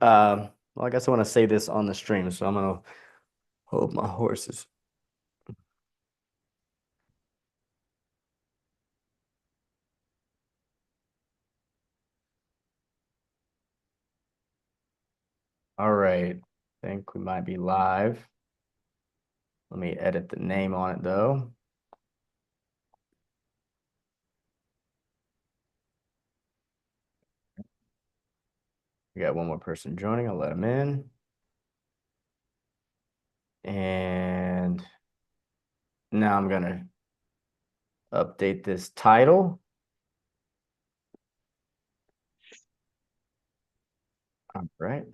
Well, I guess I want to say this on the stream, so I'm gonna hold my horses. All right. I think we might be live. Let me edit the name on it though. We got one more person joining. I'll let them in. And now I'm gonna update this title. All right.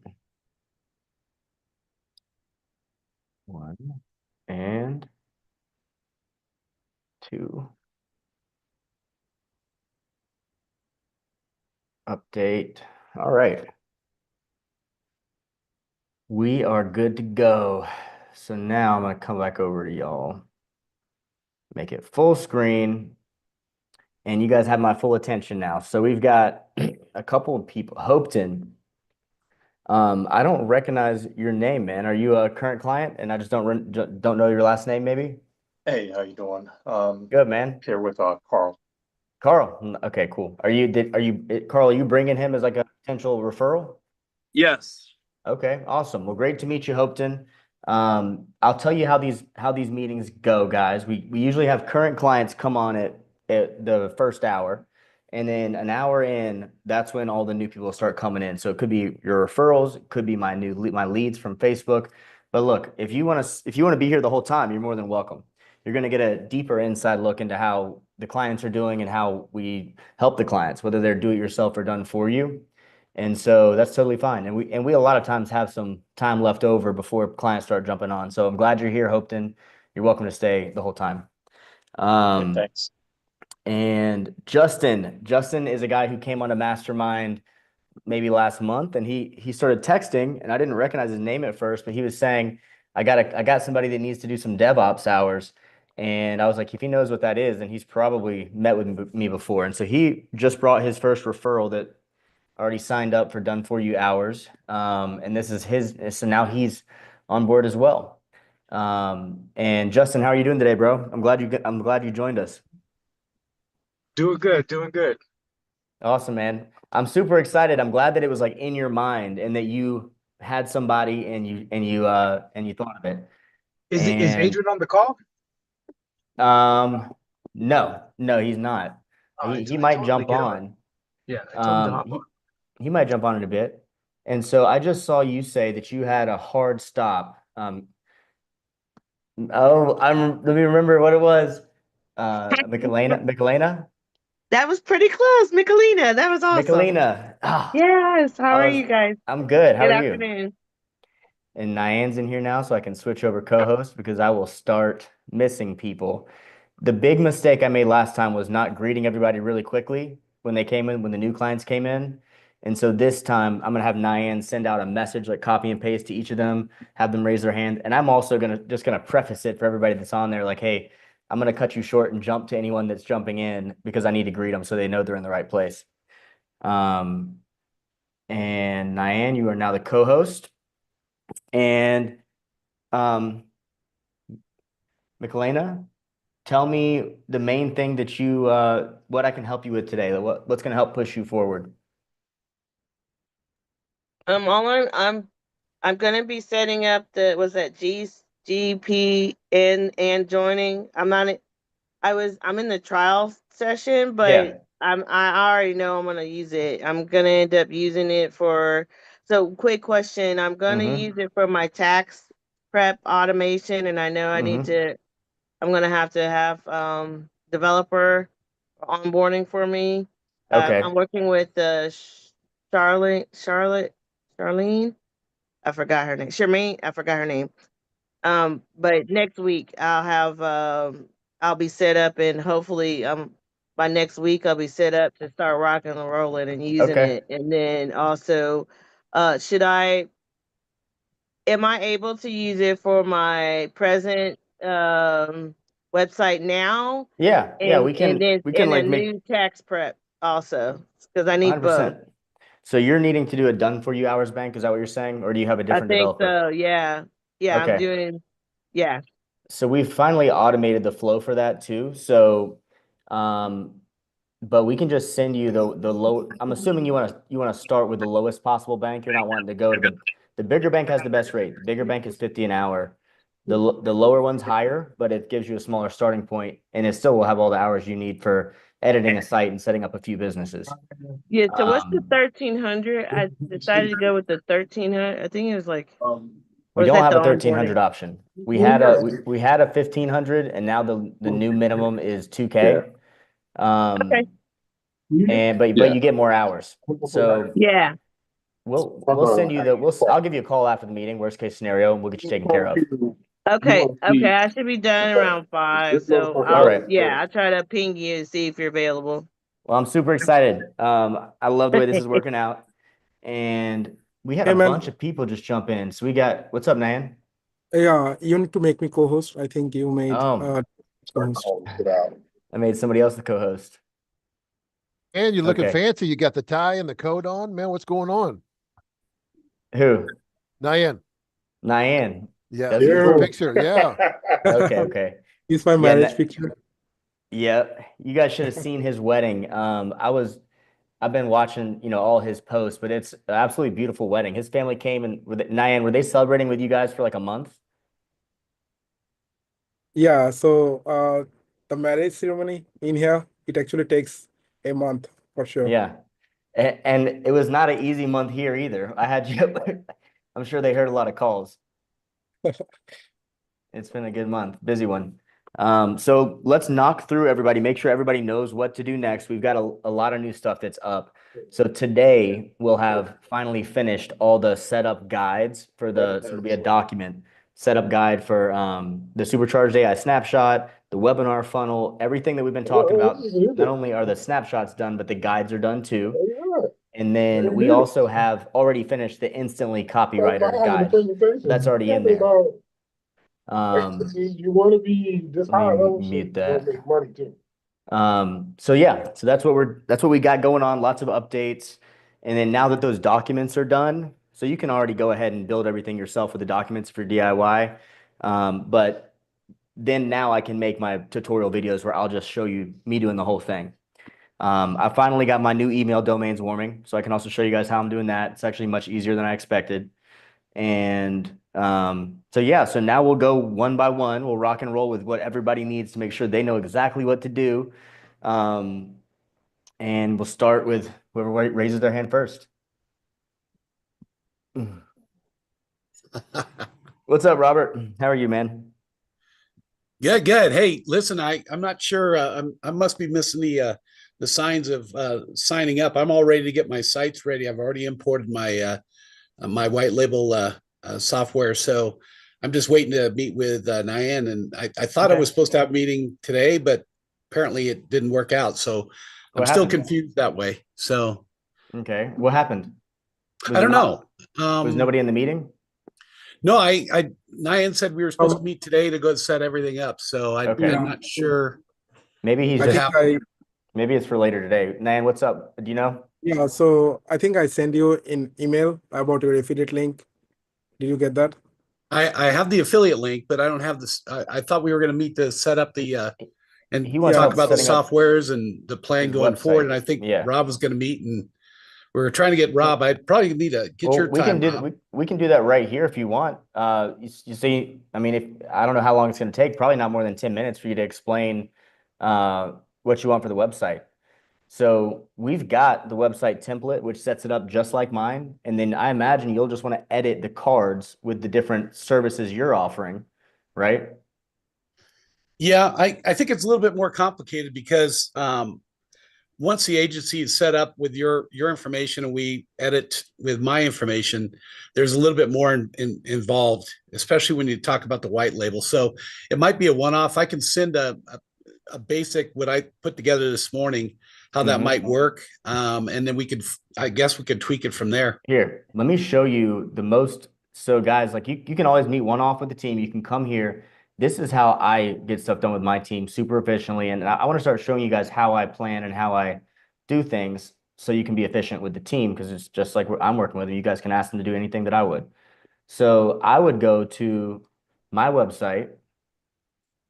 One and two. Update. All right. We are good to go. So now I'm gonna come back over to y'all. Make it full screen. And you guys have my full attention now. So we've got a couple of people. Hopeton. I don't recognize your name, man. Are you a current client? And I just don't know your last name, maybe? Hey, how you doing? Good, man. Here with Carl. Carl. Okay, cool. Carl, are you bringing him as like a potential referral? Yes. Okay, awesome. Well, great to meet you, Hopeton. I'll tell you how these meetings go, guys. We usually have current clients come on at the first hour, and then an hour in, that's when all the new people start coming in. So it could be your referrals, it could be my leads from Facebook. But look, if you want to be here the whole time, you're more than welcome. You're going to get a deeper inside look into how the clients are doing and how we help the clients, whether they're do it yourself or done for you. And so that's totally fine. And we a lot of times have some time left over before clients start jumping on. So I'm glad you're here, Hopeton. You're welcome to stay the whole time. Yeah, Um, thanks. and Justin is a guy who came on a mastermind maybe last month, and he started texting, and I didn't recognize his name at first, but he was saying, I got somebody that needs to do some DevOps hours. And I was like, if he knows what that is, then he's probably met with me before. And so he just brought his first referral that already signed up for done for you hours. And this is so now he's on board as well. And Justin, how are you doing today, bro? I'm glad you joined us. Doing good, doing good. Awesome, man. I'm super excited. I'm glad that it was like in your mind and that you had somebody and you thought of it. Is And Adrian on the call? no, he's not. Oh, He I might told him to jump get on. on. Yeah, I told him to Um, hop on. he he might jump on in a bit. And so I just saw you say that you had a hard stop. Let me remember what it was. Michelena, That was pretty close, Michelina. That was awesome. Michelina. Yes. How I are was, you guys? I'm good. How Good are you? afternoon. And Nyan's in here now, so I can switch over co-host because I will start missing people. The big mistake I made last time was not greeting everybody really quickly when they came in, when the new clients came in. And so this time I'm gonna have Nyan send out a message, like copy and paste to each of them, have them raise their hand. And I'm also gonna preface it for everybody that's on there, like, hey, I'm gonna cut you short and jump to anyone that's jumping in because I need to greet them so they know they're in the right place. Um, and Nyan, you are now the co-host. And um, Michelena, tell me the main thing that what I can help you with today. What's going to help push you forward? I'm gonna be setting up the was that GPN and joining. I'm in the trial session, but Yeah. I already know I'm gonna use it. I'm gonna end up using it for so quick question. I'm gonna use Mm-hmm. it for my tax prep automation, and I know Mm-hmm. I'm gonna have to have developer onboarding for me. I'm Okay. working with Charlotte, Charlene. I forgot her name. Charmaine. I forgot her name. But next week I'll be set up, and hopefully by next week I'll be set up to start rocking and rolling and using Okay. it. And then also, should I am I able to use it for my present website now Yeah. Yeah. and then We can and a like make new tax prep also because I need both. 100%. So you're needing to do a done for you hours bank, is that what you're saying? Or do you have a I different think developer? so. Yeah. Yeah. I'm Okay. doing, yeah. So we've finally automated the flow for that too. So, but we can just send you the low. I'm assuming you want to start with the lowest possible bank. You're not wanting to go to the bigger bank has the best rate. The bigger bank is 50 an hour. The lower one's higher, but it gives you a smaller starting point, and it still will have all the hours you need for editing a site and setting up a few businesses. Yeah. So what's the Um, 1300? I decided to go with the 1300. I think it was like, or we is don't that have the a 1300 onboarding? option. We had a 1500, and now the new minimum is 2K. Okay. But you get more hours. So Yeah. we'll send you I'll give you a call after the meeting, worst case scenario, and we'll get you taken care of. Okay. Okay. I should be done around 5. So All right. I'll try to ping you and see if you're available. Well, I'm super excited. I love the way this is working out. And we had Hey a man, bunch of people just jump in. So we got, what's up, Nan? yeah, you need to make me co-host. I think you made co-host. I made somebody else the co-host. And you're looking Okay. fancy. You got the tie and the coat on, man. What's going on? Who? Nyan. Nyan. Yeah, Does he? the picture. Yeah. Okay. It's my Yeah, marriage picture. Yeah, you guys should have seen his wedding. I've been watching, all his posts, but it's an absolutely beautiful wedding. His family came and Nyan, were they celebrating with you guys for like a month? Yeah, so the marriage ceremony in here, it actually takes a month for sure. Yeah. And it was not an easy month here either. I had you, I'm sure they heard a lot of calls. It's been a good month, busy one. So let's knock through everybody, make sure everybody knows what to do next. We've got a lot of new stuff that's up. So today we'll have finally finished all the setup guides so it'll be a document, setup guide for the Supercharged AI snapshot, the webinar funnel, everything that we've been talking about. Not only are the snapshots done, but the guides are done too. And then we also have already finished the instantly copywriter guide. So that's already in there. You want to be this high Let me level, mute so you want that. to make money too. So that's what we got going on, lots of updates. And then now that those documents are done, so you can already go ahead and build everything yourself with the documents for DIY. But then now I can make my tutorial videos where I'll just show you me doing the whole thing. I finally got my new email domains warming, so I can also show you guys how I'm doing that. It's actually much easier than I expected. And so now we'll go one by one. We'll rock and roll with what everybody needs to make sure they know exactly what to do. And we'll start with whoever raises their hand first. What's up, Robert? How are you, man? Yeah, good. Hey, listen, I'm not sure. I must be missing the signs of signing up. I'm all ready to get my sites ready. I've already imported my white label software, so I'm just waiting to meet with Nyan. And I thought I was supposed to have a meeting today, but apparently it didn't work out. So I'm still confused that way. So okay, what happened? I don't know. Was nobody in the meeting? No, Nyan said we were supposed to meet today to go set everything up. So I'm not sure. Maybe he's I just, think maybe it's for later today. Nyan, what's up? Do you know? yeah, so I think I sent you an email about your affiliate link. Did you get that? I have the affiliate link, but I don't have this. I thought we were going to meet to set up the and He wants talk help about the setting up softwares and the plan his going forward. website. And I think Yeah. Rob was going to meet, and we were trying to get Rob. I'd probably need to get your we time. can do we can do that right here if you want. You see, I mean, if I don't know how long it's going to take, probably not more than 10 minutes for you to explain what you want for the website. So we've got the website template, which sets it up just like mine. And then I imagine you'll just want to edit the cards with the different services you're offering, right? Yeah, I think it's a little bit more complicated because once the agency is set up with your information and we edit with my information, there's a little bit more involved, especially when you talk about the white label. So it might be a one-off. I can send a basic what I put together this morning, how that might work, and then I guess we could tweak it from there. Here, let me show you the most. So guys, like you can always meet one-off with the team. You can come here. This is how I get stuff done with my team super efficiently. And I want to start showing you guys how I plan and how I do things. so you can be efficient with the team because it's just like I'm working with you. You guys can ask them to do anything that I would. So I would go to my website,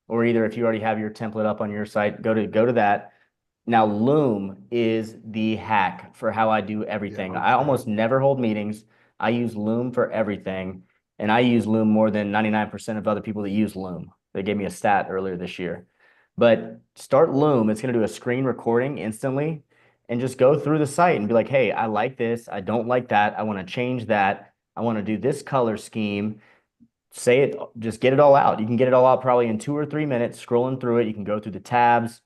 or either if you already have your template up on your site, go to that. Now, Loom is the hack for how I do everything. Yeah, I almost never hold meetings. I use Loom for everything, and I use Loom more than 99% of other people that use Loom. They gave me a stat earlier this year. But start Loom. It's going to do a screen recording instantly, and just go through the site and be like, hey, I like this. I don't like that. I want to change that. I want to do this color scheme. Say it, just get it all out. You can get it all out probably in 2 or 3 minutes, scrolling through it. You can go through the tabs,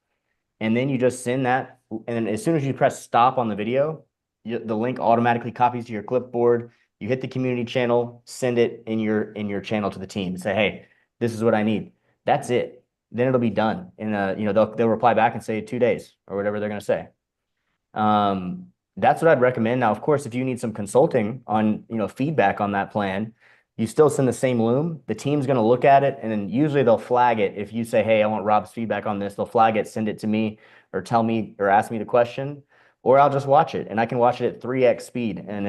and then you just send that. And then as soon as you press stop on the video, the link automatically copies to your clipboard. You hit the community channel, send it in your channel to the team. Say, hey, this is what I need. That's it. Then it'll be done. And they'll reply back and say 2 days or whatever they're gonna say. That's what I'd recommend. Now, of course, if you need some consulting on feedback on that plan, you still send the same Loom. The team's going to look at it, and then usually they'll flag it. If you say, hey, I want Rob's feedback on this, they'll flag it, send it to me, or tell me or ask me the question, or I'll just watch it, and I can watch it at 3x speed. And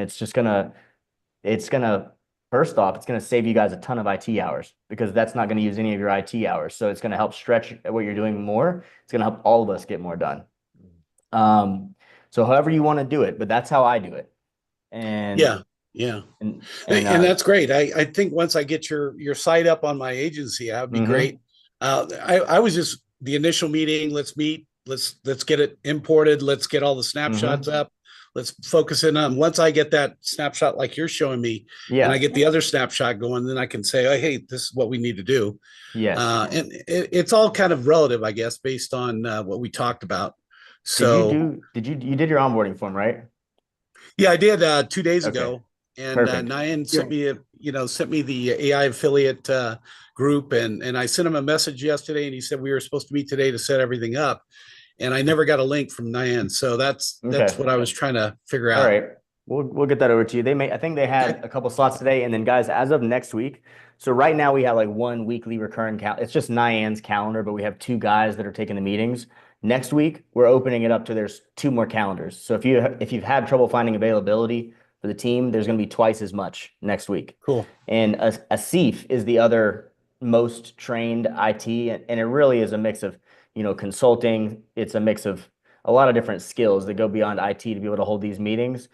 first off, it's gonna save you guys a ton of IT hours because that's not gonna use any of your IT hours. So it's gonna help stretch what you're doing more. It's gonna help all of us get more done. So however you want to do it, but that's how I do it. And Yeah. and That's great. I think once I get your site up on my agency, that would be great. I was just the initial meeting. Let's meet. Let's get it imported. Let's get all the snapshots up. Let's focus in on once I get that snapshot like you're showing me, and I get the other snapshot going, then I can say, oh, hey, this is what we need to do. Yes. And it's all kind of relative, I guess, based on what we talked about. So you did your onboarding form, right? Yeah, I did 2 days ago, and Perfect. Nyan sent me the AI affiliate group, and I sent him a message yesterday, and he said we were supposed to meet today to set everything up, and I never got a link from Nyan, so that's what I was trying to figure out. All right, we'll get that over to you. I think they had a couple slots today, and then guys, as of next week. So right now we have like one weekly recurring it's just Nyan's calendar, but we have 2 guys that are taking the meetings. Next week, we're opening it up to there's 2 more calendars. So if you've had trouble finding availability for the team, there's going to be twice as much next week. Cool. And Asif is the other most trained IT, and it really is a mix of consulting. It's a mix of a lot of different skills that go beyond IT to be able to hold these meetings.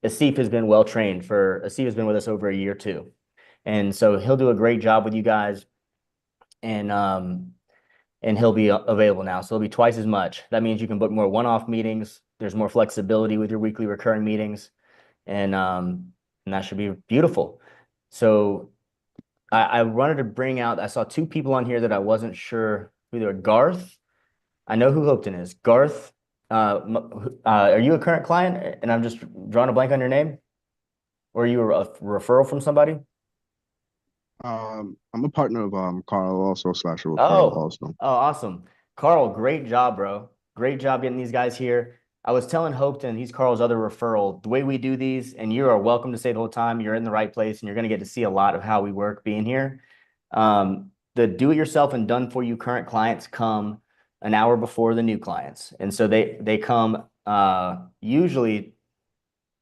Asif has been well trained Asif has been with us over a year too. And so he'll do a great job with you guys, and he'll be available now. So it'll be twice as much. That means you can book more one-off meetings. There's more flexibility with your weekly recurring meetings, and that should be beautiful. So I wanted to bring out, I saw 2 people on here that I wasn't sure who they were. Garth, I know who Hopeton is. Garth, are you a current client? And I'm just drawing a blank on your name? Or are you a referral from somebody? I'm a partner of Carl also / referral also. Oh, awesome. Carl, great job, bro. Great job getting these guys here. I was telling Hopeton, he's Carl's other referral, the way we do these, and you are welcome to stay the whole time. You're in the right place, and you're going to get to see a lot of how we work being here. The do-it-yourself and done-for-you current clients come an hour before the new clients. And so they come usually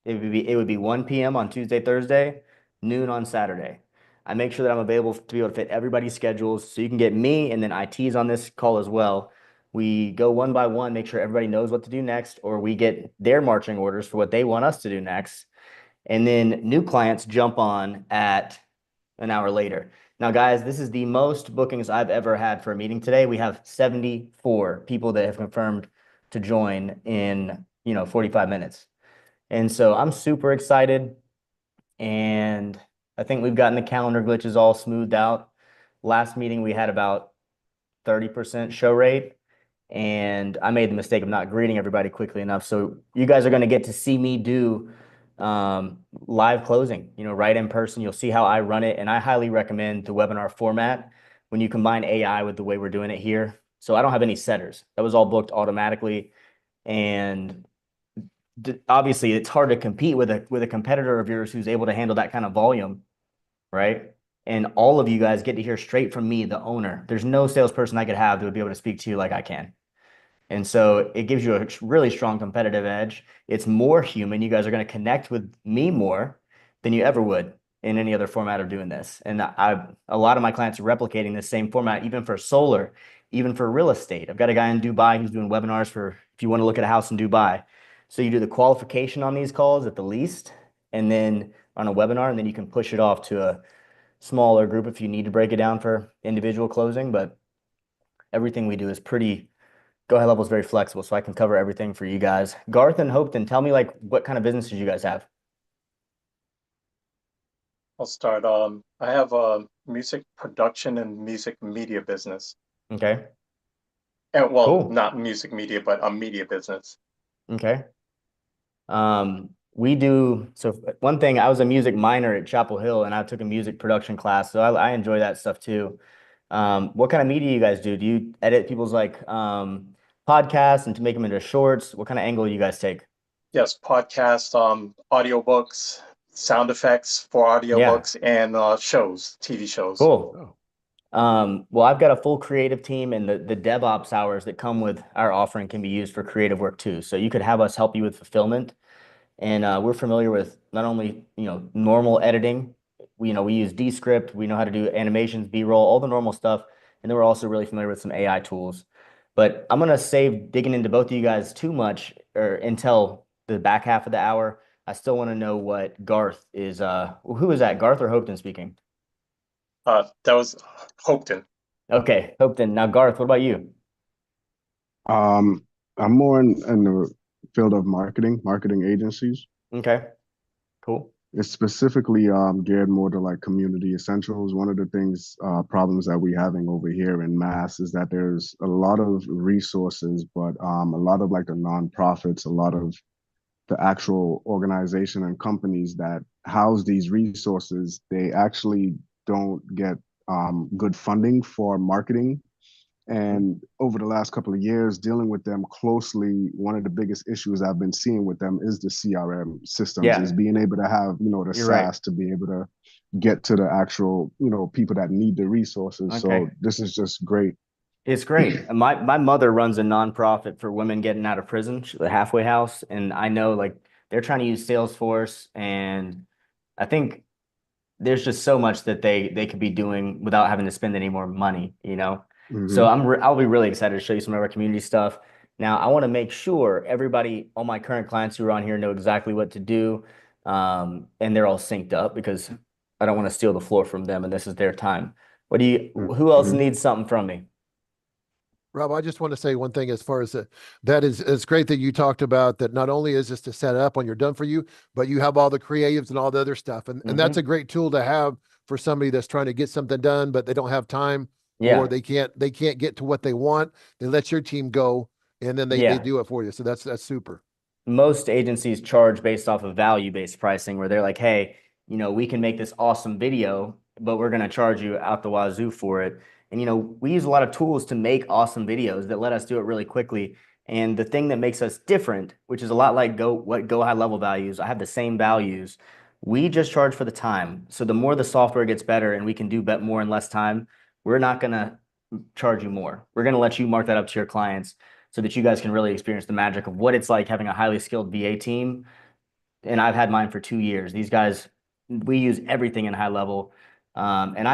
it would be 1 p.m. on Tuesday, Thursday, noon on Saturday. I make sure that I'm available to be able to fit everybody's schedules, so you can get me, and then IT's on this call as well. We go one by one, make sure everybody knows what to do next, or we get their marching orders for what they want us to do next. And then new clients jump on at an hour later. Now, guys, this is the most bookings I've ever had for a meeting today. We have 74 people that have confirmed to join in 45 minutes. And so I'm super excited, and I think we've gotten the calendar glitches all smoothed out. Last meeting, we had about 30% show rate, and I made the mistake of not greeting everybody quickly enough. So you guys are going to get to see me do live closing, right in person. You'll see how I run it, and I highly recommend the webinar format when you combine AI with the way we're doing it here. So I don't have any setters. That was all booked automatically, and obviously it's hard to compete with a competitor of yours who's able to handle that kind of volume, right? And all of you guys get to hear straight from me, the owner. There's no salesperson I could have that would be able to speak to you like I can. And so it gives you a really strong competitive edge. It's more human. You guys are going to connect with me more than you ever would in any other format of doing this. And a lot of my clients are replicating the same format, even for solar, even for real estate. I've got a guy in Dubai who's doing webinars for if you want to look at a house in Dubai. So you do the qualification on these calls at the least, and then on a webinar, and then you can push it off to a smaller group if you need to break it down for individual closing. But everything we do is pretty Go HighLevel is very flexible, so I can cover everything for you guys. Garth and Hopeton, tell me like what kind of businesses you guys have. I'll start. I have a music production and music media business. Okay. And well, Cool. not music media, but a media business. Okay. We do, so one thing, I was a music minor at Chapel Hill and I took a music production class, so I enjoy that stuff too. What kind of media you guys do? Do you edit people's like podcasts and to make them into shorts? What kind of angle you guys take? Yes, podcast, audiobooks, sound effects for audiobooks, and shows, TV shows. Cool. Oh, Well, I've got a full creative team, and the DevOps hours that come with our offering can be used for creative work too. So you could have us help you with fulfillment. And we're familiar with not only, normal editing, we use Descript, we know how to do animations, B-roll, all the normal stuff. And then we're also really familiar with some AI tools. But I'm gonna save digging into both of you guys too much or until the back half of the hour. I still want to know what Garth is. Who is that? Garth or Hopeton speaking? That was Hopeton. Okay, Hopeton. Now, Garth, what about you? I'm more in the field of marketing agencies. Okay, cool. It's specifically geared more to like community essentials. One of the things, problems that we're having over here in Mass is that there's a lot of resources, but a lot of like the nonprofits, a lot of the actual organization and companies that house these resources, they actually don't get good funding for marketing. And over the last couple of years, dealing with them closely, one of the biggest issues I've been seeing with them is the CRM systems, Yeah. is being able to have, the You're right. SaaS to be able to get to the actual, people that need the resources. So Okay. this is just great. It's great. My mother runs a nonprofit for women getting out of prison. She's a halfway house, and I know like they're trying to use Salesforce, and I think there's just so much that they could be doing without having to spend any more money, So Mhm. I'll be really excited to show you some of our community stuff. Now, I want to make sure everybody, all my current clients who are on here know exactly what to do, and they're all synced up because I don't want to steal the floor from them, and this is their time. Who else Mhm. needs something from me? Rob, I just want to say one thing as far as that is, it's great that you talked about that. Not only is this to set up when you're done for you, but you have all the creatives and all the other stuff. And that's a great tool to have for somebody that's trying to get something done, but they don't have time Yeah. or they can't get to what they want. They let your team go and then they Yeah. do it for you. So that's super. Most agencies charge based off of value-based pricing where they're like, hey, we can make this awesome video, but we're going to charge you out the wazoo for it. And, we use a lot of tools to make awesome videos that let us do it really quickly. And the thing that makes us different, which is a lot like what Go HighLevel values, I have the same values. We just charge for the time. So the more the software gets better and we can do more in less time, we're not going to charge you more. We're going to let you mark that up to your clients so that you guys can really experience the magic of what it's like having a highly skilled VA team. And I've had mine for 2 years. These guys, we use everything in HighLevel. And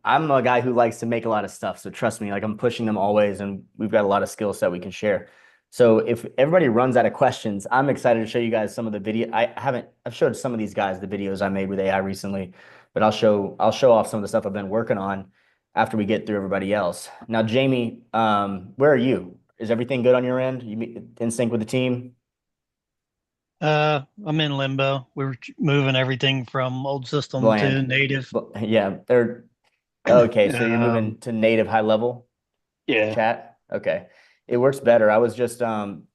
I'm a guy who likes to make a lot of stuff. So trust me, like I'm pushing them always, and we've got a lot of skills that we can share. So if everybody runs out of questions, I'm excited to show you guys some of the video. I've showed some of these guys the videos I made with AI recently, but I'll show off some of the stuff I've been working on after we get through everybody else. Now, Jamie, where are you? Is everything good on your end? You in sync with the team? I'm in limbo. We're moving everything from old system to Bland. native. Yeah, they're okay. So you're Um, moving to native HighLevel Yeah. chat. Okay, it works better. I was just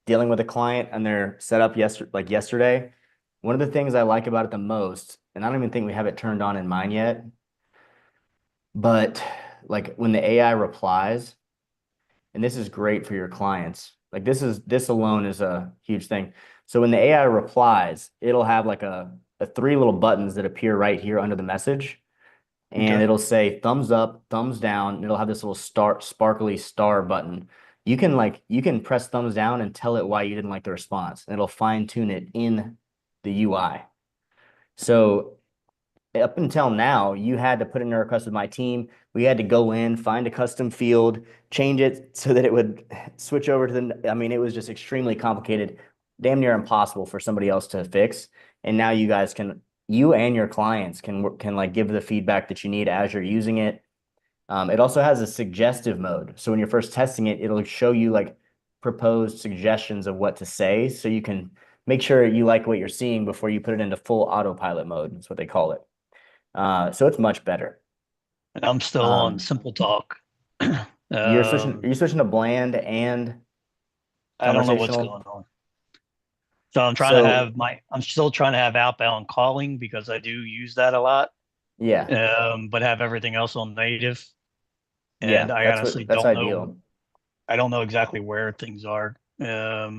dealing with a client and they're set up yesterday. One of the things I like about it the most, and I don't even think we have it turned on in mine yet, but like when the AI replies, and this is great for your clients. Like this alone is a huge thing. So when the AI replies, it'll have like a three little buttons that appear right here under the message. And Okay. it'll say thumbs up, thumbs down, and it'll have this little sparkly star button. you can press thumbs down and tell it why you didn't like the response, and it'll fine tune it in the UI. So up until now, you had to put in a request with my team. We had to go in, find a custom field, change it so that it would switch over to the, I mean, it was just extremely complicated, damn near impossible for somebody else to fix. And now you guys can, you and your clients can like give the feedback that you need as you're using it. It also has a suggestive mode. So when you're first testing it, it'll show you like proposed suggestions of what to say. So you can make sure you like what you're seeing before you put it into full autopilot mode. That's what they call it. So it's much better. And I'm still on Simple Talk. Are you switching to bland and I don't know what's conversational? going on. So I'm still trying to have outbound calling because I do use that a lot. Yeah. But have everything else on native. Yeah, And I honestly that's don't ideal. know. I don't know exactly where things are. I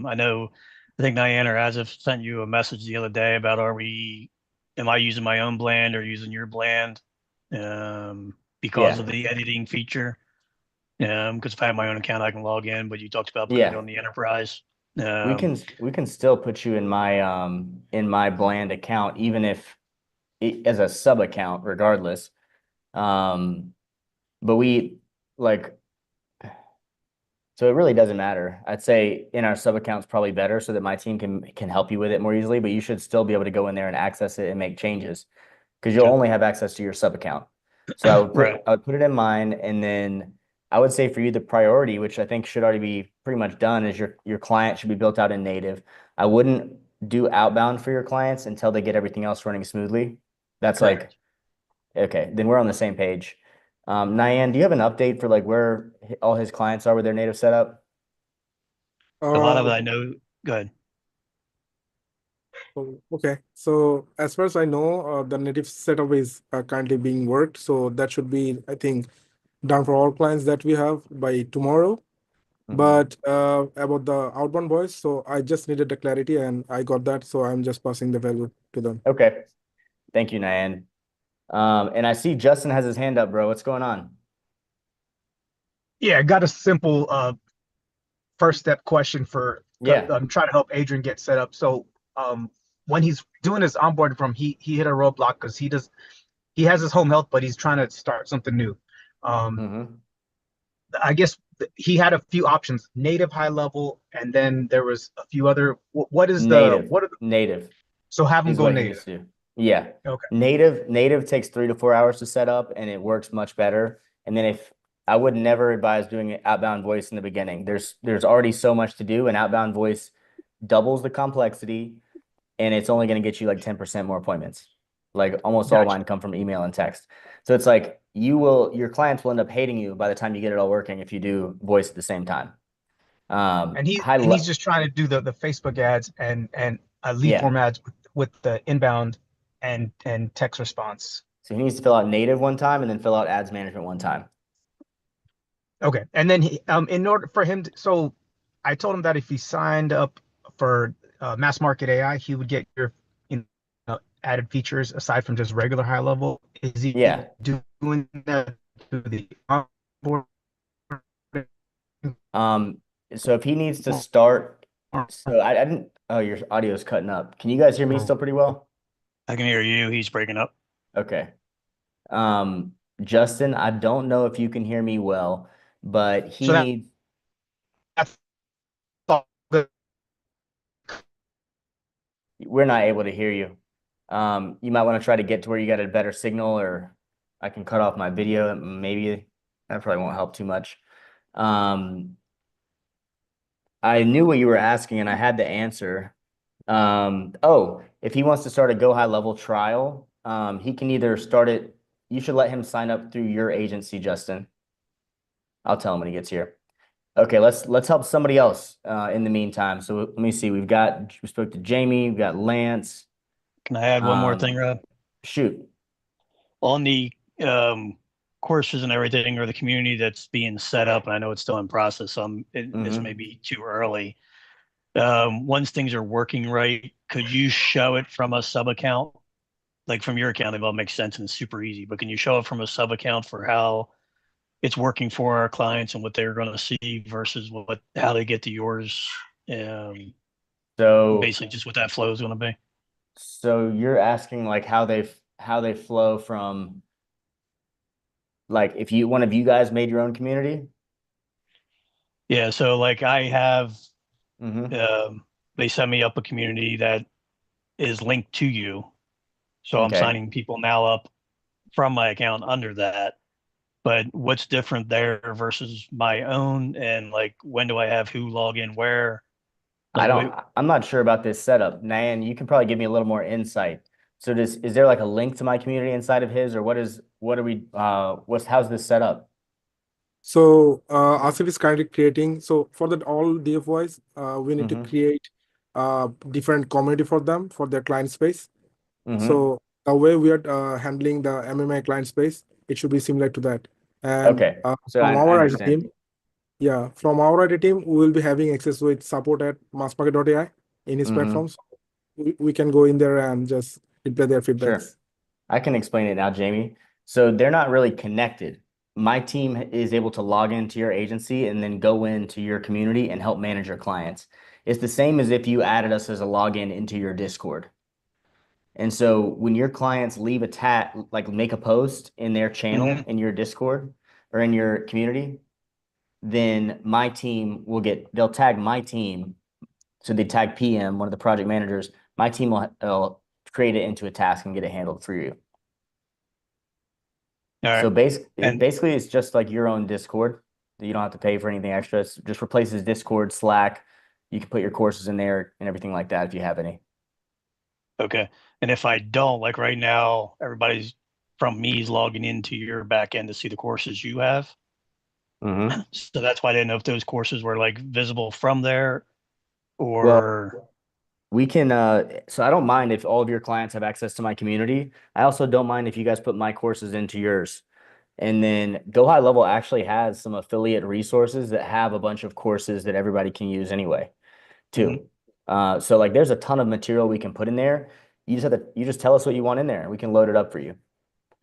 think Diane or Azif sent you a message the other day about am I using my own blend or using your blend? Because Yeah. of the editing feature. Because if I have my own account, I can log in, but you talked about putting it on the enterprise. We can still put you in my bland account, even if as a sub account, regardless. But we like, so it really doesn't matter. I'd say in our sub account's probably better so that my team can help you with it more easily, but you should still be able to go in there and access it and make changes because you'll only have access to your sub account. So I would put it in mine, and then I would say for you the priority, which I think should already be pretty much done, is your client should be built out in native. I wouldn't do outbound for your clients until they get everything else running smoothly. That's like, okay, then we're on the same page. Nyan, do you have an update for like where all his clients are with their native setup? A lot of it I know. Good. Okay, so as far as I know, the native setup is currently being worked, so that should be, I think, done for all clients that we have by tomorrow. But about the outbound voice, so I just needed the clarity and I got that, so I'm just passing the value to them. Okay, thank you, Nyan. And I see Justin has his hand up, bro. What's going on? Yeah, I got a simple first step question for I'm trying to help Adrian get set up. So when he's doing his onboarding from he hit a roadblock because he has his home health, but he's trying to start something new. I guess he had a few options: native, high level, and then there was a few other. What is native? What are the native? So have him go native. Yeah. Okay. Native takes 3 to 4 hours to set up, and it works much better. And then if I would never advise doing an outbound voice in the beginning. There's already so much to do, and outbound voice doubles the complexity, and it's only going to get you like 10% more appointments. Like almost all mine come from email and text. So it's like your clients will end up hating you by the time you get it all working if you do voice at the same time. And he's just trying to do the Facebook ads and lead form ads with the inbound and text response. So he needs to fill out native one time and then fill out ads management one time. Okay. And then in order for him so I told him that if he signed up for Mass Market AI, he would get your added features aside from just regular high level. Is he doing that to the onboard? So if he needs to start, so I didn't, oh, your audio is cutting up. Can you guys hear me still pretty well? I can hear you. He's breaking up. Okay. Justin, I don't know if you can hear me well, but he needs. We're not able to hear you. You might want to try to get to where you got a better signal, or I can cut off my video. Maybe that probably won't help too much. I knew what you were asking and I had the answer. If he wants to start a Go High Level trial, he can either start it. You should let him sign up through your agency, Justin. I'll tell him when he gets here. Okay, let's help somebody else in the meantime. So let me see. We spoke to Jamie, we've got Lance. Can I add one more thing, Rob? Shoot. On the courses and everything, or the community that's being set up, and I know it's still in process, so this may be too early. Once things are working right, could you show it from a sub account? Like from your account, it all makes sense and it's super easy, but can you show it from a sub account for how it's working for our clients and what they're going to see versus how they get to yours. So Basically just what that flow is going to be. So you're asking like how they flow from, like, if you one of you guys made your own community? Yeah. So like I have, Mm-hmm. they set me up a community that is linked to you. So I'm Okay. signing people now up from my account under that. But what's different there versus my own, and like when do I have who log in where? Like I'm not sure about this setup. Nan, you can probably give me a little more insight. So is there like a link to my community inside of his, or how's this set up? So Asif is currently creating. So for that all DFYs, we need to Mm-hmm. create different community for them for their client space. Mm-hmm. So the way we are handling the MMA client space, it should be similar to that. And Okay. So from I our IT understand. team, from our IT team, we will be having access with support at massmarket.ai in his Mm-hmm. platforms. We can go in there and just replay their Sure. feedbacks. I can explain it now, Jamie. So they're not really connected. My team is able to log into your agency and then go into your community and help manage your clients. It's the same as if you added us as a login into your Discord. And so when your clients leave a tat, like make a post in their channel in your Discord or in your community, then my team they'll tag my team. So they tag PM, one of the project managers. My team will create it into a task and get it handled for you. all right. So And basically, it's just like your own Discord. You don't have to pay for anything extra. It just replaces Discord, Slack. You can put your courses in there and everything like that if you have any. okay. And if I don't, like right now, everybody's from me is logging into your back end to see the courses you have. Mm-hmm. So that's why I didn't know if those courses were like visible from there Well, or we can, so I don't mind if all of your clients have access to my community. I also don't mind if you guys put my courses into yours. And then Go High Level actually has some affiliate resources that have a bunch of courses that everybody can use anyway, too. So like there's a ton of material we can put in there. You just tell us what you want in there and we can load it up for you.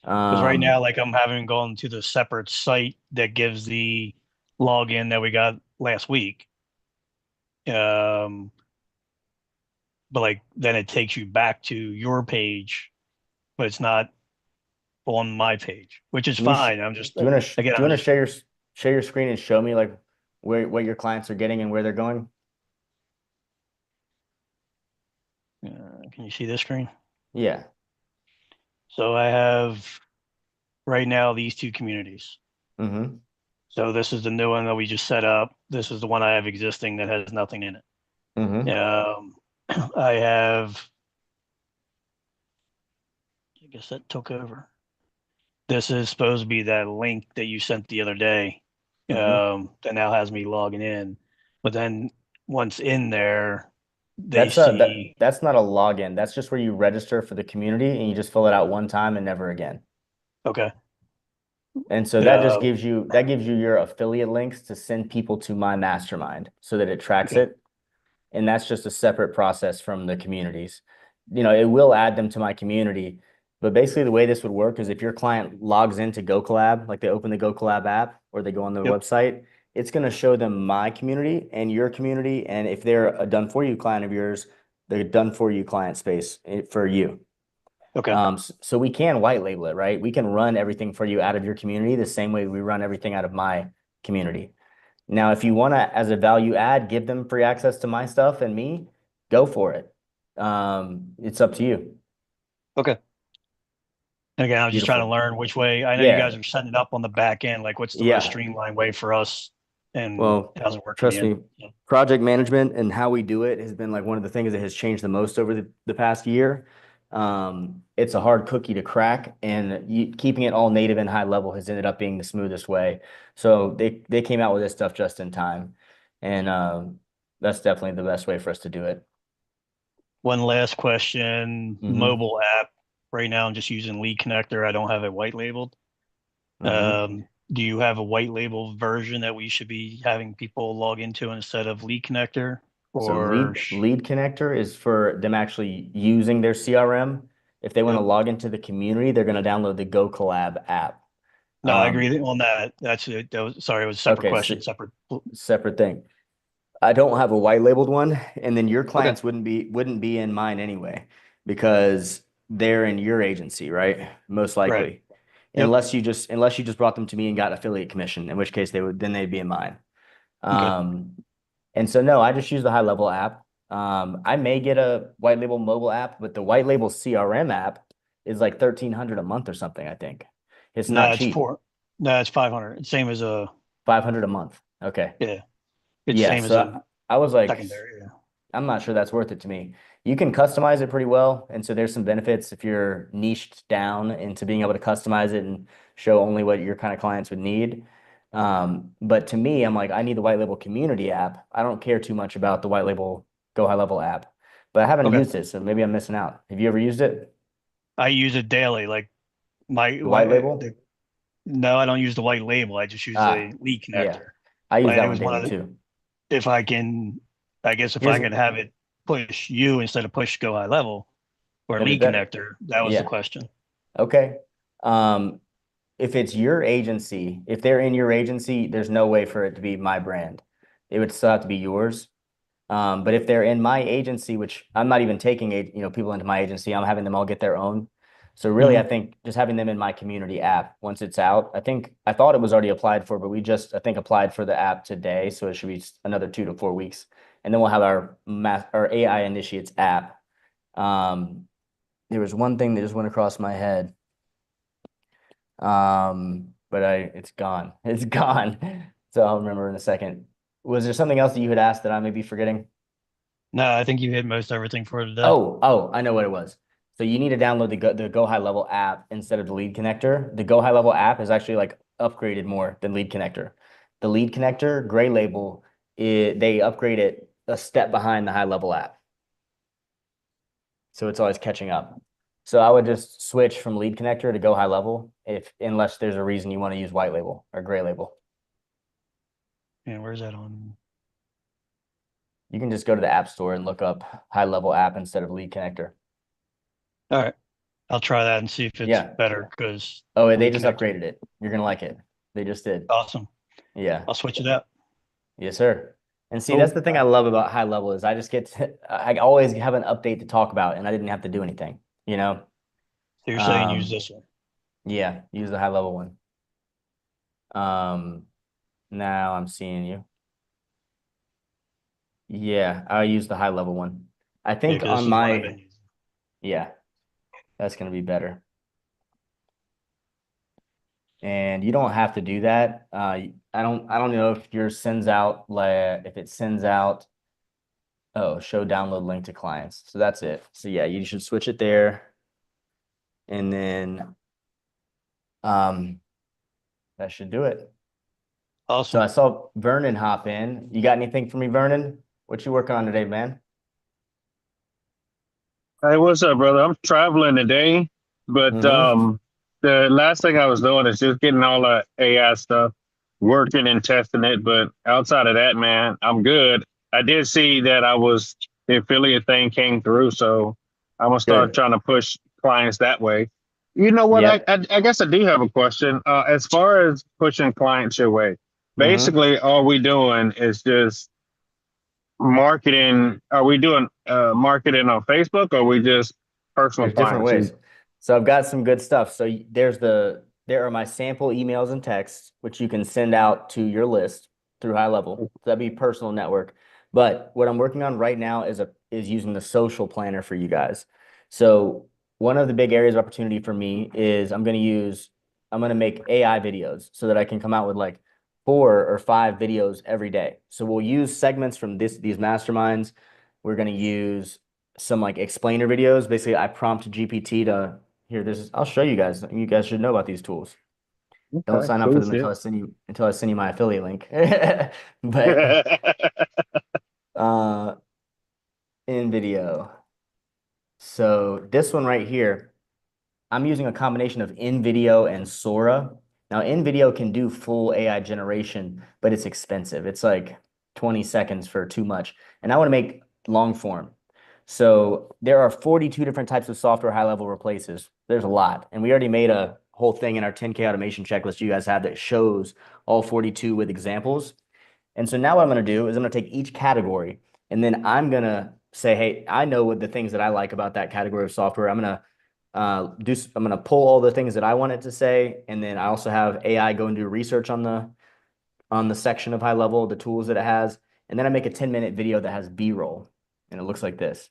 because right now, like I'm having gone to the separate site that gives the login that we got last week. But like then it takes you back to your page, but it's not on my page, which is Can you fine. I'm just do you want to again, do you I'm want to just share your screen and show me like what your clients are getting and where they're going? can you see this screen? Yeah. So I have right now these two communities. Mm-hmm. So this is the new one that we just set up. This is the one I have existing that has nothing in it. Mm-hmm. I have, I guess that took over. This is supposed to be that link that you sent the other day. That now has me logging in. But then once in there, they see, That's not a login. That's just where you register for the community and you just fill it out one time and never again. okay. And so that gives you your affiliate links to send people to my mastermind so that it tracks Okay. it. And that's just a separate process from the communities. It will add them to my community, but basically the way this would work is if your client logs into GoCollab, like they open the GoCollab app or they go on the Yep. website, it's going to show them my community and your community. And if they're a done for you client of yours, the done for you client space for you. Okay. So we can white label it, right? We can run everything for you out of your community the same way we run everything out of my community. Now, if you want to, as a value add, give them free access to my stuff and me, go for it. It's up to you. Okay. And again, I was just trying to Beautiful. learn which way. I know you guys Yeah. are setting it up on the back end. Like, what's the most Yeah. streamlined way for us, and Well, how's it working? trust me, project management and how we do it has been like one of the things that has changed the most over the past year. It's a hard cookie to crack, and keeping it all native and high level has ended up being the smoothest way. So they came out with this stuff just in time, and that's definitely the best way for us to do it. One last question. Mobile app. Right now, I'm just using Lead Connector. I don't have it white labeled. Do you have a white label version that we should be having people log into instead of Lead Connector? So Or lead connector is for them actually using their CRM. If they want to Yep. log into the community, they're going to download the GoCollab app. No, I agree on that. That's it. That was, sorry, it was a separate Okay, question, separate. separate thing. I don't have a white labeled one, and then your Okay. clients wouldn't be in mine anyway because they're in your agency, right? Most Right. likely. Yep. Unless you just brought them to me and got affiliate commission, in which case they'd be in mine. Okay. And so no, I just use the HighLevel app. I may get a white label mobile app, but the white label CRM app is like 1,300 a month or something, I think. It's No, not it's cheap. No, it's 500. Same as a 500 a month. Okay. yeah. It's Yeah, same as a so I was like, secondary. Yeah. I'm not sure that's worth it to me. You can customize it pretty well, and so there's some benefits if you're niched down into being able to customize it and show only what your kind of clients would need. But to me, I'm like, I need the white label community app. I don't care too much about the white label Go High Level app, but I haven't Okay. used it, so maybe I'm missing out. Have you ever used it? I use it daily. Like my The white label? no, I don't use the white label. I just use Ah, a lead yeah. connector. I use And that it one was one daily of the, too. if I can, I guess if Here's I can have it push you instead of push Go High Level or That'd be lead better. connector, that was the Yeah. question. Okay. If it's your agency, if they're in your agency, there's no way for it to be my brand. It would still have to be yours. But if they're in my agency, which I'm not even taking people into my agency, I'm having them all get their own. So really, I think just having them in my community app once it's out, I thought it was already applied for, but we just I think applied for the app today, so it should be another 2 to 4 weeks, and then we'll have our AI initiates app. There was one thing that just went across my head. But it's gone. It's gone. So I'll remember in a second. Was there something else that you had asked that I may be forgetting? No, I think you hit most everything for today. Oh, I know what it was. So you need to download the Go High Level app instead of the Lead Connector. The Go High Level app is actually like upgraded more than Lead Connector. The Lead Connector, gray label, they upgrade it a step behind the High Level app. So it's always catching up. So I would just switch from Lead Connector to Go High Level unless there's a reason you want to use white label or gray label. And where's that on? You can just go to the App Store and look up High Level app instead of Lead Connector. All right. I'll try that and see if it's Yeah. better because Oh, they Lead just Connector. upgraded it. You're gonna like it. They just did. Awesome. Yeah. I'll switch it up. Yes, sir. And see, Cool. that's the thing I love about High Level is I always have an update to talk about, and I didn't have to do anything. So you're saying use Um, this one. Yeah, use the High Level one. Now I'm seeing you. Yeah, I'll use the High Level one. I Yeah, think 'cause on this is one I've my been using. yeah, that's gonna be better. And you don't have to do that. I don't know if yours sends out if it sends out show download link to clients. So that's it. So yeah, you should switch it there. And then that should do it. So Awesome. I saw Vernon hop in. You got anything for me, Vernon? What you working on today, man? Hey, what's up, brother? I'm traveling today, but the last thing I was doing is just getting all the AI stuff working and testing it. But outside of that, man, I'm good. I did see that the affiliate thing came through, so I'm gonna start Good. trying to push clients that way. You know what? Yep. I guess I do have a question. As far as pushing clients your way, basically all we doing is just marketing. Are we doing marketing on Facebook, or are we just personal There's different clients? ways. So I've got some good stuff. So there are my sample emails and texts, which you can send out to your list through High Level. So that'd be personal network. But what I'm working on right now is using the social planner for you guys. So one of the big areas of opportunity for me is I'm going to make AI videos so that I can come out with like 4 or 5 videos every day. So we'll use segments from these masterminds. We're going to use some like explainer videos. Basically, I prompt GPT to I'll show you guys. You guys should know about these tools. Don't Okay, sign up for cool them shit. until I send you my affiliate link. But in video. So this one right here, I'm using a combination of InVideo and Sora. Now, InVideo can do full AI generation, but it's expensive. It's like 20 seconds for too much. And I want to make long form. So there are 42 different types of software High Level replaces. There's a lot. And we already made a whole thing in our 10K automation checklist you guys have that shows all 42 with examples. And so now what I'm going to do is I'm going to take each category and then I'm going to say, hey, I know what the things that I like about that category of software. I'm going to pull all the things that I want it to say. And then I also have AI go and do research on the section of HighLevel, the tools that it has. And then I make a 10-minute video that has B-roll and it looks like this.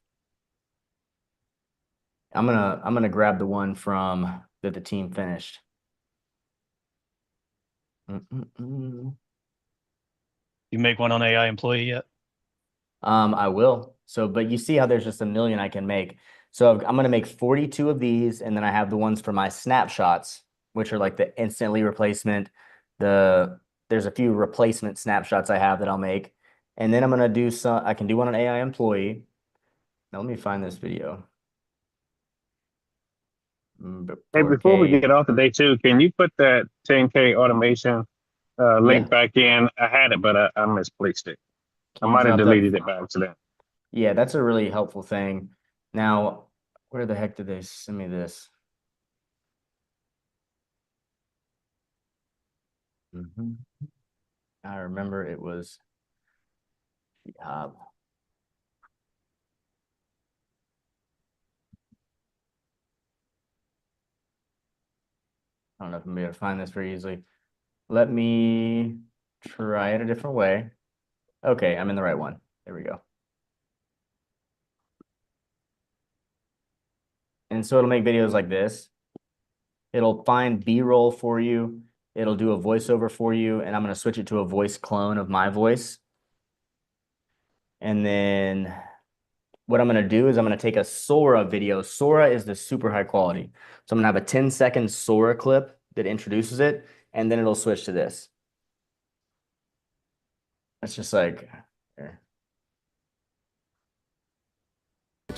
I'm gonna grab the one from that the team finished. You make one on AI employee yet? I will. So, but you see how there's just a million I can make. So I'm going to make 42 of these, and then I have the ones for my snapshots, which are like the instantly replacement. There's a few replacement snapshots I have that I'll make. And then I'm going to do I can do one on AI employee. Now let me find this video. Hey, before we get off today too, can you put that 10K automation link back in? I had it, but I misplaced it. I might have deleted it by accident. Yeah, that's a really helpful thing. Now, where the heck did they send me this? I remember it was GitHub. I don't know if I'm gonna be able to find this very easily. Let me try it a different way. Okay, I'm in the right one. There we go. And so it'll make videos like this. It'll find B-roll for you. It'll do a voiceover for you, and I'm going to switch it to a voice clone of my voice. And then what I'm going to do is I'm going to take a Sora video. Sora is the super high quality. So I'm going to have a 10-second Sora clip that introduces it, and then it'll switch to this. It's just like, there.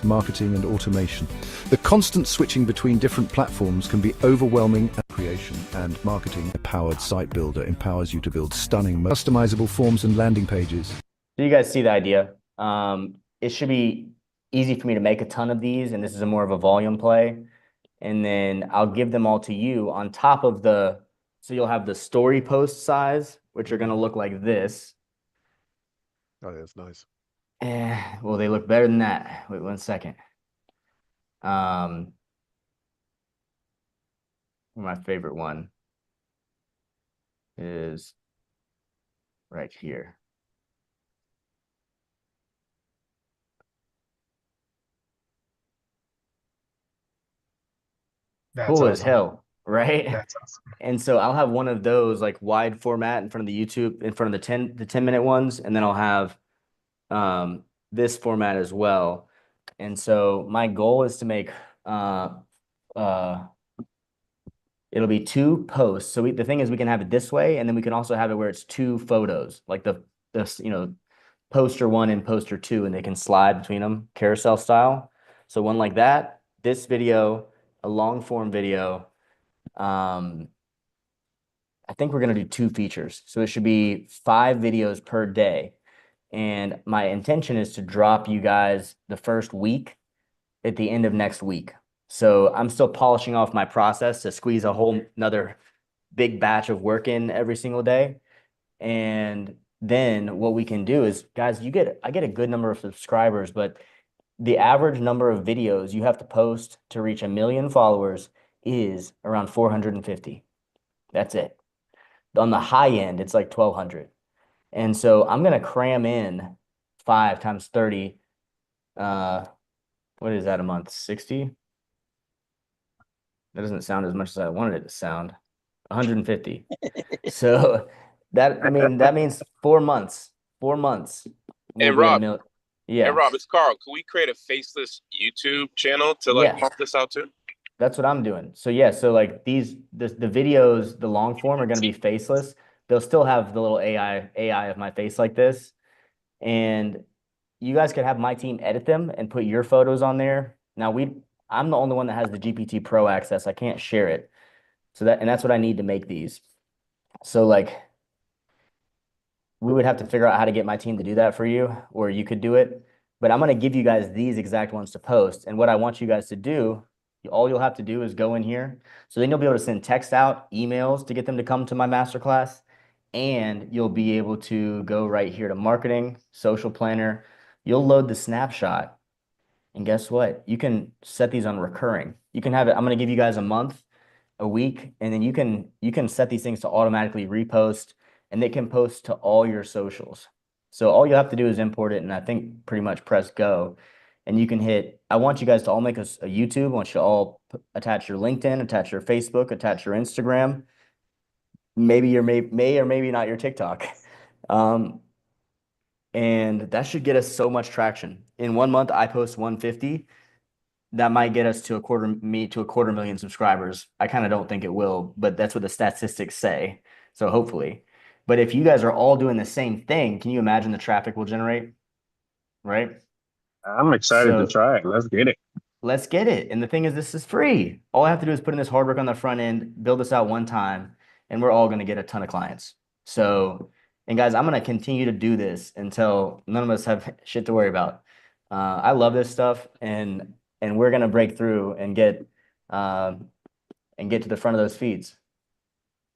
Marketing and automation. The constant switching between different platforms can be overwhelming. Creation and marketing. A powered site builder empowers you to build stunning, customizable forms and landing pages. So you guys see the idea. It should be easy for me to make a ton of these, and this is more of a volume play. And then I'll give them all to you on top of so you'll have the story post size, which are going to look like this. Oh, that's nice. Well, they look better than that. Wait 1 second. My favorite one is right here. That's cool awesome. as hell, right? That's awesome. And so I'll have one of those like wide format in front of the YouTube, in front of the 10-minute ones, and then I'll have this format as well. And so my goal is to make it'll be 2 posts. So the thing is we can have it this way, and then we can also have it where it's 2 photos, like the poster 1 and poster 2, and they can slide between them carousel style. So one like that, this video, a long form video. I think we're gonna do 2 features. So it should be 5 videos per day. And my intention is to drop you guys the first week at the end of next week. So I'm still polishing off my process to squeeze a whole another big batch of work in every single day. And then what we can do is, guys, I get a good number of subscribers, but the average number of videos you have to post to reach 1 million followers is around 450. That's it. On the high end, it's like 1,200. And so I'm going to cram in 5 times 30. What is that a month? 60? That doesn't sound as much as I wanted it to sound. 150. So that means 4 months. 4 months. And Rob, yeah. And Rob, it's Carl. Can we create a faceless YouTube channel to like pump this out too? That's what I'm doing. So yeah, so like the videos, the long form are going to be faceless. They'll still have the little AI of my face like this. And you guys could have my team edit them and put your photos on there. Now I'm the only one that has the GPT Pro access. I can't share it. So that's what I need to make these. So like we would have to figure out how to get my team to do that for you, or you could do it. But I'm going to give you guys these exact ones to post. And what I want you guys to do All you'll have to do is go in here. So then you'll be able to send text out, emails to get them to come to my masterclass. And you'll be able to go right here to marketing, social planner. You'll load the snapshot. And guess what? You can set these on recurring. You can have it. I'm going to give you guys a month, a week, and then you can set these things to automatically repost, and they can post to all your socials. So all you have to do is import it, and I think pretty much press go. And you can hit, I want you guys to all make a YouTube. I want you to all attach your LinkedIn, attach your Facebook, attach your Instagram. Maybe your may or maybe not your TikTok. And that should get us so much traction. In 1 month, I post 150. That might get us to a quarter million subscribers. I kind of don't think it will, but that's what the statistics say. So hopefully. But if you guys are all doing the same thing, can you imagine the traffic we'll generate? Right? I'm excited to try it. Let's get it. Let's get it. And the thing is, this is free. All I have to do is put in this hard work on the front end, build this out one time, and we're all going to get a ton of clients. So, and guys, I'm going to continue to do this until none of us have shit to worry about. I love this stuff, and we're going to break through and get to the front of those feeds.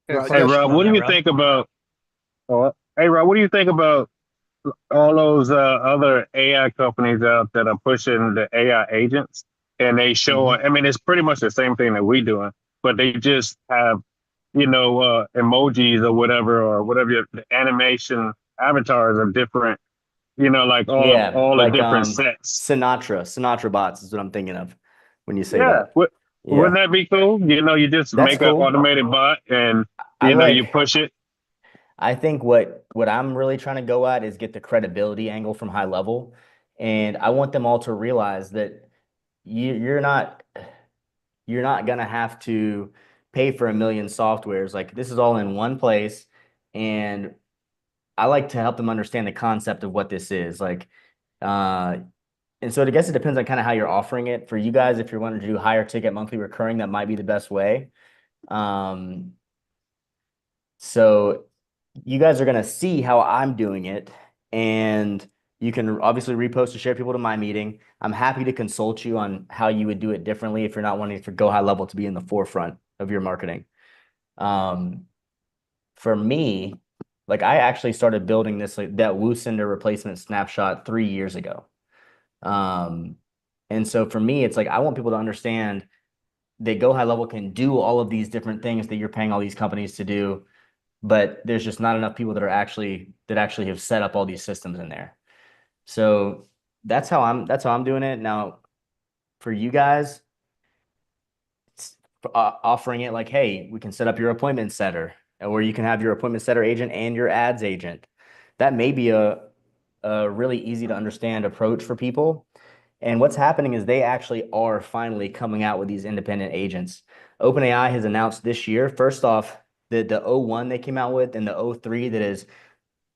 Hey, Rob, what do you think about? Hey, Rob, what do you think about all those other AI companies out that are pushing the AI agents, and they show? I mean, it's pretty much the same thing that we doing, but they just have, emojis or whatever the animation avatars are different. Like all the different sets. Sinatra bots is what I'm thinking of when you say that. Yeah. Wouldn't that be cool? You just That's make cool. an automated bot and you push it. I think what I'm really trying to go at is get the credibility angle from HighLevel. And I want them all to realize that you're not gonna have to pay for a million softwares. Like, this is all in one place. And I like to help them understand the concept of what this is. Like, and so I guess it depends on kind of how you're offering it. For you guys, if you're wanting to do higher ticket monthly recurring, that might be the best way. So you guys are going to see how I'm doing it, and you can obviously repost and share people to my meeting. I'm happy to consult you on how you would do it differently if you're not wanting to go HighLevel to be in the forefront of your marketing. For me, like, I actually started building this, like that WooSender replacement snapshot 3 years ago. And so for me, it's like, I want people to understand that Go HighLevel can do all of these different things that you're paying all these companies to do, but there's just not enough people that actually have set up all these systems in there. So that's how I'm doing it. Now, for you guys, offering it like, hey, we can set up your appointment setter, or you can have your appointment setter agent and your ads agent. That may be a really easy to understand approach for people. And what's happening is they actually are finally coming out with these independent agents. OpenAI has announced this year, first off, the O1 they came out with, and the O3 that is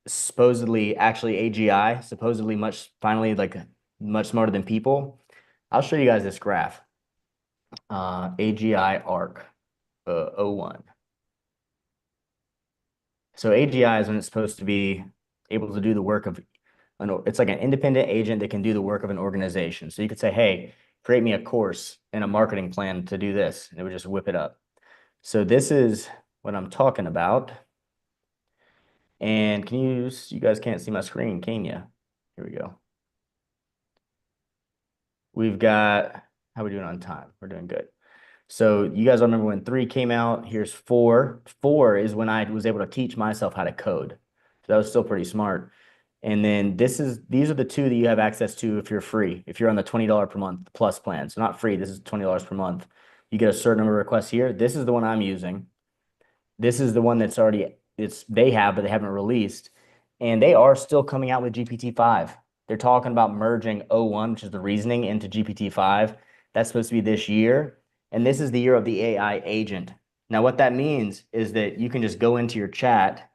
supposedly actually AGI, supposedly finally like much smarter than people. I'll show you guys this graph. AGI ARC O1. So AGI is when it's supposed to be able to do the work of it's like an independent agent that can do the work of an organization. So you could say, hey, create me a course and a marketing plan to do this, and it would just whip it up. So this is what I'm talking about. And you guys can't see my screen, can you? Here we go. We've got, how are we doing on time? We're doing good. So you guys remember when 3 came out? Here's 4. 4 is when I was able to teach myself how to code. So that was still pretty smart. And then these are the 2 that you have access to if you're free, if you're on the $20 per month plus plan. So not free, this is $20 per month. You get a certain number of requests here. This is the one I'm using. This is the one that's already, they have, but they haven't released. And they are still coming out with GPT-5. They're talking about merging O1, which is the reasoning, into GPT-5. That's supposed to be this year. And this is the year of the AI agent. Now, what that means is that you can just go into your chat,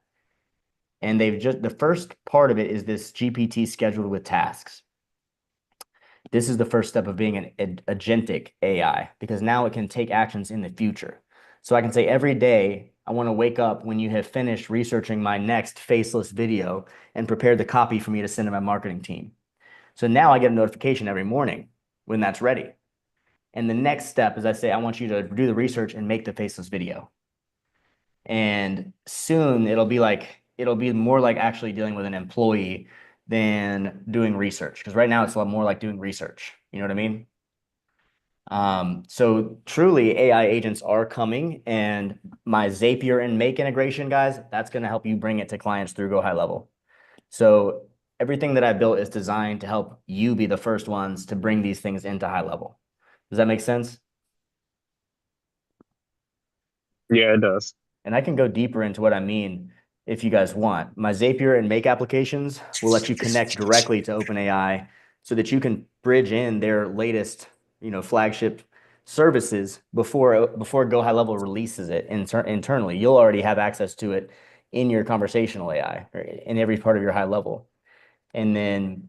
and the first part of it is this GPT scheduled with tasks. This is the first step of being an agentic AI, because now it can take actions in the future. So I can say every day, I want to wake up when you have finished researching my next faceless video and prepared the copy for me to send to my marketing team. So now I get a notification every morning when that's ready. And the next step is I say, I want you to do the research and make the faceless video. And soon it'll be more like actually dealing with an employee than doing research. Because right now it's a lot more like doing research. You know what I mean? So truly AI agents are coming, and my Zapier and Make integration, guys, that's going to help you bring it to clients through Go High Level. So everything that I built is designed to help you be the first ones to bring these things into High Level. Does that make sense? Yeah, it does. And I can go deeper into what I mean if you guys want. My Zapier and Make applications will let you connect directly to OpenAI so that you can bridge in their latest, flagship services before Go High Level releases it internally. You'll already have access to it in your conversational AI or in every part of your High Level. And then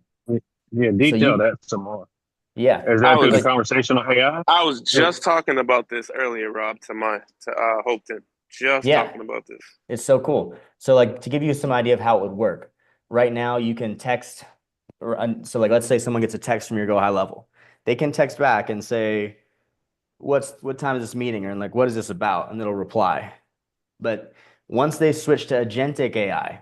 detail that some more. Yeah. Is that through the conversational AI? I was just talking about this earlier, Rob, to Hopton. Talking about this. It's so cool. So to give you some idea of how it would work, right now you can text, so let's say someone gets a text from your Go High Level. They can text back and say, what time is this meeting? Or what is this about? And it'll reply. But once they switch to agentic AI,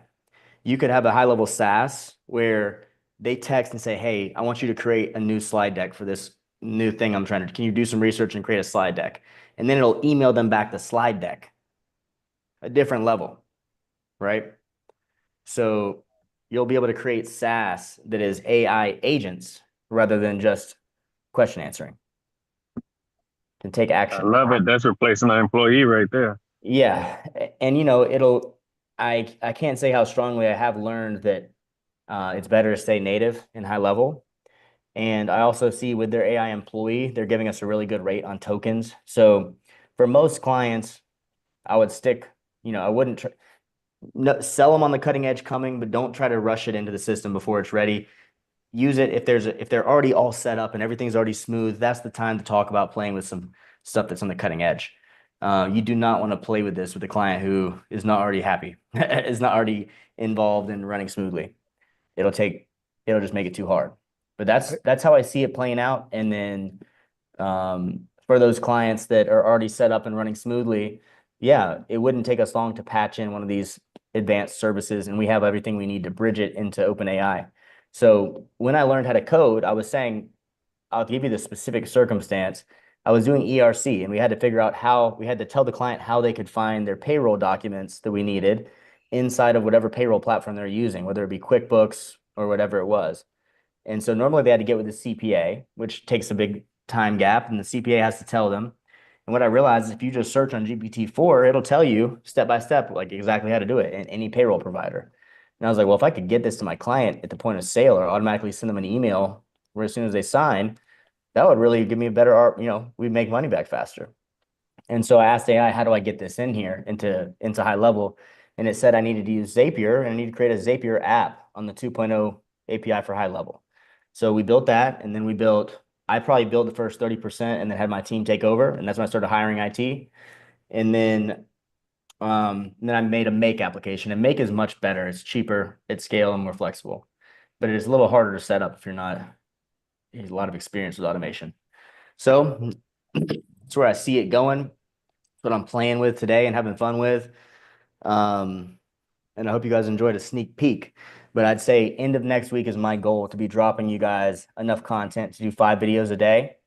you could have a high level SaaS where they text and say, hey, I want you to create a new slide deck for this new thing can you do some research and create a slide deck? And then it'll email them back the slide deck, a different level, right? So you'll be able to create SaaS that is AI agents rather than just question answering. Can take action. I love it. That's replacing an employee right there. Yeah. And I can't say how strongly I have learned that it's better to stay native in High Level. And I also see with their AI employee, they're giving us a really good rate on tokens. So for most clients, I would stick, I wouldn't sell them on the cutting edge coming, but don't try to rush it into the system before it's ready. Use it if they're already all set up and everything's already smooth. That's the time to talk about playing with some stuff that's on the cutting edge. You do not want to play with this with a client who is not already happy, is not already involved in running smoothly. It'll just make it too hard. But that's how I see it playing out. And then for those clients that are already set up and running smoothly, yeah, it wouldn't take us long to patch in one of these advanced services, and we have everything we need to bridge it into OpenAI. So when I learned how to code, I was saying, I'll give you the specific circumstance. I was doing ERC, and we had to figure out we had to tell the client how they could find their payroll documents that we needed inside of whatever payroll platform they're using, whether it be QuickBooks or whatever it was. And so normally they had to get with the CPA, which takes a big time gap, and the CPA has to tell them. And what I realized is if you just search on GPT-4, it'll tell you step by step, exactly how to do it in any payroll provider. And I was like, well, if I could get this to my client at the point of sale or automatically send them an email where as soon as they sign, that would really give me a better, we'd make money back faster. And so I asked AI, how do I get this in here into High Level? And it said I needed to use Zapier and I need to create a Zapier app on the 2.0 API for High Level. So we built that, and then I probably built the first 30% and then had my team take over. And that's when I started hiring IT. And then I made a Make application, and Make is much better. It's cheaper, it's scale, and more flexible. But it is a little harder to set up if you have a lot of experience with automation. So that's where I see it going. That's what I'm playing with today and having fun with. And I hope you guys enjoyed a sneak peek. But I'd say end of next week is my goal, to be dropping you guys enough content to do 5 videos a day.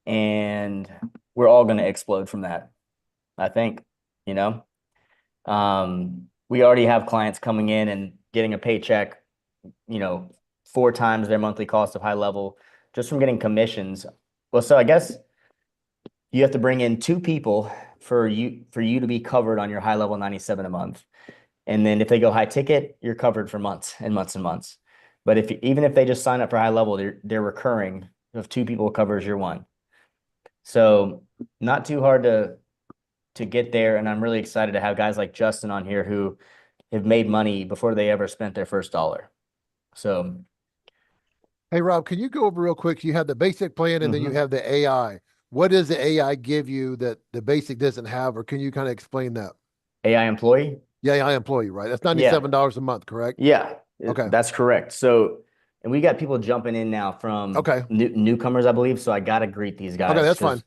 And we're all going to explode from that, I think, we already have clients coming in and getting a paycheck, 4 times their monthly cost of High Level just from getting commissions. Well, so I guess you have to bring in 2 people for you to be covered on your High Level 97 a month. And then if they go high ticket, you're covered for months and months and months. But even if they just sign up for High Level, they're recurring. If 2 people covers your 1. So not too hard to get there. And I'm really excited to have guys like Justin on here who have made money before they ever spent their first dollar. So. Hey, Rob, can you go over real quick? You have the basic plan and then you have the AI. What does the AI give you that the basic doesn't have, or can you kind of explain that? AI employee? Yeah, AI employee, right? That's $97 a month, correct? Yeah, okay. That's correct. So And we got people jumping in now from Okay. newcomers, I believe. So I got to greet these guys. Okay, that's fine.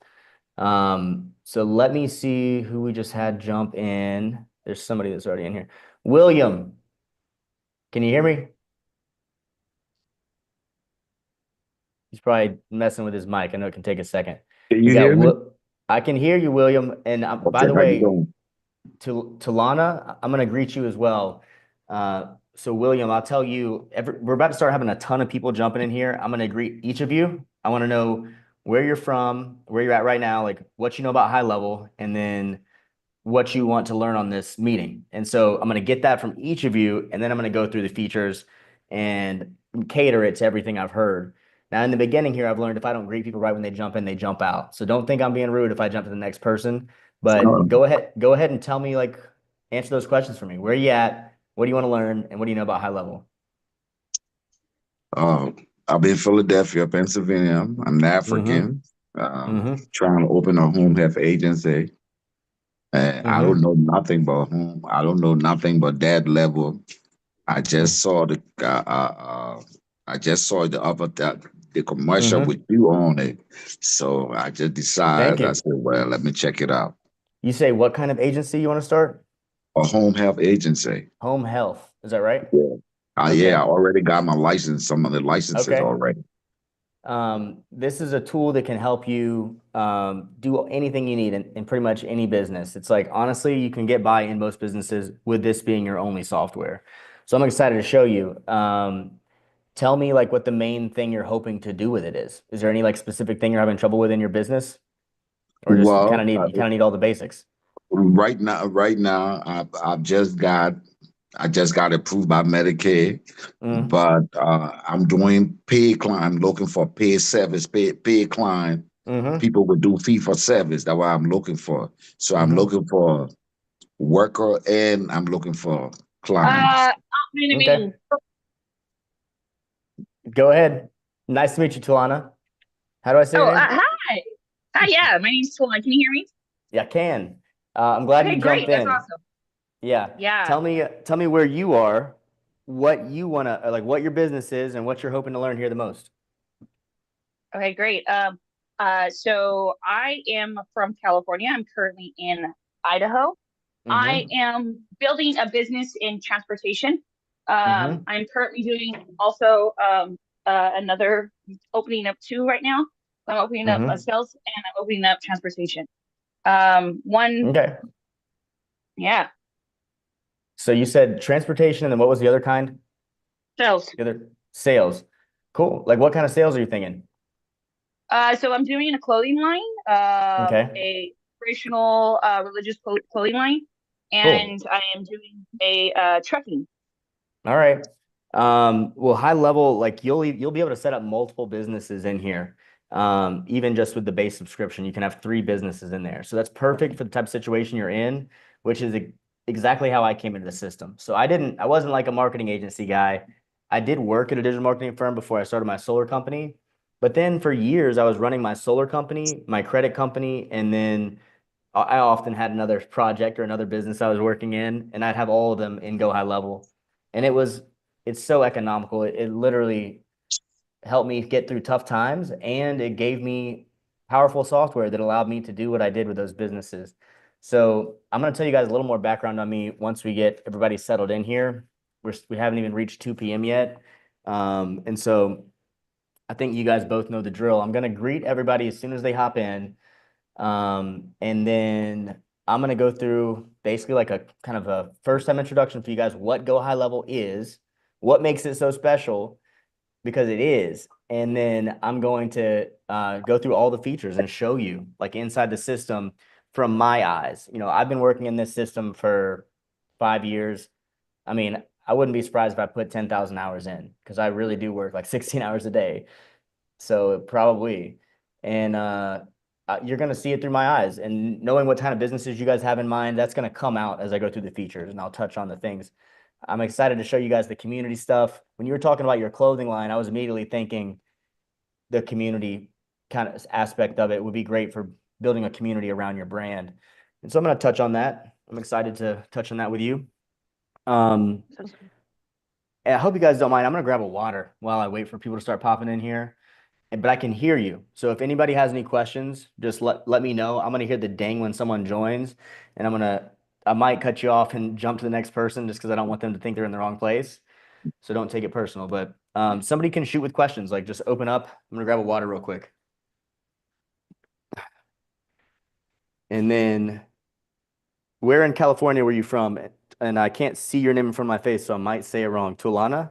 So let me see who we just had jump in. There's somebody that's already in here. William, can you hear me? He's probably messing with his mic. I know it can take a second. Can you hear me? I can hear you, William. And by the how you way, doing? to Lana, I'm going to greet you as well. So William, I'll tell you, we're about to start having a ton of people jumping in here. I'm going to greet each of you. I want to know where you're from, where you're at right now, like what you know about HighLevel, and then what you want to learn on this meeting. And so I'm going to get that from each of you, and then I'm going to go through the features and cater it to everything I've heard. Now, in the beginning here, I've learned if I don't greet people right when they jump in, they jump out. So don't think I'm being rude if I jump to the next person. But go ahead and tell me, like, answer those questions for me. Where are you at? What do you want to learn? And what do you know about HighLevel? I'm in Philadelphia, Pennsylvania. I'm an African, trying to open a home health agency. I don't know nothing but home. I don't know nothing but that level. I just saw the the commercial with you on it. So I just decided, I said, well, let me check it out. You say what kind of agency you want to start? A home health agency. Home health. Is that right? Yeah. Yeah, I already got my license, some of the licenses already. This is a tool that can help you do anything you need in pretty much any business. It's like, honestly, you can get by in most businesses with this being your only software. So I'm excited to show you. Tell me like what the main thing you're hoping to do with it is. Is there any like specific thing you're having trouble with in your business? Or just you kind of need all the basics? Right now, I've just got approved by Medicaid, but I'm doing paid client. I'm looking for paid service, paid client. People would do fee for service. That's what I'm looking for. So I'm looking for worker and I'm looking for clients. Okay. Go ahead. Nice to meet you, Tulana. How do I say your name? Hi. Hi, yeah. My name's Tulana. Can you hear me? Yeah, I can. I'm glad you jumped in. That's awesome. Yeah. Yeah. Tell me where you are, what you want to, like what your business is and what you're hoping to learn here the most. Okay, great. So I am from California. I'm currently in Idaho. I am building a business in transportation. I'm currently doing also another opening up two right now. I'm opening up sales and I'm opening up transportation. Yeah. So you said transportation, and then what was the other kind? Sales. The other sales. Cool. Like what kind of sales are you thinking? So I'm doing a clothing line, a inspirational religious clothing line, and I am doing a trucking. All right. Well, HighLevel, like you'll be able to set up multiple businesses in here. Even just with the base subscription, you can have 3 businesses in there. So that's perfect for the type of situation you're in, which is exactly how I came into the system. So I wasn't like a marketing agency guy. I did work at a digital marketing firm before I started my solar company. But then for years, I was running my solar company, my credit company, and then I often had another project or another business I was working in, and I'd have all of them in Go HighLevel. And it's so economical. It literally helped me get through tough times, and it gave me powerful software that allowed me to do what I did with those businesses. So I'm going to tell you guys a little more background on me once we get everybody settled in here. We haven't even reached 2 p.m. yet. And so I think you guys both know the drill. I'm going to greet everybody as soon as they hop in. And then I'm going to go through basically like a kind of a first time introduction for you guys, what Go HighLevel is, what makes it so special, because it is. And then I'm going to go through all the features and show you like inside the system from my eyes. You know, I've been working in this system for 5 years. I mean, I wouldn't be surprised if I put 10,000 hours in, because I really do work like 16 hours a day. So probably. And you're going to see it through my eyes, and knowing what kind of businesses you guys have in mind, that's going to come out as I go through the features, and I'll touch on the things. I'm excited to show you guys the community stuff. When you were talking about your clothing line, I was immediately thinking the community kind of aspect of it would be great for building a community around your brand. And so I'm going to touch on that. I'm excited to touch on that with you. I hope you guys don't mind. I'm gonna grab a water while I wait for people to start popping in here. But I can hear you. So if anybody has any questions, just let me know. I'm gonna hear the ding when someone joins, and I might cut you off and jump to the next person just because I don't want them to think they're in the wrong place. So don't take it personal. But somebody can shoot with questions. Like just open up. I'm gonna grab a water real quick. And then where in California were you from? And I can't see your name in front of my face, so I might say it wrong. Tulana?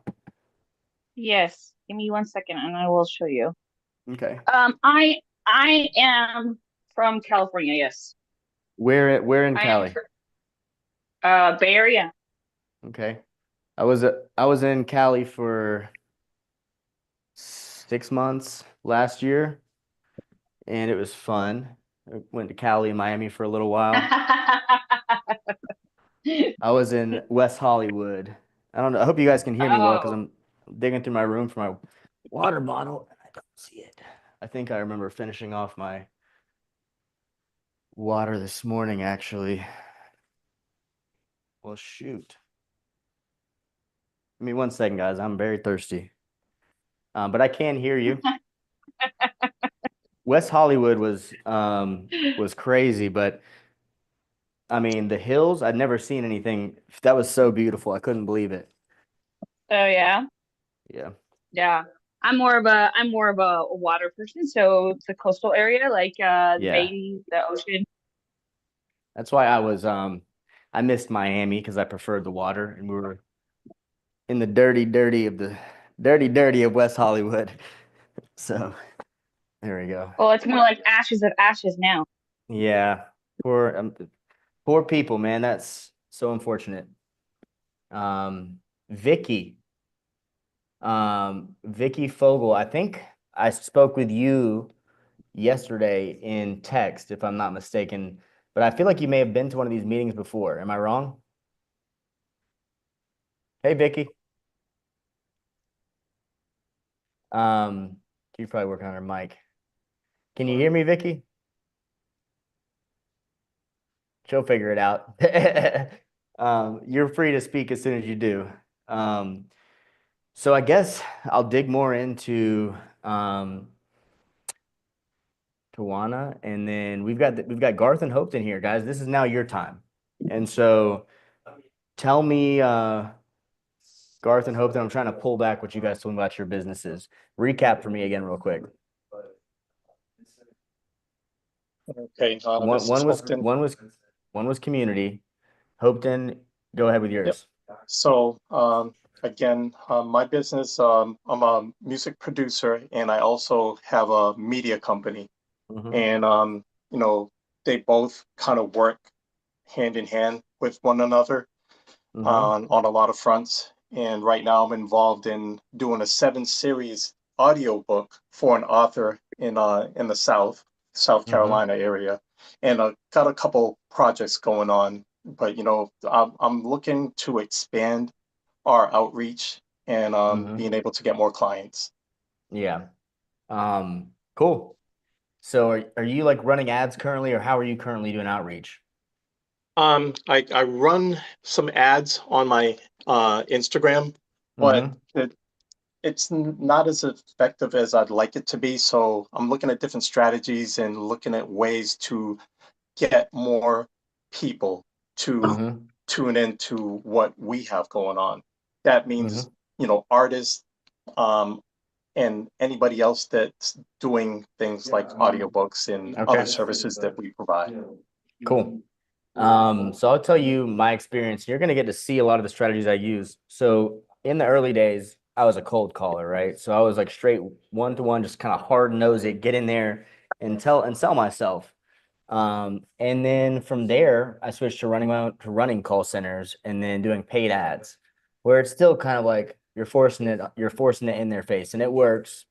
Yes. Give me 1 second and I will show you. Okay. I am from California, yes. Where in I am Cali? Bay Area. Okay. I was in Cali for 6 months last year, and it was fun. I went to Cali and Miami for a little while. I was in West Hollywood. I don't know. I hope you guys can hear me well because I'm digging through my room for my water bottle and I don't see it. I think I remember finishing off my water this morning, actually. Well, shoot. Give me 1 second, guys. I'm very thirsty. But I can hear you. West Hollywood was crazy, but I mean the hills, I'd never seen anything that was so beautiful. I couldn't believe it. Oh yeah. Yeah. Yeah. I'm more of a water person, so the coastal area, like the Yeah. bay, the ocean. That's why I missed Miami because I preferred the water, and we were in the dirty of West Hollywood. So there we go. Well, it's more like ashes of ashes now. Yeah. Poor people, man. That's so unfortunate. Vicky. Vicky Fogel, I think I spoke with you yesterday in text, if I'm not mistaken, but I feel like you may have been to one of these meetings before. Am I wrong? Hey, Vicky. You're probably working on her mic. Can you hear me, Vicky? She'll figure it out. You're free to speak as soon as you do. So I guess I'll dig more into Tawana, and then we've got Garth and Hope in here, guys. This is now your time, and so tell me, Garth and Hope, that I'm trying to pull back what you guys told me about your businesses. Recap for me again, real quick. Okay. One was community. Hopeton, go ahead with yours. Yep. So again, my business, I'm a music producer and I also have a media company. And they both kind of work hand in hand with one another on a lot of fronts. And right now I'm involved in doing a 7-series audiobook for an author in the South Carolina area. And I got a couple projects going on, but I'm looking to expand our outreach and being able to get more clients. Yeah. Cool. So are you like running ads currently, or how are you currently doing outreach? I run some ads on my Instagram, but it's not as effective as I'd like it to be. So I'm looking at different strategies and looking at ways to get more people to tune into what we have going on. That means, artists, and anybody else that's doing things like audiobooks and other services that we provide. Cool. So I'll tell you my experience. You're going to get to see a lot of the strategies I use. So in the early days, I was a cold caller, right? So I was like straight one-to-one, just kind of hard nose it, get in there and sell myself. And then from there, I switched to running call centers and then doing paid ads, where it's still kind of like you're forcing it in their face, and it works.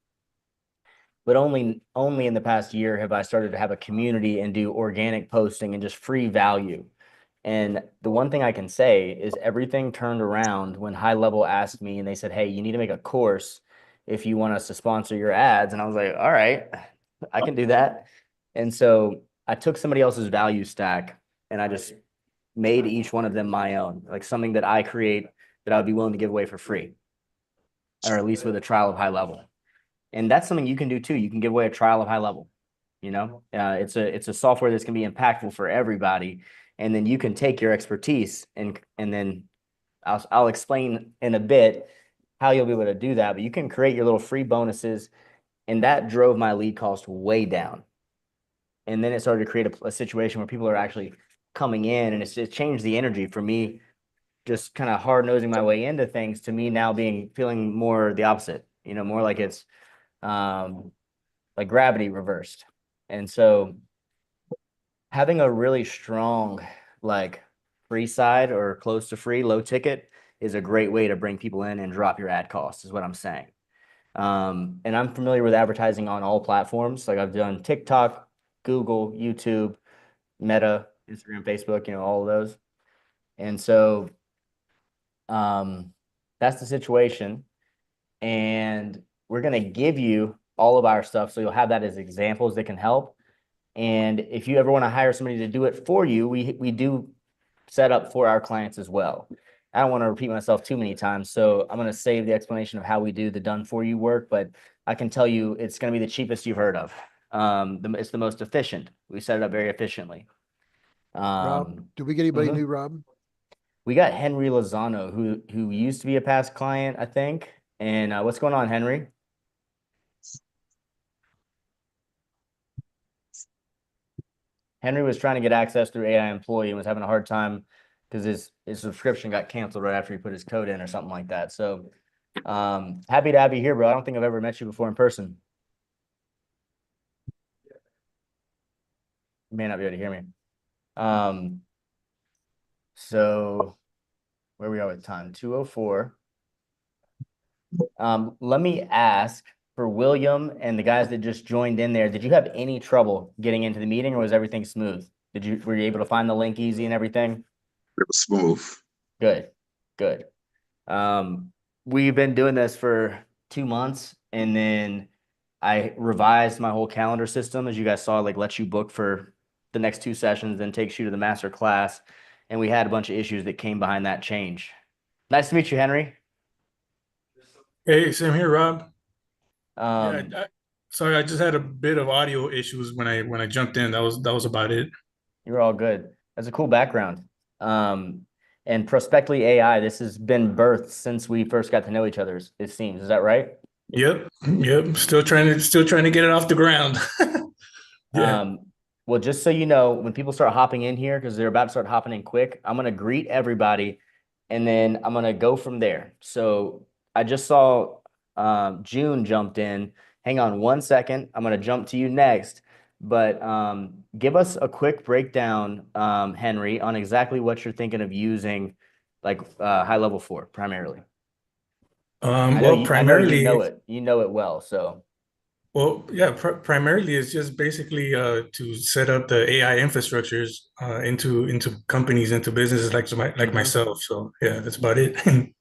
But only in the past year have I started to have a community and do organic posting and just free value. And the one thing I can say is everything turned around when HighLevel asked me, and they said, hey, you need to make a course if you want us to sponsor your ads. And I was like, all right, I can do that. And so I took somebody else's value stack and I just made each one of them my own, like something that I create that I would be willing to give away for free. or at least with a trial of HighLevel. And that's something you can do too. You can give away a trial of HighLevel. It's a software that's going to be impactful for everybody. And then you can take your expertise and then I'll explain in a bit how you'll be able to do that. But you can create your little free bonuses, and that drove my lead cost way down. And then it started to create a situation where people are actually coming in, and it changed the energy for me, just kind of hard nosing my way into things, to me now feeling more the opposite, more like it's like gravity reversed. And so having a really strong, like, free side or close to free, low ticket is a great way to bring people in and drop your ad costs, is what I'm saying. And I'm familiar with advertising on all platforms. Like, I've done TikTok, Google, YouTube, Meta, Instagram, Facebook, all of those. And so that's the situation. And we're going to give you all of our stuff, so you'll have that as examples that can help. And if you ever want to hire somebody to do it for you, we do set up for our clients as well. I don't want to repeat myself too many times, so I'm going to save the explanation of how we do the done for you work, but I can tell you it's going to be the cheapest you've heard of. It's the most efficient. We set it up very efficiently. Rob, do we get anybody new, Rob? We got Henry Lozano, who used to be a past client, I think. And what's going on, Henry? Henry was trying to get access through AI Employee and was having a hard time because his subscription got canceled right after he put his code in or something like that. So happy to have you here, bro. I don't think I've ever met you before in person. You may not be able to hear me. So where we are with time, 2:04. Let me ask, for William and the guys that just joined in there, did you have any trouble getting into the meeting, or was everything smooth? Were you able to find the link easy and everything? It was smooth. Good. We've been doing this for 2 months, and then I revised my whole calendar system, as you guys saw, like lets you book for the next 2 sessions, then takes you to the master class. And we had a bunch of issues that came behind that change. Nice to meet you, Henry. Hey, same here, Rob. Sorry, I just had a bit of audio issues when I jumped in. That was about it. You're all good. That's a cool background. And Prospectly AI, this has been birthed since we first got to know each other, it seems. Is that right? Yep. Still trying to get it off the ground. Yeah. Well, just so you know, when people start hopping in here, because they're about to start hopping in quick, I'm going to greet everybody, and then I'm going to go from there. So I just saw June jumped in. Hang on 1 second. I'm going to jump to you next. But give us a quick breakdown, Henry, on exactly what you're thinking of using, like HighLevel for primarily. Primarily, you know it well. So, well, yeah, primarily it's just basically to set up the AI infrastructures into companies, into businesses like myself. So yeah, that's about it.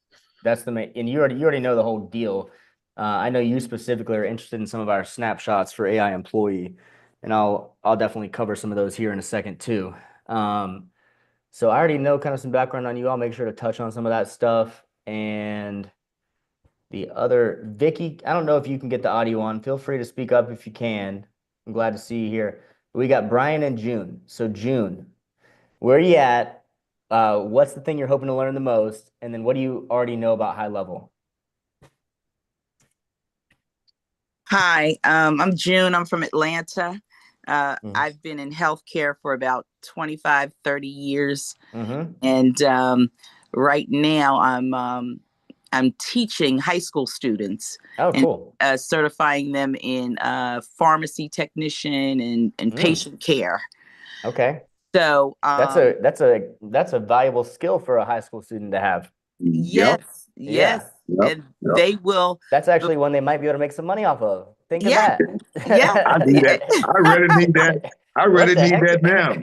That's the main, and you already know the whole deal. I know you specifically are interested in some of our snapshots for AI Employee, and I'll definitely cover some of those here in a second too. So I already know kind of some background on you. I'll make sure to touch on some of that stuff. And the other, Vicky, I don't know if you can get the audio on. Feel free to speak up if you can. I'm glad to see you here. We got Brian and June. So June, where are you at? What's the thing you're hoping to learn the most? And then what do you already know about HighLevel? Hi, I'm June. I'm from Atlanta. I've been in healthcare for about 25, 30 years. And right now I'm teaching high school students. Oh, cool. And certifying them in pharmacy technician and patient care. Okay. So that's a valuable skill for a high school student to have. Yes. And they will. That's actually one they might be able to make some money off of. Think of that. Yeah. I need that. I really need that. I really need that now.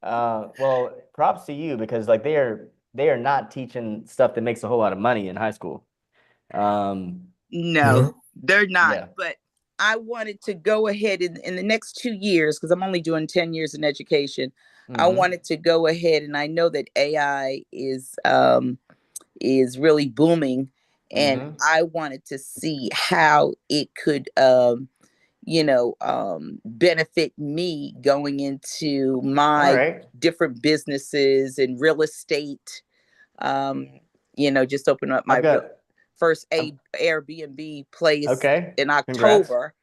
Yeah. Well, props to you, because like they are not teaching stuff that makes a whole lot of money in high school. No, they're not. Yeah. But I wanted to go ahead in the next 2 years, because I'm only doing 10 years in education. I wanted to go ahead, and I know that AI is really booming, and I wanted to see how it could benefit me going into my different businesses and real estate. Just open up my first Airbnb place in October.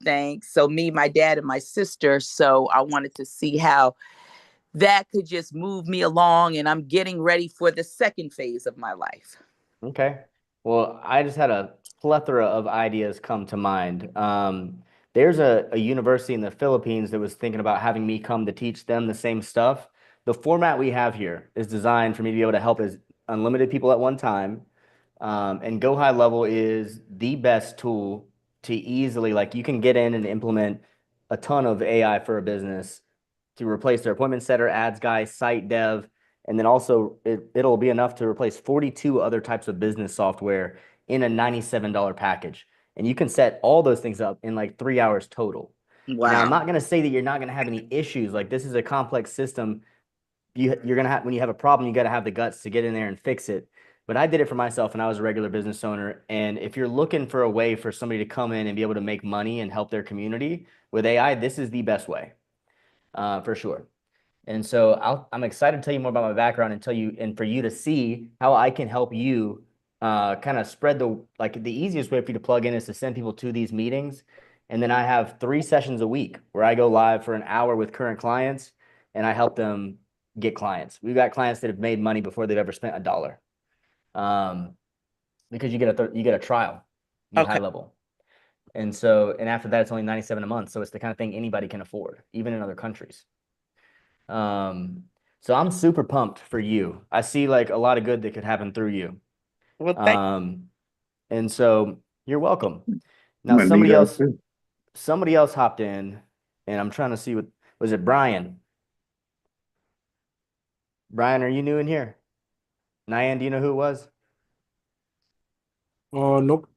Thanks. So me, my dad, and my sister. So I wanted to see how that could just move me along, and I'm getting ready for the second phase of my life. Okay. Well, I just had a plethora of ideas come to mind. There's a university in the Philippines that was thinking about having me come to teach them the same stuff. The format we have here is designed for me to be able to help as unlimited people at one time. And Go High Level is the best tool to easily, like, you can get in and implement a ton of AI for a business to replace their appointment setter, ads guy, site dev, and then also it'll be enough to replace 42 other types of business software in a $97 package. And you can set all those things up in like 3 hours total. Wow. Now, I'm not going to say that you're not going to have any issues. Like, this is a complex system. You're going to have, when you have a problem, you got to have the guts to get in there and fix it. But I did it for myself and I was a regular business owner. And if you're looking for a way for somebody to come in and be able to make money and help their community with AI, this is the best way, for sure. And so I'm excited to tell you more about my background and tell you, and for you to see how I can help you kind of spread the easiest way for you to plug in is to send people to these meetings. And then I have 3 sessions a week where I go live for an hour with current clients and I help them get clients. We've got clients that have made money before they've ever spent a dollar. Because you get a trial with High Level. And after that, it's only $97 a month. So it's the kind of thing anybody can afford, even in other countries. So I'm super pumped for you. I see like a lot of good that could happen through you. Well, and so you're welcome. Now somebody else hopped in, and I'm trying to see was it Brian? Brian, are you new in here? Nyan, do you know who it was? Nope.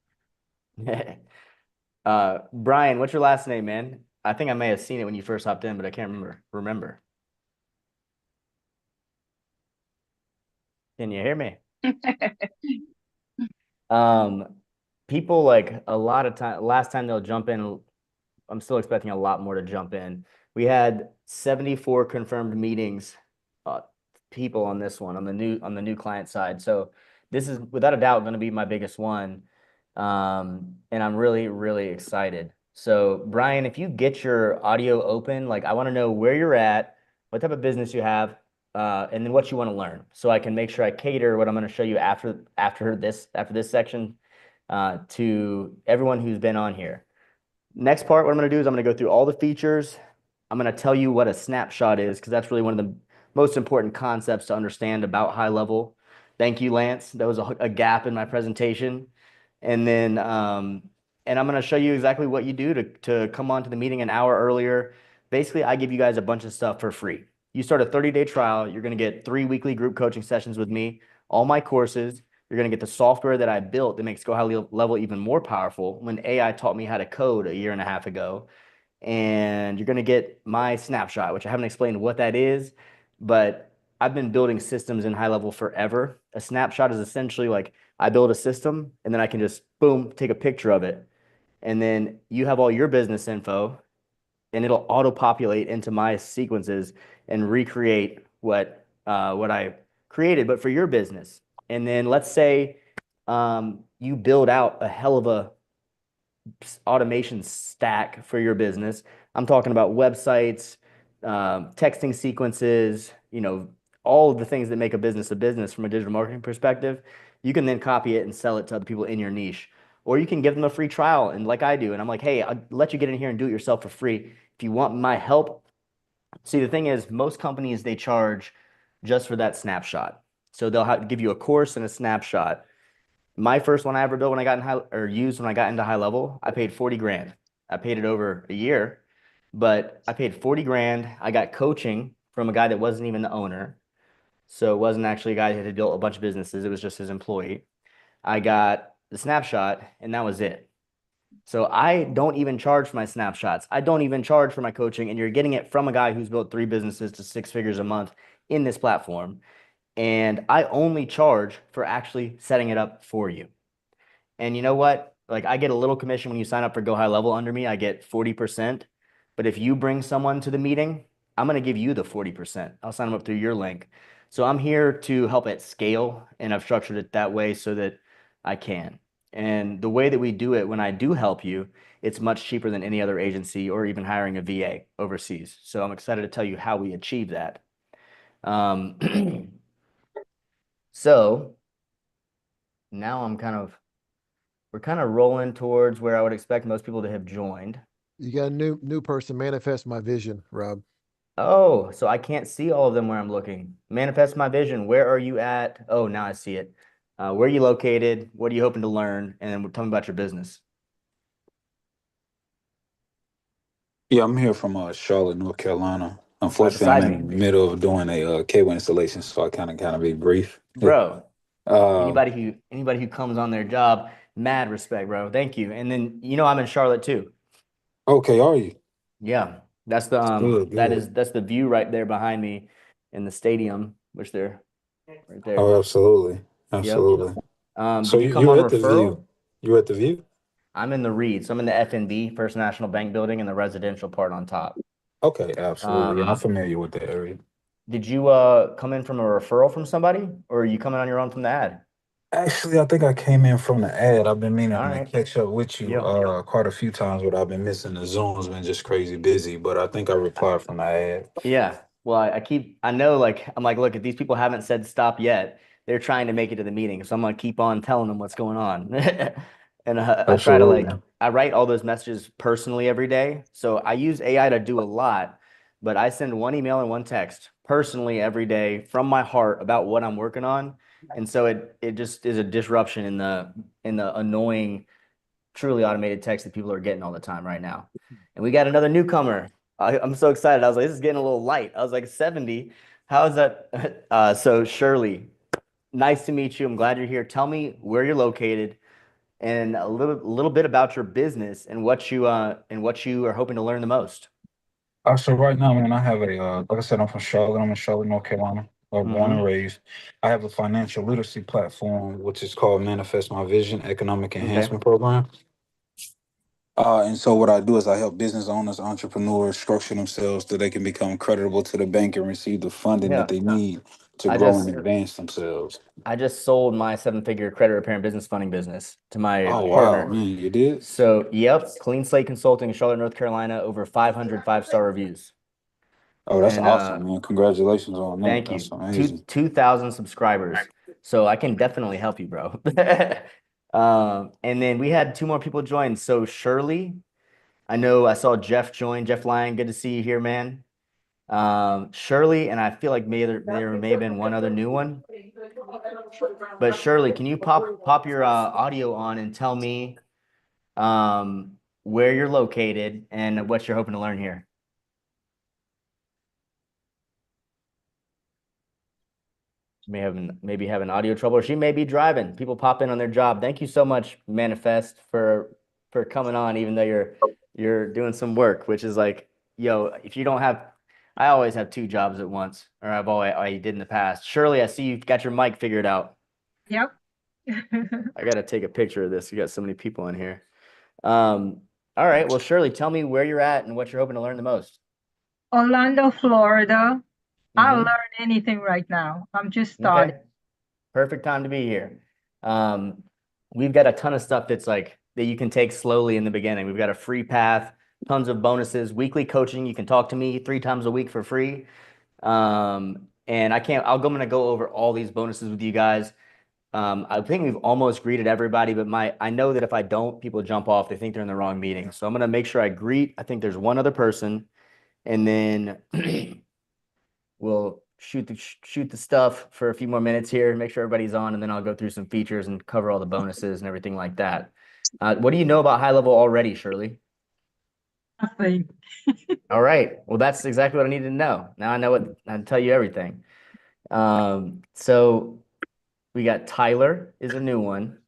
Brian, what's your last name, man? I think I may have seen it when you first hopped in, but I can't remember. Can you hear me? People like a lot of time, last time they'll jump in. I'm still expecting a lot more to jump in. We had 74 confirmed meetings, people on this one, on the new client side. So this is without a doubt going to be my biggest one. And I'm really, really excited. So Brian, if you get your audio open, like, I want to know where you're at, what type of business you have, and then what you want to learn, so I can make sure I cater what I'm going to show you after this section to everyone who's been on here. Next part, what I'm going to do is I'm going to go through all the features. I'm going to tell you what a snapshot is, because that's really one of the most important concepts to understand about High Level. Thank you, Lance. That was a gap in my presentation. And then and I'm going to show you exactly what you do to come on to the meeting an hour earlier. Basically, I give you guys a bunch of stuff for free. You start a 30-day trial. You're going to get 3 weekly group coaching sessions with me, all my courses. You're going to get the software that I built that makes Go High Level even more powerful when AI taught me how to code a year and a half ago. And you're going to get my snapshot, which I haven't explained what that is, but I've been building systems in High Level forever. A snapshot is essentially like I build a system and then I can just, boom, take a picture of it. And then you have all your business info and it'll auto-populate into my sequences and recreate what I created, but for your business. And then let's say you build out a hell of a automation stack for your business. I'm talking about websites, texting sequences, all of the things that make a business from a digital marketing perspective. You can then copy it and sell it to other people in your niche. Or you can give them a free trial, and like I do, and I'm like, hey, I'll let you get in here and do it yourself for free. If you want my help, see, the thing is, most companies, they charge just for that snapshot. So they'll give you a course and a snapshot. My first one I ever built when I got used when I got into High Level, I paid 40 grand. I paid it over a year, but I paid 40 grand. I got coaching from a guy that wasn't even the owner. So it wasn't actually a guy that had built a bunch of businesses. It was just his employee. I got the snapshot and that was it. So I don't even charge for my snapshots. I don't even charge for my coaching, and you're getting it from a guy who's built 3 businesses to 6 figures a month in this platform. And I only charge for actually setting it up for you. And you know what? Like I get a little commission when you sign up for Go High Level under me. I get 40%. But if you bring someone to the meeting, I'm going to give you the 40%. I'll sign them up through your link. So I'm here to help at scale, and I've structured it that way so that I can. And the way that we do it, when I do help you, it's much cheaper than any other agency or even hiring a VA overseas. So I'm excited to tell you how we achieve that. So now we're kind of rolling towards where I would expect most people to have joined. You got a new person. Manifest my vision, Rob. Oh, so I can't see all of them where I'm looking. Manifest my vision. Where are you at? Oh, now I see it. Where are you located? What are you hoping to learn? And then tell me about your business. Yeah, I'm here from Charlotte, North Carolina. Unfortunately, I'm in the middle of doing a cable installation, so I kind of be brief. Bro, anybody who comes on their job, mad respect, bro. Thank you. And then I'm in Charlotte too. Okay, are you? Yeah, that's the Good. that's the view right there behind me in the stadium, which they're right there. Oh, absolutely. Yep. So Did you come on you're at the referral? View. You're at the View? I'm in the Reed, so I'm in the FNB, First National Bank building, and the residential part on top. Okay, absolutely. I'm familiar with the area. Did you come in from a referral from somebody, or are you coming on your own from the ad? Actually, I think I came in from the ad. I've been meaning to right. catch up with you quite a few times, but I've been missing the Zoom's been just crazy busy. But I think I replied from the ad. Yeah. Well, I know, like, I'm like, look, if these people haven't said stop yet, they're trying to make it to the meeting. So I'm gonna keep on telling them what's going on. And I try to I write all those messages personally every day. So I use AI to do a lot, but I send one email and one text personally every day from my heart about what I'm working on. And so it just is a disruption in the annoying, truly automated text that people are getting all the time right now. And we got another newcomer. I'm so excited. I was like, this is getting a little light. I was like, 70. How is that? So Shirley, nice to meet you. I'm glad you're here. Tell me where you're located and a little bit about your business and what you are hoping to learn the most. So right now, man, I have like I said, I'm from Charlotte. I'm in Charlotte, North Carolina. Born and raised. I have a financial literacy platform, which is called Manifest My Vision Economic Enhancement Program. And so what I do is I help business owners, entrepreneurs structure themselves so they can become creditable to the bank and receive the funding that they need to grow and advance themselves. I just sold my 7-figure credit repair and business funding business to my partner. Wow, man, you did? So, yep, Clean Slate Consulting in Charlotte, North Carolina, over 500 5-star reviews. Oh, that's awesome, man. Congratulations on that. Thank you. That's amazing. 2,000 subscribers. So I can definitely help you, bro. And then we had 2 more people join. So Shirley, I know I saw Jeff join. Jeff Lyon, good to see you here, man. Shirley, and I feel like there may have been one other new one. But Shirley, can you pop your audio on and tell me where you're located and what you're hoping to learn here? Maybe having audio trouble, or she may be driving. People pop in on their job. Thank you so much, Manifest, for coming on, even though you're doing some work, which is like, yo, if you don't have, I always have 2 jobs at once, or I did in the past. Shirley, I see you've got your mic figured out. Yep. I gotta take a picture of this. You got so many people in here. All right. Well, Shirley, tell me where you're at and what you're hoping to learn the most. Orlando, Florida. I'll learn anything right now. I'm just starting. Okay. Perfect time to be here. We've got a ton of stuff that's like that you can take slowly in the beginning. We've got a free path, tons of bonuses, weekly coaching. You can talk to me 3 times a week for free. And I'm going to go over all these bonuses with you guys. I think we've almost greeted everybody, but I know that if I don't, people jump off. They think they're in the wrong meeting. So I'm going to make sure I greet. I think there's one other person, and then we'll shoot the stuff for a few more minutes here, make sure everybody's on, and then I'll go through some features and cover all the bonuses and everything like that. What do you know about HighLevel already, Shirley? Nothing. All right. Well, that's exactly what I needed to know. Now I know I'll tell you everything. So we got Tyler is a new one.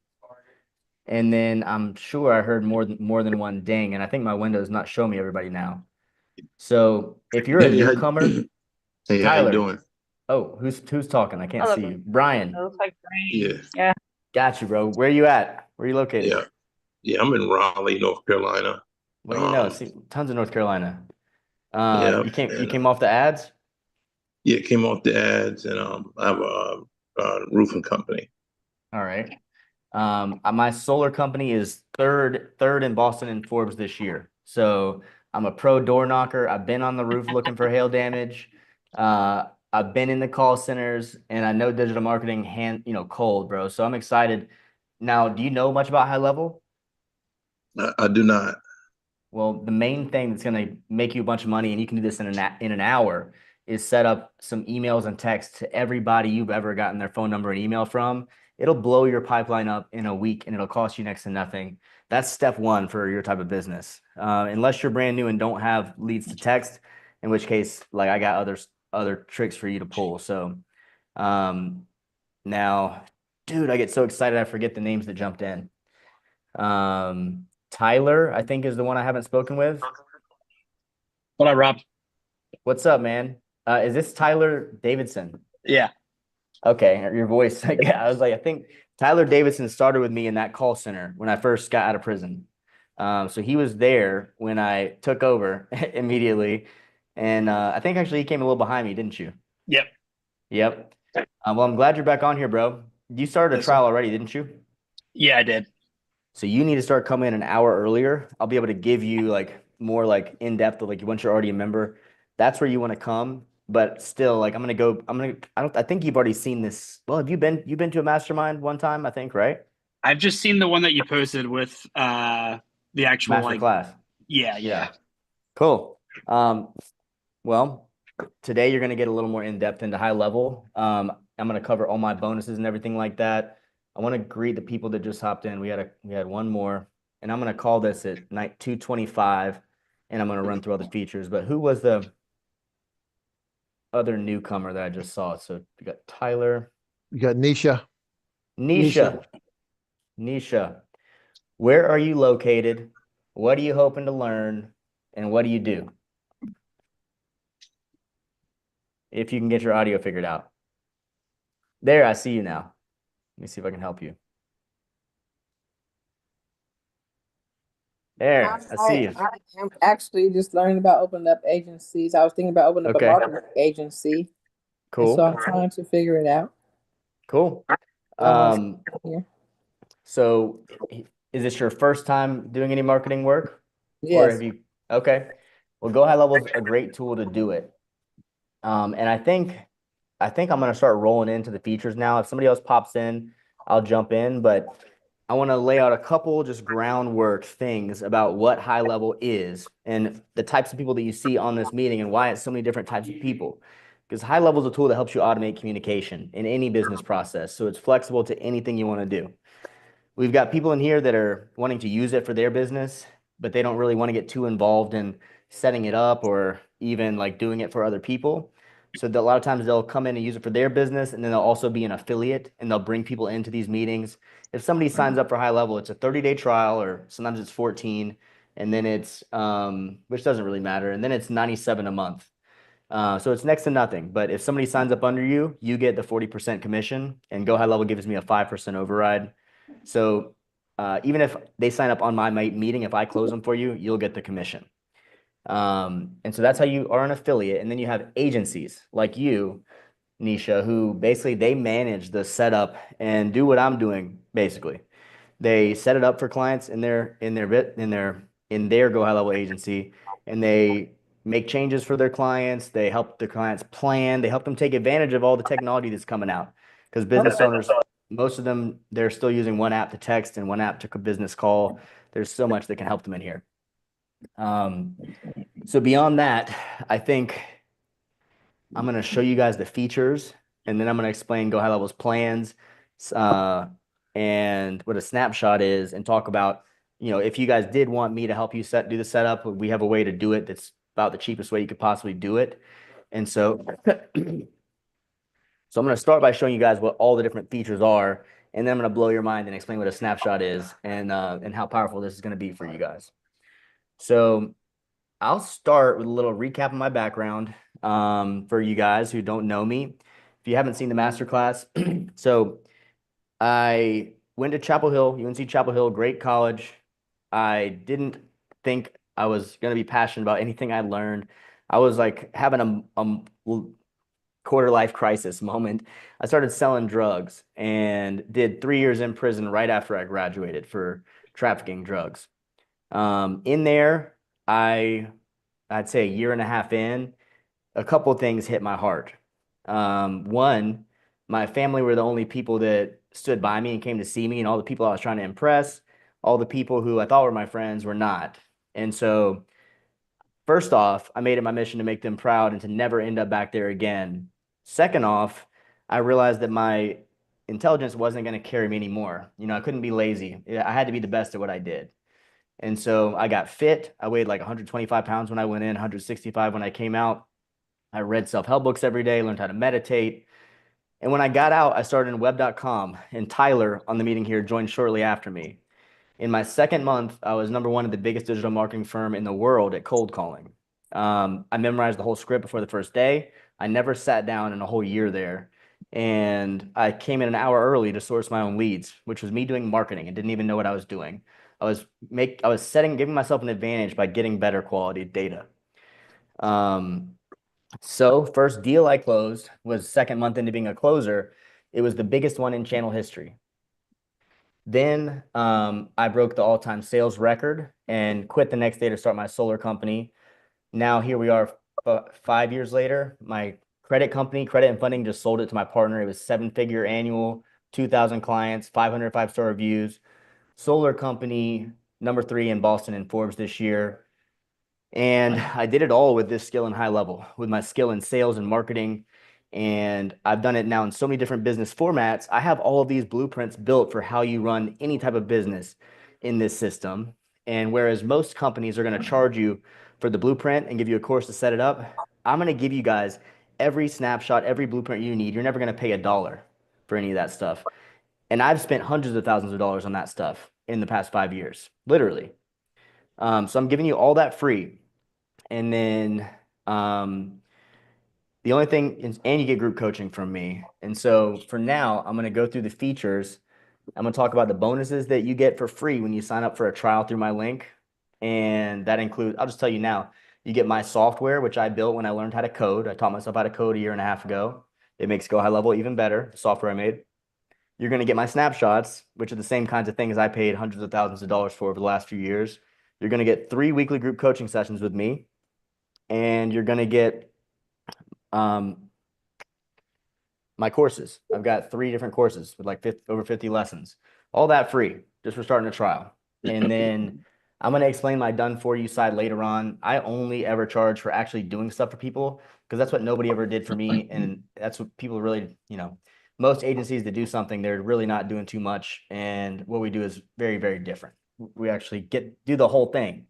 And then I'm sure I heard more than one ding, and I think my Windows not showing me everybody now. So if you're a newcomer, hey, Tyler, how you doing? Oh, who's talking? I can't see you. Brian. It looks like Brian. Yeah. Got you, bro. Where you at? Where are you located? Yeah. Yeah, I'm in Raleigh, North Carolina. What do you know? See, tons of North Carolina. Yeah, you came off the ads? Yeah, it came off the ads, and I have a roofing company. All right. My solar company is third in Boston and Forbes this year. So I'm a pro door knocker. I've been on the roof looking for hail damage. I've been in the call centers, and I know digital marketing cold, bro. So I'm excited. Now, do you know much about HighLevel? I do not. Well, the main thing that's going to make you a bunch of money, and you can do this in an hour, is set up some emails and texts to everybody you've ever gotten their phone number and email from. It'll blow your pipeline up in a week, and it'll cost you next to nothing. That's step one for your type of business. Unless you're brand new and don't have leads to text, in which case, like, I got other tricks for you to pull. So now, dude, I get so excited I forget the names that jumped in. Tyler, I think, is the one I haven't spoken with. What up, Rob? What's up, man? Is this Tyler Davidson? Yeah. Okay, your voice. I was like, I think Tyler Davidson started with me in that call center when I first got out of prison. So he was there when I took over immediately. And I think actually he came a little behind me, didn't you? Yep. Yep. Well, I'm glad you're back on here, bro. You started a trial already, didn't you? Yeah, I did. So you need to start coming in an hour earlier. I'll be able to give you like more like in depth of like once you're already a member. That's where you want to come. But still, like I think you've already seen this. Well, you've been to a mastermind one time, I think, right? I've just seen the one that you posted with the actual Master class. Yeah. Cool. Well, today you're gonna get a little more in depth into HighLevel. I'm gonna cover all my bonuses and everything like that. I want to greet the people that just hopped in. We had one more, and I'm gonna call this at night 2:25, and I'm gonna run through all the features. But who was the other newcomer that I just saw? So you got Tyler. You got Nisha. Nisha. Where are you located? What are you hoping to learn? And what do you do? If you can get your audio figured out. There, I see you now. Let me see if I can help you. There, I see you. I'm actually just learning about opening up agencies. I was thinking about opening up a marketing agency. Cool. And so I'm trying to figure it out. Cool. Yeah. So is this your first time doing any marketing work? Yes. Or have you? Okay. Well, Go HighLevel is a great tool to do it. And I think I'm going to start rolling into the features now. If somebody else pops in, I'll jump in, but I want to lay out a couple just groundwork things about what HighLevel is and the types of people that you see on this meeting and why it's so many different types of people. Because HighLevel is a tool that helps you automate communication in any business process. So it's flexible to anything you want to do. We've got people in here that are wanting to use it for their business, but they don't really want to get too involved in setting it up or even like doing it for other people. So a lot of times they'll come in and use it for their business, and then they'll also be an affiliate, and they'll bring people into these meetings. If somebody signs up for HighLevel, it's a 30-day trial, or sometimes it's 14, and then it's which doesn't really matter, and then it's $97 a month. So it's next to nothing. But if somebody signs up under you, you get the 40% commission, and Go HighLevel gives me a 5% override. So even if they sign up on my meeting, if I close them for you, you'll get the commission. And so that's how you are an affiliate. And then you have agencies like you, Nisha, who basically they manage the setup and do what I'm doing. Basically, they set it up for clients in their Go HighLevel agency, and they make changes for their clients. They help the clients plan. They help them take advantage of all the technology that's coming out, because business owners, most of them, they're still using one app to text and one app to business call. There's so much that can help them in here. So beyond that, I think I'm going to show you guys the features, and then I'm going to explain Go HighLevel's plans, and what a snapshot is, and talk about, if you guys did want me to help you do the setup, we have a way to do it that's about the cheapest way you could possibly do it. And so, I'm going to start by showing you guys what all the different features are, and then I'm going to blow your mind and explain what a snapshot is and how powerful this is going to be for you guys. So I'll start with a little recap of my background for you guys who don't know me. If you haven't seen the masterclass, so I went to Chapel Hill, UNC Chapel Hill, great college. I didn't think I was going to be passionate about anything I learned. I was like having a quarter life crisis moment. I started selling drugs and did 3 years in prison right after I graduated for trafficking drugs. In there, I'd say a year and a half in, a couple things hit my heart. One, my family were the only people that stood by me and came to see me, and all the people I was trying to impress, all the people who I thought were my friends were not. And so, first off, I made it my mission to make them proud and to never end up back there again. Second off, I realized that my intelligence wasn't going to carry me anymore. You know, I couldn't be lazy. I had to be the best at what I did. And so I got fit. I weighed like 125 pounds when I went in, 165 when I came out. I read self-help books every day, learned how to meditate. And when I got out, I started in web.com, and Tyler on the meeting here joined shortly after me. In my second month, I was #1 at the biggest digital marketing firm in the world at cold calling. I memorized the whole script before the first day. I never sat down in a whole year there. And I came in an hour early to source my own leads, which was me doing marketing and didn't even know what I was doing. I was giving myself an advantage by getting better quality data. So first deal I closed was second month into being a closer. It was the biggest one in channel history. Then I broke the all-time sales record and quit the next day to start my solar company. Now here we are 5 years later. My credit company, Credit and Funding, just sold it to my partner. It was 7-figure annual, 2,000 clients, 500 5-star reviews. Solar company, #3 in Boston and Forbes this year. And I did it all with this skill in HighLevel, with my skill in sales and marketing. And I've done it now in so many different business formats. I have all of these blueprints built for how you run any type of business in this system. And whereas most companies are going to charge you for the blueprint and give you a course to set it up, I'm going to give you guys every snapshot, every blueprint you need. You're never going to pay $1 for any of that stuff. And I've spent hundreds of thousands of dollars on that stuff in the past 5 years, literally. So I'm giving you all that free. And then the only thing is, and you get group coaching from me. And so for now, I'm going to go through the features. I'm going to talk about the bonuses that you get for free when you sign up for a trial through my link. And that includes, I'll just tell you now, you get my software, which I built when I learned how to code. I taught myself how to code a year and a half ago. It makes Go High Level even better, the software I made. You're going to get my snapshots, which are the same kinds of things I paid hundreds of thousands of dollars for over the last few years. You're going to get 3 weekly group coaching sessions with me. And you're going to get my courses. I've got 3 different courses with like over 50 lessons, all that free, just for starting a trial. And then I'm going to explain my done for you side later on. I only ever charge for actually doing stuff for people because that's what nobody ever did for me. And that's what people really, most agencies that do something, they're really not doing too much. And what we do is very, very different. We actually do the whole thing.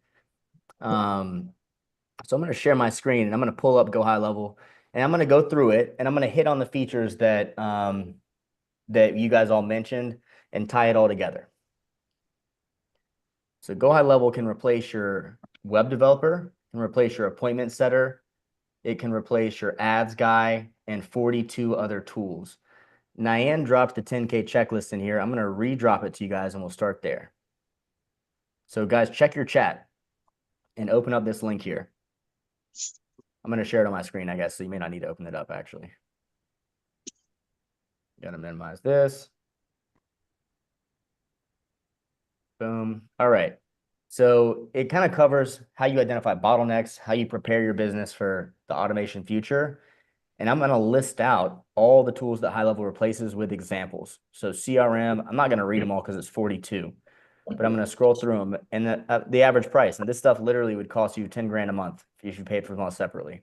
So I'm going to share my screen and I'm going to pull up Go High Level and I'm going to go through it and I'm going to hit on the features that that you guys all mentioned and tie it all together. So Go High Level can replace your web developer, can replace your appointment setter, it can replace your ads guy and 42 other tools. Nyan dropped the 10K checklist in here. I'm going to redrop it to you guys and we'll start there. So guys, check your chat and open up this link here. I'm going to share it on my screen, I guess, so you may not need to open it up, actually. Got to minimize this. Boom. All right. So it kind of covers how you identify bottlenecks, how you prepare your business for the automation future. And I'm going to list out all the tools that HighLevel replaces with examples. So CRM, I'm not going to read them all because it's 42. But I'm going to scroll through them and the average price. And this stuff literally would cost you 10 grand a month if you paid for them all separately.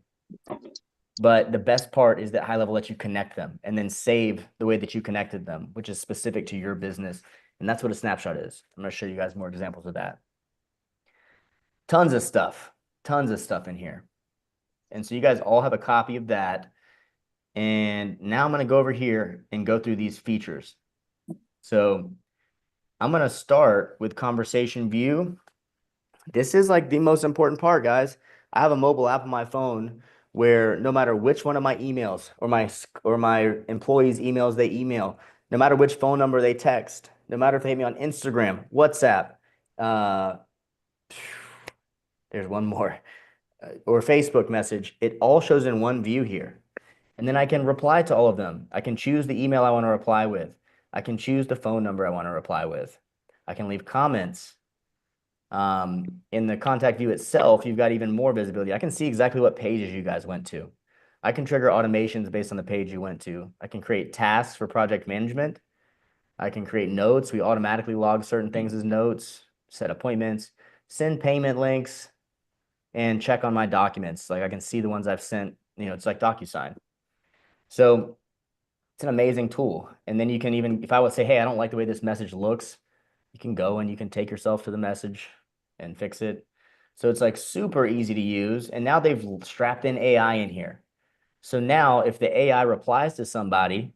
But the best part is that HighLevel lets you connect them and then save the way that you connected them, which is specific to your business. And that's what a snapshot is. I'm going to show you guys more examples of that. Tons of stuff in here. And so you guys all have a copy of that. And now I'm going to go over here and go through these features. So I'm going to start with conversation view. This is like the most important part, guys. I have a mobile app on my phone where no matter which one of my emails or my employees' emails they email, no matter which phone number they text, no matter if they hit me on Instagram, WhatsApp, there's one more, or Facebook message, it all shows in one view here. And then I can reply to all of them. I can choose the email I want to reply with. I can choose the phone number I want to reply with. I can leave comments. In the contact view itself, you've got even more visibility. I can see exactly what pages you guys went to. I can trigger automations based on the page you went to. I can create tasks for project management. I can create notes. We automatically log certain things as notes, set appointments, send payment links, and check on my documents. Like I can see the ones I've sent, it's like DocuSign. So it's an amazing tool. And then you can even, if I would say, hey, I don't like the way this message looks, you can go and you can take yourself to the message and fix it. So it's like super easy to use. And now they've strapped in AI in here. So now if the AI replies to somebody,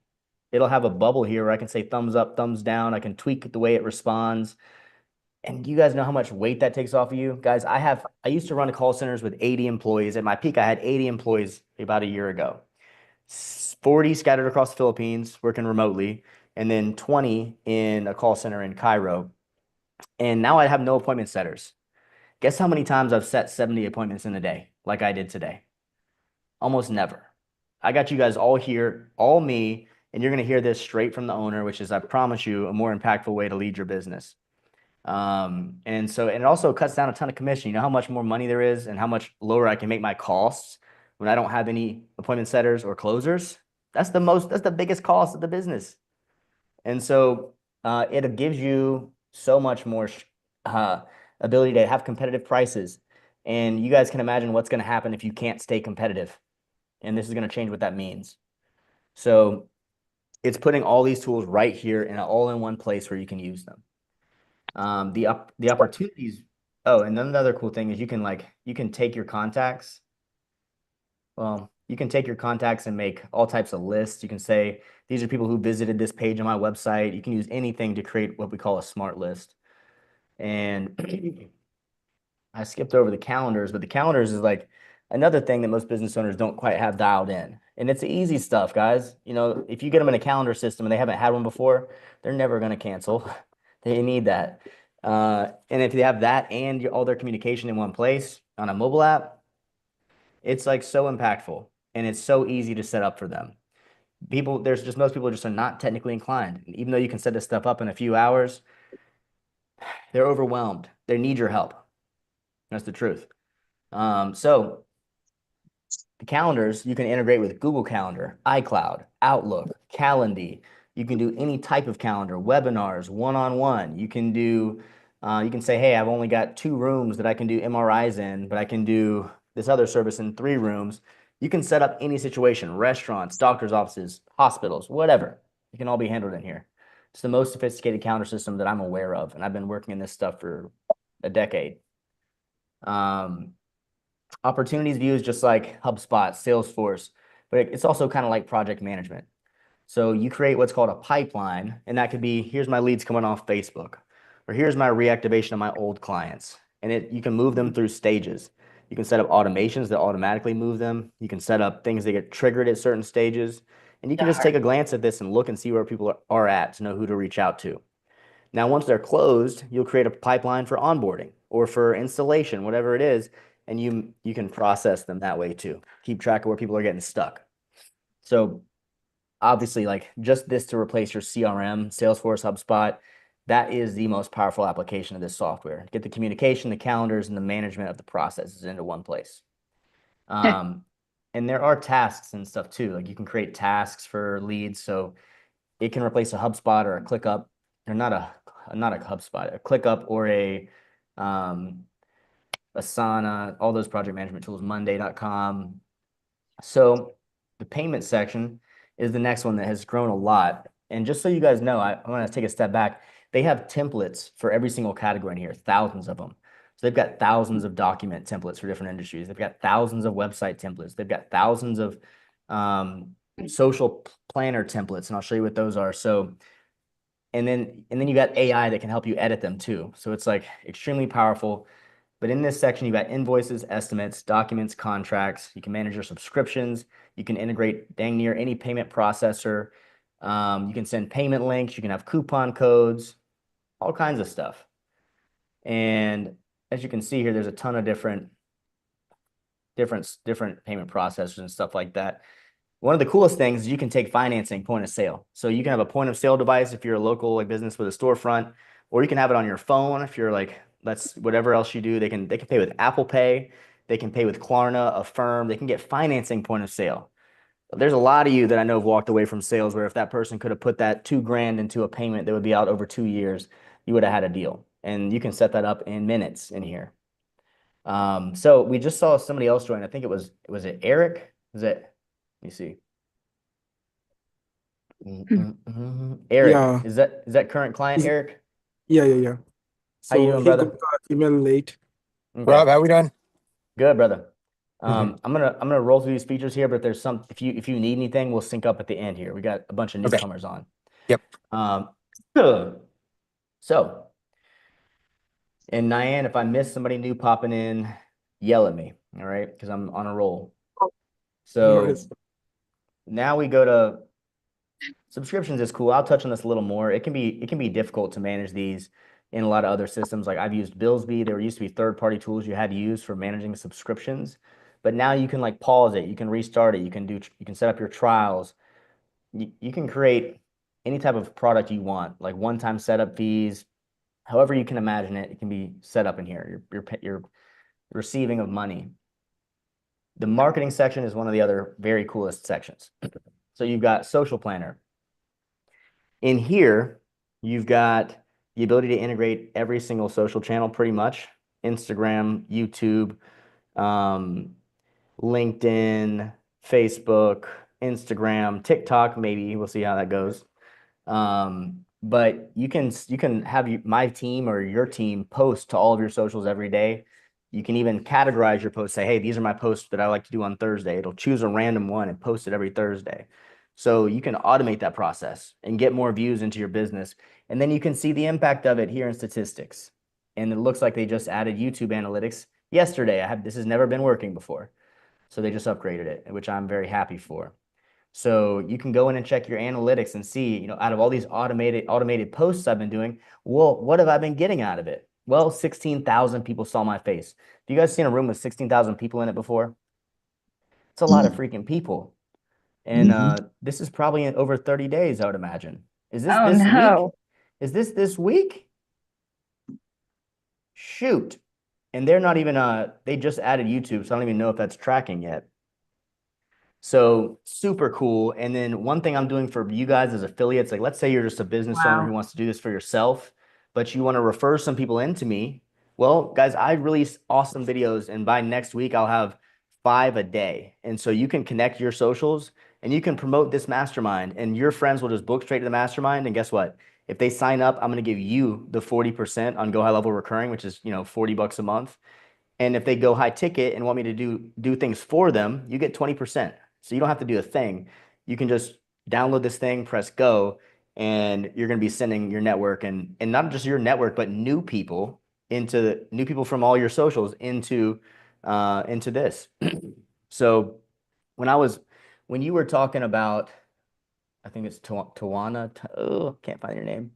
it'll have a bubble here where I can say thumbs up, thumbs down. I can tweak the way it responds. And you guys know how much weight that takes off of you? Guys, I used to run call centers with 80 employees. At my peak, I had 80 employees about a year ago. 40 scattered across the Philippines, working remotely, and then 20 in a call center in Cairo. And now I have no appointment setters. Guess how many times I've set 70 appointments in a day, like I did today? Almost never. I got you guys all here, all me, and you're going to hear this straight from the owner, which is, I promise you, a more impactful way to lead your business. And it also cuts down a ton of commission. You know how much more money there is and how much lower I can make my costs when I don't have any appointment setters or closers? That's the biggest cost of the business. And so it gives you so much more ability to have competitive prices. And you guys can imagine what's going to happen if you can't stay competitive. And this is going to change what that means. So it's putting all these tools right here in an all-in-one place where you can use them. The opportunities. Oh, and then another cool thing is you can take your contacts. Well, you can take your contacts and make all types of lists. You can say, these are people who visited this page on my website. You can use anything to create what we call a smart list. And I skipped over the calendars, but the calendars is like another thing that most business owners don't quite have dialed in. And it's easy stuff, guys. If you get them in a calendar system and they haven't had one before, they're never going to cancel. They need that. And if they have that and all their communication in one place on a mobile app, it's like so impactful and it's so easy to set up for them. Most people just are not technically inclined. Even though you can set this stuff up in a few hours, they're overwhelmed. They need your help. That's the truth. So the calendars, you can integrate with Google Calendar, iCloud, Outlook, Calendly. You can do any type of calendar, webinars, one-on-one. You can say, hey, I've only got 2 rooms that I can do MRIs in, but I can do this other service in 3 rooms. You can set up any situation, restaurants, doctor's offices, hospitals, whatever. It can all be handled in here. It's the most sophisticated calendar system that I'm aware of, and I've been working in this stuff for a decade. Opportunities view is just like HubSpot, Salesforce, but it's also kind of like project management. So you create what's called a pipeline, and that could be, here's my leads coming off Facebook, or here's my reactivation of my old clients. And you can move them through stages. You can set up automations that automatically move them. You can set up things that get triggered at certain stages. And you can just take a glance at this and look and see where people are at to know who to reach out to. Now, once they're closed, you'll create a pipeline for onboarding or for installation, whatever it is, and you can process them that way too. Keep track of where people are getting stuck. So obviously, like just this to replace your CRM, Salesforce, HubSpot, that is the most powerful application of this software. Get the communication, the calendars, and the management of the processes into one place. And there are tasks and stuff too. Like you can create tasks for leads. So it can replace a HubSpot or a ClickUp, or not a HubSpot, a ClickUp or a Asana, all those project management tools, Monday.com. So the payment section is the next one that has grown a lot. And just so you guys know, I want to take a step back. They have templates for every single category in here, thousands of them. So they've got thousands of document templates for different industries. They've got thousands of website templates. They've got thousands of social planner templates, and I'll show you what those are. So, and then you got AI that can help you edit them too. So it's like extremely powerful. But in this section, you got invoices, estimates, documents, contracts. You can manage your subscriptions. You can integrate dang near any payment processor. You can send payment links. You can have coupon codes. all kinds of stuff. And as you can see here, there's a ton of different payment processors and stuff like that. One of the coolest things is you can take financing point of sale. So you can have a point of sale device if you're a local business with a storefront, or you can have it on your phone if you're like, that's whatever else you do. They can pay with Apple Pay, they can pay with Klarna, Affirm, they can get financing point of sale. There's a lot of you that I know have walked away from sales where if that person could have put that $2,000 into a payment that would be out over 2 years, you would have had a deal. And you can set that up in minutes in here. So we just saw somebody else join. I think was it Eric? Let me see. Eric, Yeah. is that current client, Eric? Yeah. How you So doing, he brother? got the email late. Okay. Rob, how we doing? Good, brother. I'm gonna roll through these features here, but there's some if you need anything, we'll sync up at the end here. We got a bunch of Okay. newcomers on. Yep. So, and Nyan, if I miss somebody new popping in, yell at me, all right? Because I'm on a roll. So now we go to subscriptions is cool. I'll touch on this a little more. It can be difficult to manage these in a lot of other systems. Like I've used Billsby. There used to be third-party tools you had to use for managing subscriptions, but now you can like pause it, you can restart it, you can set up your trials. You can create any type of product you want, like one-time setup fees, however you can imagine it. It can be set up in here. Your receiving of money. The marketing section is one of the other very coolest sections. So you've got social planner. In here, you've got the ability to integrate every single social channel pretty much. Instagram, YouTube, LinkedIn, Facebook, Instagram, TikTok, maybe. We'll see how that goes. But you can have my team or your team post to all of your socials every day. You can even categorize your posts, say, hey, these are my posts that I like to do on Thursday. It'll choose a random one and post it every Thursday. So you can automate that process and get more views into your business. And then you can see the impact of it here in statistics. And it looks like they just added YouTube analytics yesterday. This has never been working before. So they just upgraded it, which I'm very happy for. So you can go in and check your analytics and see, out of all these automated posts I've been doing, well, what have I been getting out of it? Well, 16,000 people saw my face. Have you guys seen a room with 16,000 people in it before? It's a lot of freaking people. And this is probably in over 30 days, I would imagine. Is this this week? Is this week? Shoot. And they're not even, they just added YouTube, so I don't even know if that's tracking yet. So super cool. And then one thing I'm doing for you guys as affiliates, like let's say you're just a business owner who wants to do this for yourself, but you want to refer some people into me. Well, guys, I release awesome videos, and by next week, I'll have 5 a day. And so you can connect your socials and you can promote this mastermind, and your friends will just book straight to the mastermind. And guess what? If they sign up, I'm going to give you the 40% on Go High Level recurring, which is, $40 a month. And if they go high ticket and want me to do things for them, you get 20%. So you don't have to do a thing. You can just download this thing, press go, and you're going to be sending your network and not just your network, but new people from all your socials into this. So when you were talking about, I think it's Tawana, can't find your name.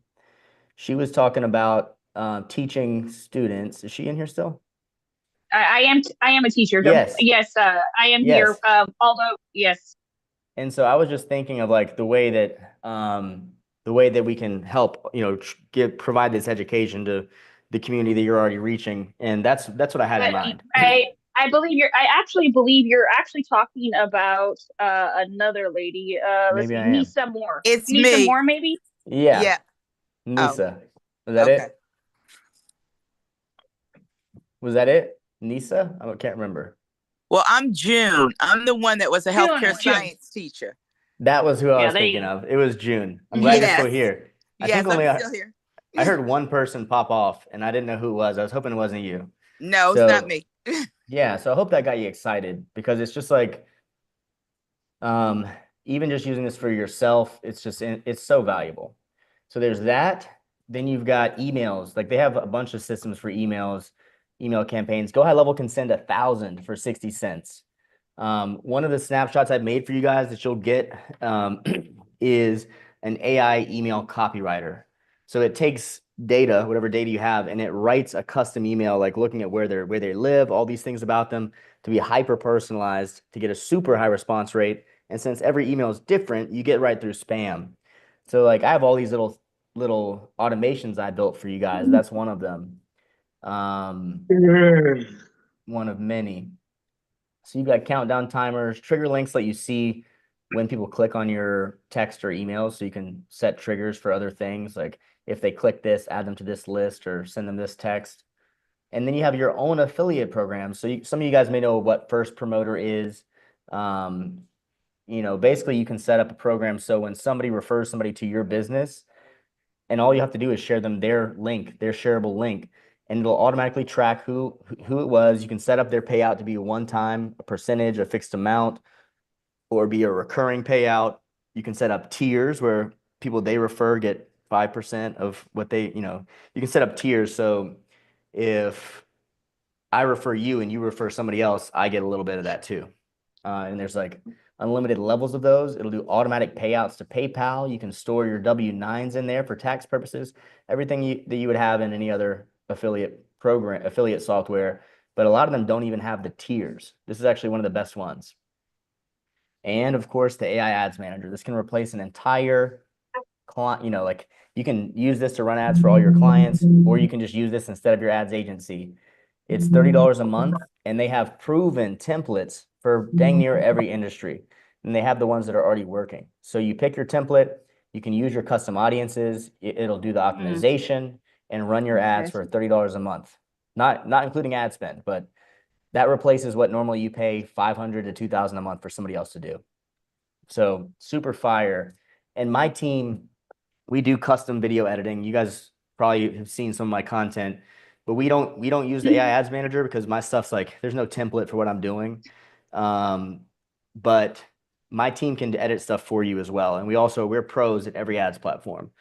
She was talking about teaching students. Is she in here still? I am a teacher. Yes. Yes, I am here. Although, yes. And so I was just thinking of like the way that we can help, provide this education to the community that you're already reaching, and that's what I had in mind. I actually believe you're actually talking about another lady. Maybe I am. Nisa Moore. It's Nisa me. Moore, maybe. Yeah. Nisa. Was that it? Was that it? Nisa? I can't remember. Well, I'm June. I'm the one that was a healthcare science teacher. That was who I was thinking of. It was June. I'm glad you're still here. I'm still here. I heard one person pop off, and I didn't know who it was. I was hoping it wasn't you. No, it's not me. Yeah, so I hope that got you excited, because it's just like, even just using this for yourself, it's so valuable. So there's that. Then you've got emails. Like they have a bunch of systems for emails, email campaigns. Go High Level can send 1,000 for 60 cents. One of the snapshots I've made for you guys that you'll get is an AI email copywriter. So it takes data, whatever data you have, and it writes a custom email, like looking at where they live, all these things about them, to be hyper personalized, to get a super high response rate. And since every email is different, you get right through spam. So like I have all these little automations I built for you guys. That's one of them. One of many. So you've got countdown timers, trigger links that you see when people click on your text or emails, so you can set triggers for other things, like if they click this, add them to this list or send them this text. And then you have your own affiliate program. So some of you guys may know what First Promoter is. Basically you can set up a program so when somebody refers somebody to your business, and all you have to do is share them their link, their shareable link, and it'll automatically track who it was. You can set up their payout to be a one-time, a percentage, a fixed amount, or be a recurring payout. You can set up tiers where people they refer get 5% of what you can set up tiers. So if I refer you and you refer somebody else, I get a little bit of that too. And there's like unlimited levels of those. It'll do automatic payouts to PayPal. You can store your W-9s in there for tax purposes, everything that you would have in any other affiliate software. But a lot of them don't even have the tiers. This is actually one of the best ones. And of course, the AI Ads Manager. This can replace an entire client, like you can use this to run ads for all your clients, or you can just use this instead of your ads agency. It's $30 a month, and they have proven templates for dang near every industry. And they have the ones that are already working. So you pick your template, you can use your custom audiences, it'll do the optimization and run your ads for $30 a month. Not including ad spend, but that replaces what normally you pay $500 to $2,000 a month for somebody else to do. So super fire. And my team, we do custom video editing. You guys probably have seen some of my content, but we don't use the AI Ads Manager because my stuff's like, there's no template for what I'm doing. But my team can edit stuff for you as well. And we're pros at every ads platform.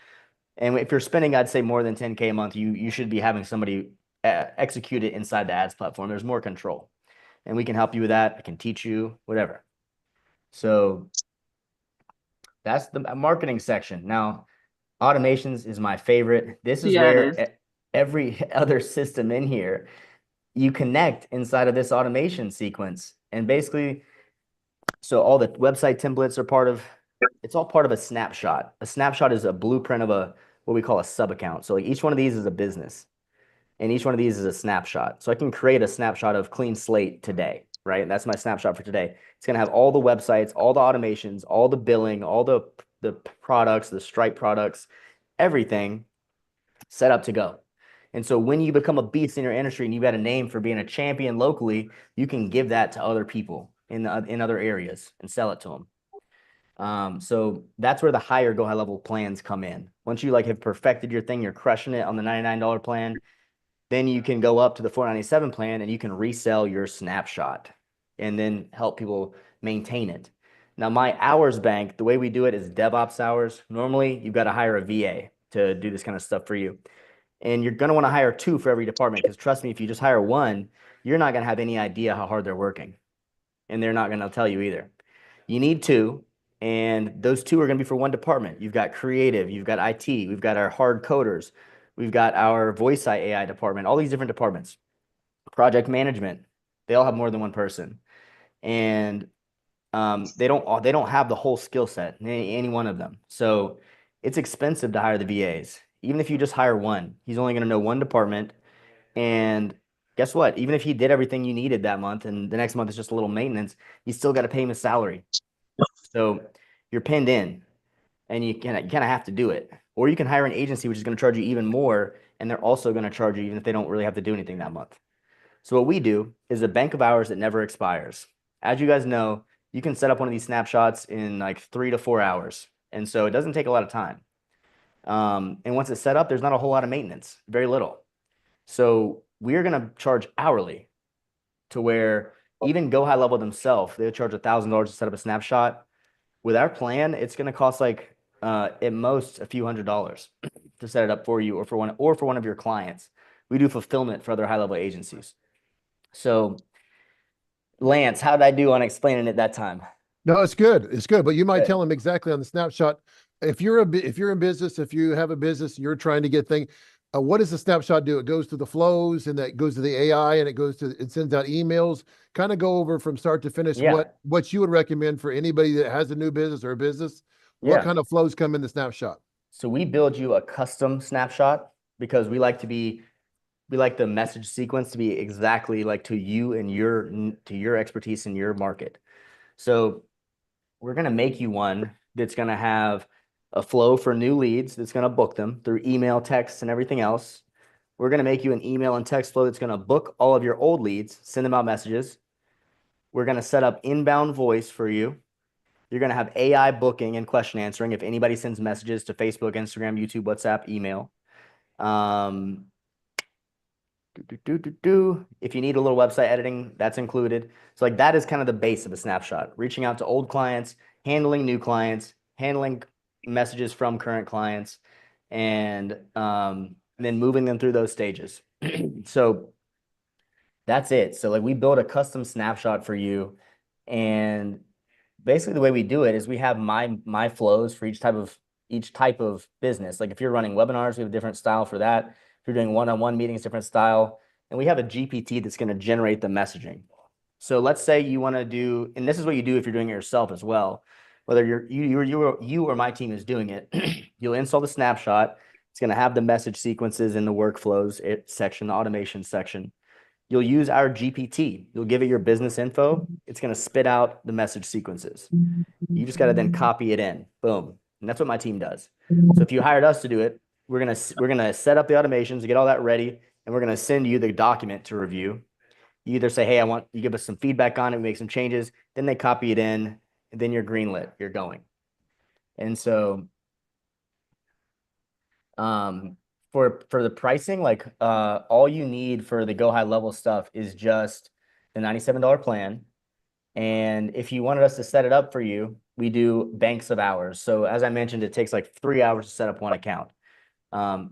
And if you're spending, I'd say more than 10K a month, you should be having somebody execute it inside the ads platform. There's more control, and we can help you with that. I can teach you, whatever. So that's the marketing section. Now, automations is my favorite. This is where every other system in here, you connect inside of this automation sequence. And basically, so all the website templates are it's all part of a snapshot. A snapshot is a blueprint of what we call a sub account. So like each one of these is a business, and each one of these is a snapshot. So I can create a snapshot of clean slate today, right? That's my snapshot for today. It's going to have all the websites, all the automations, all the billing, all the products, the Stripe products, everything set up to go. And so when you become a beast in your industry and you've got a name for being a champion locally, you can give that to other people in other areas and sell it to them. So that's where the higher Go High Level plans come in. Once you have perfected your thing, you're crushing it on the $99 plan, then you can go up to the $497 plan and you can resell your snapshot and then help people maintain it. Now, my hours bank, the way we do it is DevOps hours. Normally, you've got to hire a VA to do this kind of stuff for you. And you're going to want to hire 2 for every department, because trust me, if you just hire 1, you're not going to have any idea how hard they're working. And they're not going to tell you either. You need 2, and those 2 are going to be for 1 department. You've got creative, you've got IT, we've got our hard coders, we've got our voice AI department, all these different departments. Project management, they all have more than 1 person. And they don't have the whole skill set, any one of them. So it's expensive to hire the VAs. Even if you just hire 1, he's only going to know 1 department. And guess what? Even if he did everything you needed that month and the next month is just a little maintenance, you still got to pay him his salary. So you're pinned in, and you kind of have to do it. Or you can hire an agency, which is going to charge you even more, and they're also going to charge you even if they don't really have to do anything that month. So what we do is a bank of hours that never expires. As you guys know, you can set up one of these snapshots in like 3 to 4 hours. And so it doesn't take a lot of time. And once it's set up, there's not a whole lot of maintenance, very little. So we're going to charge hourly, to where even Go High Level themselves, they'll charge $1,000 to set up a snapshot. With our plan, it's going to cost at most a few $100s to set it up for you, or for one of your clients. We do fulfillment for other high level agencies. So Lance, how did I do on explaining it that time? No, it's good. It's good. But you might tell them exactly on the snapshot. If you're in business, if you have a business, you're trying to get things, What does the snapshot do? It goes to the flows, and that goes to the AI, and it sends out emails. Kind of go over from start to finish what you would recommend for anybody that has a new business or a business. What kind of flows come in the snapshot? So we build you a custom snapshot because we like the message sequence to be exactly like to you and your expertise in your market. So we're going to make you one that's going to have a flow for new leads that's going to book them through email, text, and everything else. We're going to make you an email and text flow that's going to book all of your old leads, send them out messages. We're going to set up inbound voice for you. You're going to have AI booking and question answering if anybody sends messages to Facebook, Instagram, YouTube, WhatsApp, email. If you need a little website editing, that's included. So like that is kind of the base of a snapshot. Reaching out to old clients, handling new clients, handling messages from current clients, and then moving them through those stages. So that's it. So like we build a custom snapshot for you, and basically the way we do it is we have my flows for each type of business. Like if you're running webinars, we have a different style for that. If you're doing one-on-one meetings, different style. And we have a GPT that's going to generate the messaging. So let's say you want to do, and this is what you do if you're doing it yourself as well. Whether you or my team is doing it, you'll install the snapshot. It's going to have the message sequences in the workflows section, the automation section. You'll use our GPT. You'll give it your business info. It's going to spit out the message sequences. You just got to then copy it in. Boom. And that's what my team does. So if you hired us to do it, we're gonna set up the automations, get all that ready, and we're gonna send you the document to review. You either say, hey, you give us some feedback on it, we make some changes, then they copy it in, and then you're greenlit, you're going. And so for the pricing, like all you need for the Go High Level stuff is just the $97 plan. And if you wanted us to set it up for you, we do banks of hours. So as I mentioned, it takes like 3 hours to set up one account.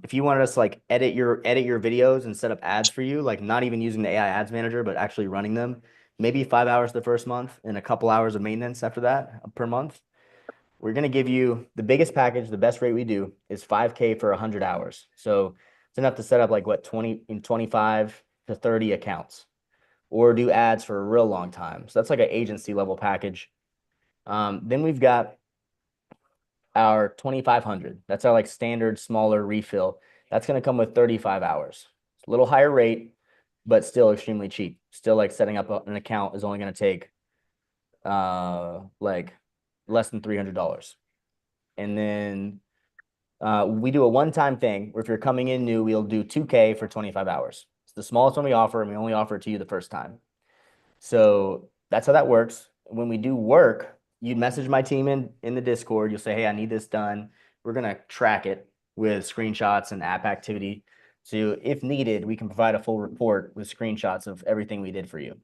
If you wanted us to like edit your videos and set up ads for you, like not even using the AI ads manager, but actually running them, maybe 5 hours the first month and a couple hours of maintenance after that per month. We're going to give you the biggest package. The best rate we do is $5K for 100 hours. So it's enough to set up like 25 to 30 accounts or do ads for a real long time. So that's like an agency level package. Then we've got our 2500. That's our like standard smaller refill. That's going to come with 35 hours. It's a little higher rate, but still extremely cheap. Still like setting up an account is only going to take like less than $300. And then we do a one-time thing where if you're coming in new, we'll do 2K for 25 hours. It's the smallest one we offer, and we only offer it to you the first time. So that's how that works. When we do work, you'd message my team in the Discord. You'll say, hey, I need this done. We're going to track it with screenshots and app activity. So if needed, we can provide a full report with screenshots of everything we did for you.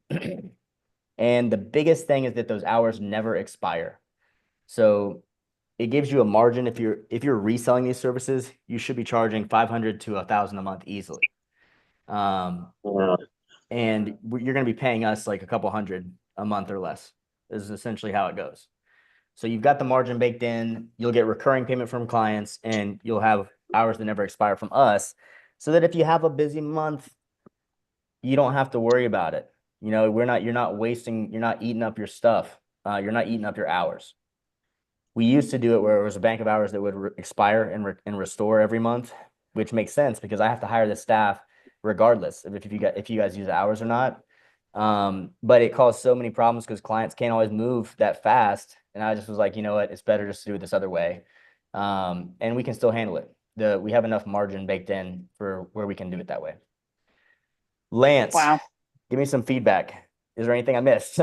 And the biggest thing is that those hours never expire. So it gives you a margin. If you're reselling these services, you should be charging $500 to $1,000 a month easily. And you're going to be paying us like a couple hundred a month or less. This is essentially how it goes. So you've got the margin baked in, you'll get recurring payment from clients, and you'll have hours that never expire from us, so that if you have a busy month, you don't have to worry about it. You know, you're not eating up your stuff. You're not eating up your hours. We used to do it where it was a bank of hours that would expire and restore every month, which makes sense because I have to hire the staff regardless of if you guys use hours or not. But it caused so many problems because clients can't always move that fast. And I just was like, you know what, it's better just to do it this other way. And we can still handle it. We have enough margin baked in for where we can do it that way. Lance, wow. Give me some feedback. Is there anything I missed?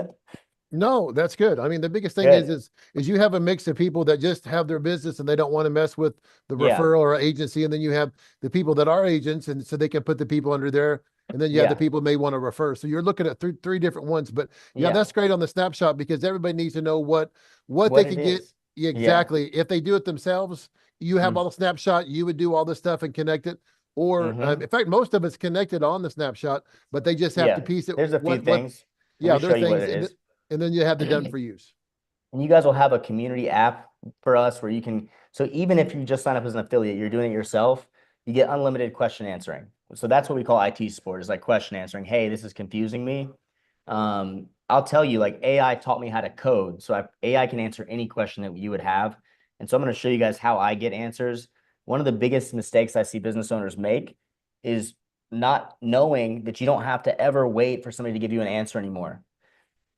No, that's good. I mean, the biggest thing is you have a mix of people that just have their business and they don't want to mess with the referral or agency. And then you have the people that are agents, and so they can put the people under there. And then you have the people may want to refer. So you're looking at three different ones. But yeah, that's great on the snapshot because everybody needs to know what they can get. Exactly. If they do it themselves, you have all the snapshot, you would do all this stuff and connect it. Or in fact, most of it's connected on the snapshot, but they just have to piece it. There's a few things. Yeah, there are things. And then you have the done for use. And you guys will have a community app for us where you can, so even if you just sign up as an affiliate, you're doing it yourself, you get unlimited question answering. So that's what we call IT support, is like question answering. Hey, this is confusing me. I'll tell you, like AI taught me how to code. So AI can answer any question that you would have. And so I'm going to show you guys how I get answers. One of the biggest mistakes I see business owners make is not knowing that you don't have to ever wait for somebody to give you an answer anymore.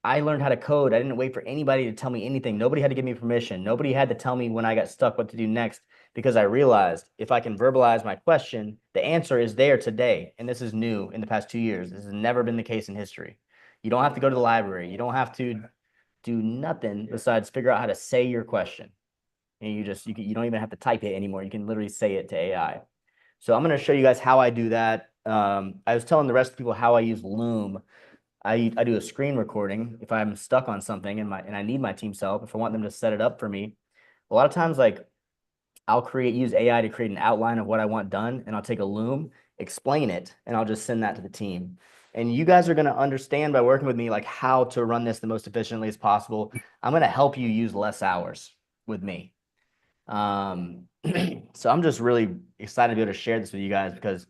I learned how to code. I didn't wait for anybody to tell me anything. Nobody had to give me permission. Nobody had to tell me when I got stuck what to do next, because I realized if I can verbalize my question, the answer is there today. And this is new in the past 2 years. This has never been the case in history. You don't have to go to the library. You don't have to do nothing besides figure out how to say your question. And you don't even have to type it anymore. You can literally say it to AI. So I'm going to show you guys how I do that. I was telling the rest of the people how I use Loom. I do a screen recording if I'm stuck on something and I need my team's help, if I want them to set it up for me. A lot of times, like I'll use AI to create an outline of what I want done, and I'll take a Loom, explain it, and I'll just send that to the team. And you guys are going to understand by working with me like how to run this the most efficiently as possible. I'm going to help you use less hours with me. So I'm just really excited to be able to share this with you guys because,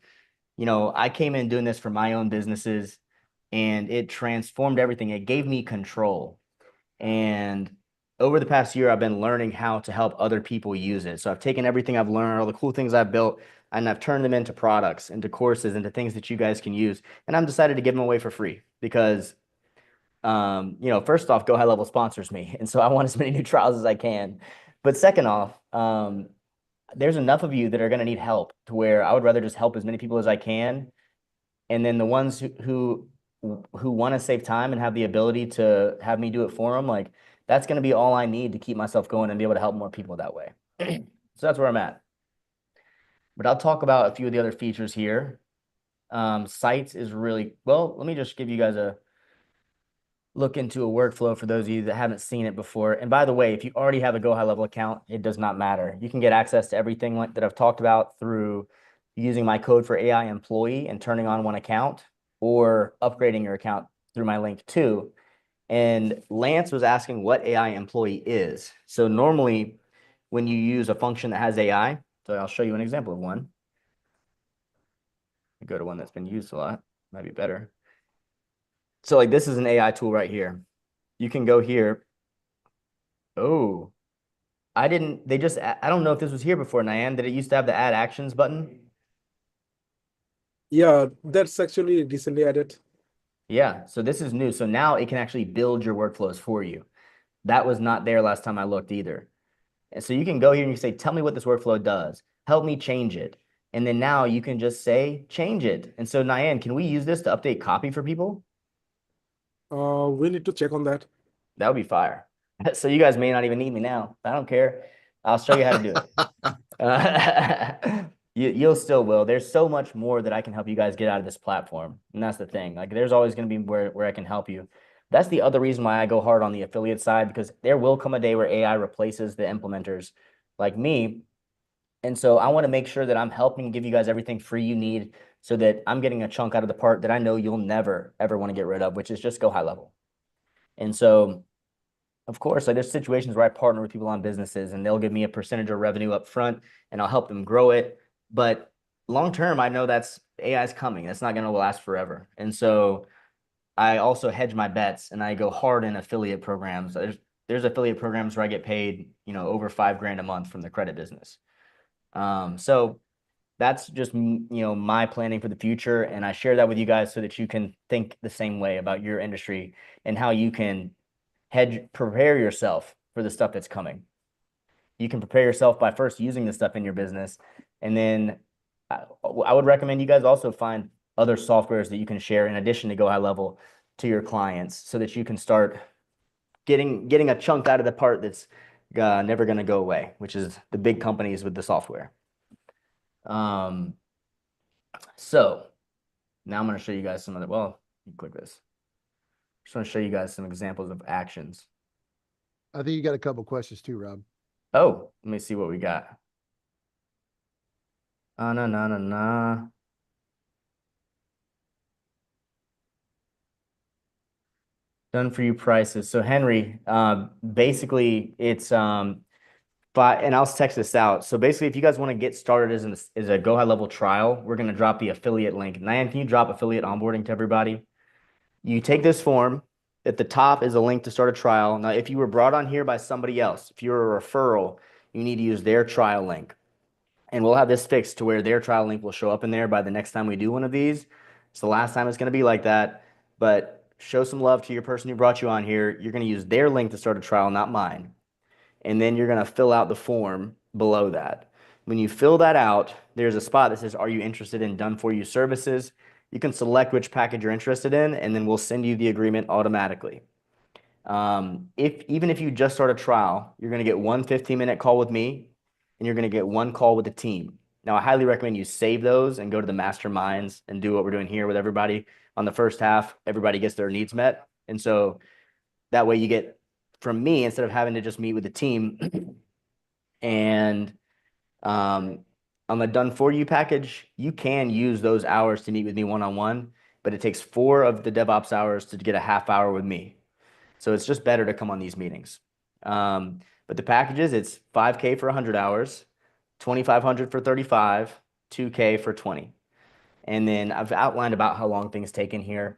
I came in doing this for my own businesses, and it transformed everything. It gave me control. And over the past year, I've been learning how to help other people use it. So I've taken everything I've learned, all the cool things I've built, and I've turned them into products, into courses, into things that you guys can use. And I'm decided to give them away for free because, first off, Go High Level sponsors me. And so I want as many new trials as I can. But second off, there's enough of you that are going to need help to where I would rather just help as many people as I can. And then the ones who want to save time and have the ability to have me do it for them, like that's going to be all I need to keep myself going and be able to help more people that way. So that's where I'm at. But I'll talk about a few of the other features here. Sites is really, well, let me just give you guys a look into a workflow for those of you that haven't seen it before. And by the way, if you already have a Go High Level account, it does not matter. You can get access to everything that I've talked about through using my code for AI employee and turning on one account, or upgrading your account through my link too. And Lance was asking what AI employee is. So normally when you use a function that has AI, so I'll show you an example of one. Go to one that's been used a lot, might be better. So like this is an AI tool right here. You can go here. Oh, I don't know if this was here before, Nyan. Did it used to have the add actions button? Yeah, that's actually recently added. Yeah, so this is new. So now it can actually build your workflows for you. That was not there last time I looked either. And so you can go here and you say, tell me what this workflow does. Help me change it. And then now you can just say, change it. And so Nyan, can we use this to update copy for people? We need to check on that. That would be fire. So you guys may not even need me now. I don't care. I'll show you how to do it. You'll still will. There's so much more that I can help you guys get out of this platform. And that's the thing. Like there's always going to be where I can help you. That's the other reason why I go hard on the affiliate side, because there will come a day where AI replaces the implementers like me. And so I want to make sure that I'm helping give you guys everything free you need, so that I'm getting a chunk out of the part that I know you'll never, ever want to get rid of, which is just Go High Level. And so, of course, like there's situations where I partner with people on businesses and they'll give me a percentage of revenue up front and I'll help them grow it. But long term, I know that's AI is coming. That's not going to last forever. And so I also hedge my bets and I go hard in affiliate programs. There's affiliate programs where I get paid, over $5,000 a month from the credit business. So that's just, my planning for the future. And I share that with you guys so that you can think the same way about your industry and how you can prepare yourself for the stuff that's coming. You can prepare yourself by first using the stuff in your business. And then I would recommend you guys also find other softwares that you can share in addition to Go High Level to your clients, so that you can start getting a chunk out of the part that's never going to go away, which is the big companies with the software. So now I'm going to show you guys some other, you click this. Just want to show you guys some examples of actions. I think you got a couple questions too, Rob. Oh, let me see what we got. No. Done for you prices. So Henry, basically it's fund and I'll text this out. So basically, if you guys want to get started as a Go High Level trial, we're going to drop the affiliate link. Nan, can you drop affiliate onboarding to everybody? You take this form. At the top is a link to start a trial. Now, if you were brought on here by somebody else, if you're a referral, you need to use their trial link. And we'll have this fixed to where their trial link will show up in there by the next time we do one of these. It's the last time it's going to be like that. But show some love to your person who brought you on here. You're going to use their link to start a trial, not mine. And then you're going to fill out the form below that. When you fill that out, there's a spot that says, are you interested in done-for-you services? You can select which package you're interested in, and then we'll send you the agreement automatically. Even if you just start a trial, you're going to get one 15-minute call with me, and you're going to get one call with the team. Now, I highly recommend you save those and go to the masterminds and do what we're doing here with everybody. On the first half, everybody gets their needs met. And so that way you get from me instead of having to just meet with the team. And on the done for you package, you can use those hours to meet with me one-on-one, but it takes 4 of the DevOps hours to get a half hour with me. So it's just better to come on these meetings. But the packages, it's $5K for 100 hours, $2,500 for 35, $2K for 20. And then I've outlined about how long things take in here.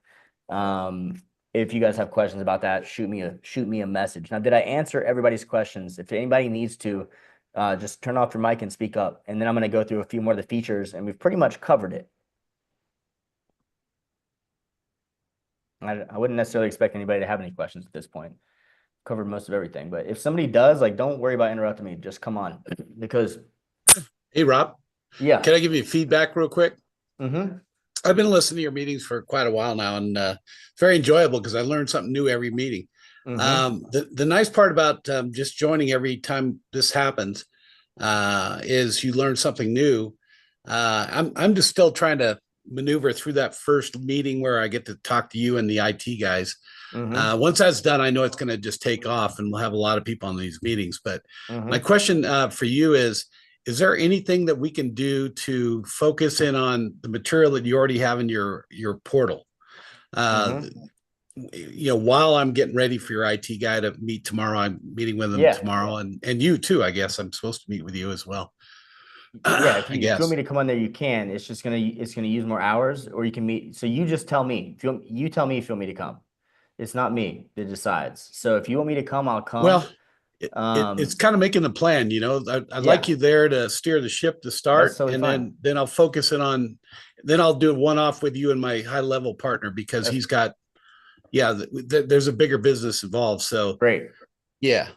If you guys have questions about that, shoot me a message. Now, did I answer everybody's questions? If anybody needs to, just turn off your mic and speak up. And then I'm going to go through a few more of the features, and we've pretty much covered it. I wouldn't necessarily expect anybody to have any questions at this point. Covered most of everything. But if somebody does, like, don't worry about interrupting me. Just come on. Because Hey, Rob. Yeah. Can I give you feedback real quick? Mm-hmm. I've been listening to your meetings for quite a while now, and very enjoyable because I learn something new every meeting. Mm-hmm. The nice part about just joining every time this happens is you learn something new. I'm just still trying to maneuver through that first meeting where I get to talk to you and the IT guys. Mm-hmm. Once that's done, I know it's going to just take off, and we'll have a lot of people on these meetings. But my question for you is there anything that we can do to focus in on the material that you already have in your portal? While I'm getting ready for your IT guy to meet tomorrow, I'm meeting with him tomorrow, and you too. I guess I'm supposed to meet with you as well. Yeah, if you want me to come on there, you can. It's gonna use more hours, or you can meet. So you just tell me. You tell me if you want me to come. It's not me that decides. So if you want me to come, I'll come. Well, it's kind of making the plan. I'd like you there to steer the ship to start, totally and fine. then I'll focus in on. Then I'll do a one-off with you and my high-level partner because he's got. Yeah, there's a bigger business involved. So great. Yeah.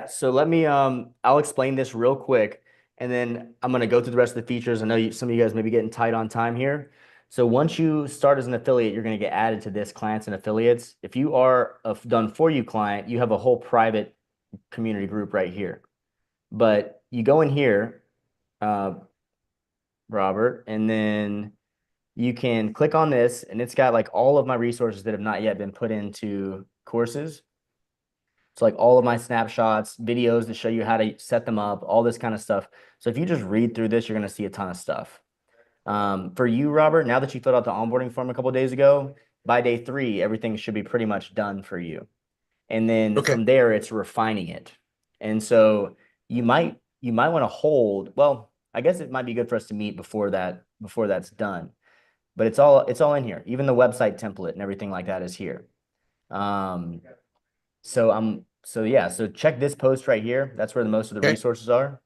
So let me. I'll explain this real quick. And then I'm going to go through the rest of the features. I know some of you guys may be getting tight on time here. So once you start as an affiliate, you're going to get added to this clients and affiliates. If you are a done for you client, you have a whole private community group right here. But you go in here, Robert, and then you can click on this, and it's got like all of my resources that have not yet been put into courses. So like all of my snapshots, videos to show you how to set them up, all this kind of stuff. So if you just read through this, you're going to see a ton of stuff. For you, Robert, now that you filled out the onboarding form a couple of days ago, by day 3, everything should be pretty much done for you. And then from there, it's refining it. And so you might want to hold. Well, I guess it might be good for us to meet before that's done. But it's all in here. Even the website template and everything like that is here. So check this post right here. That's where most of the resources are.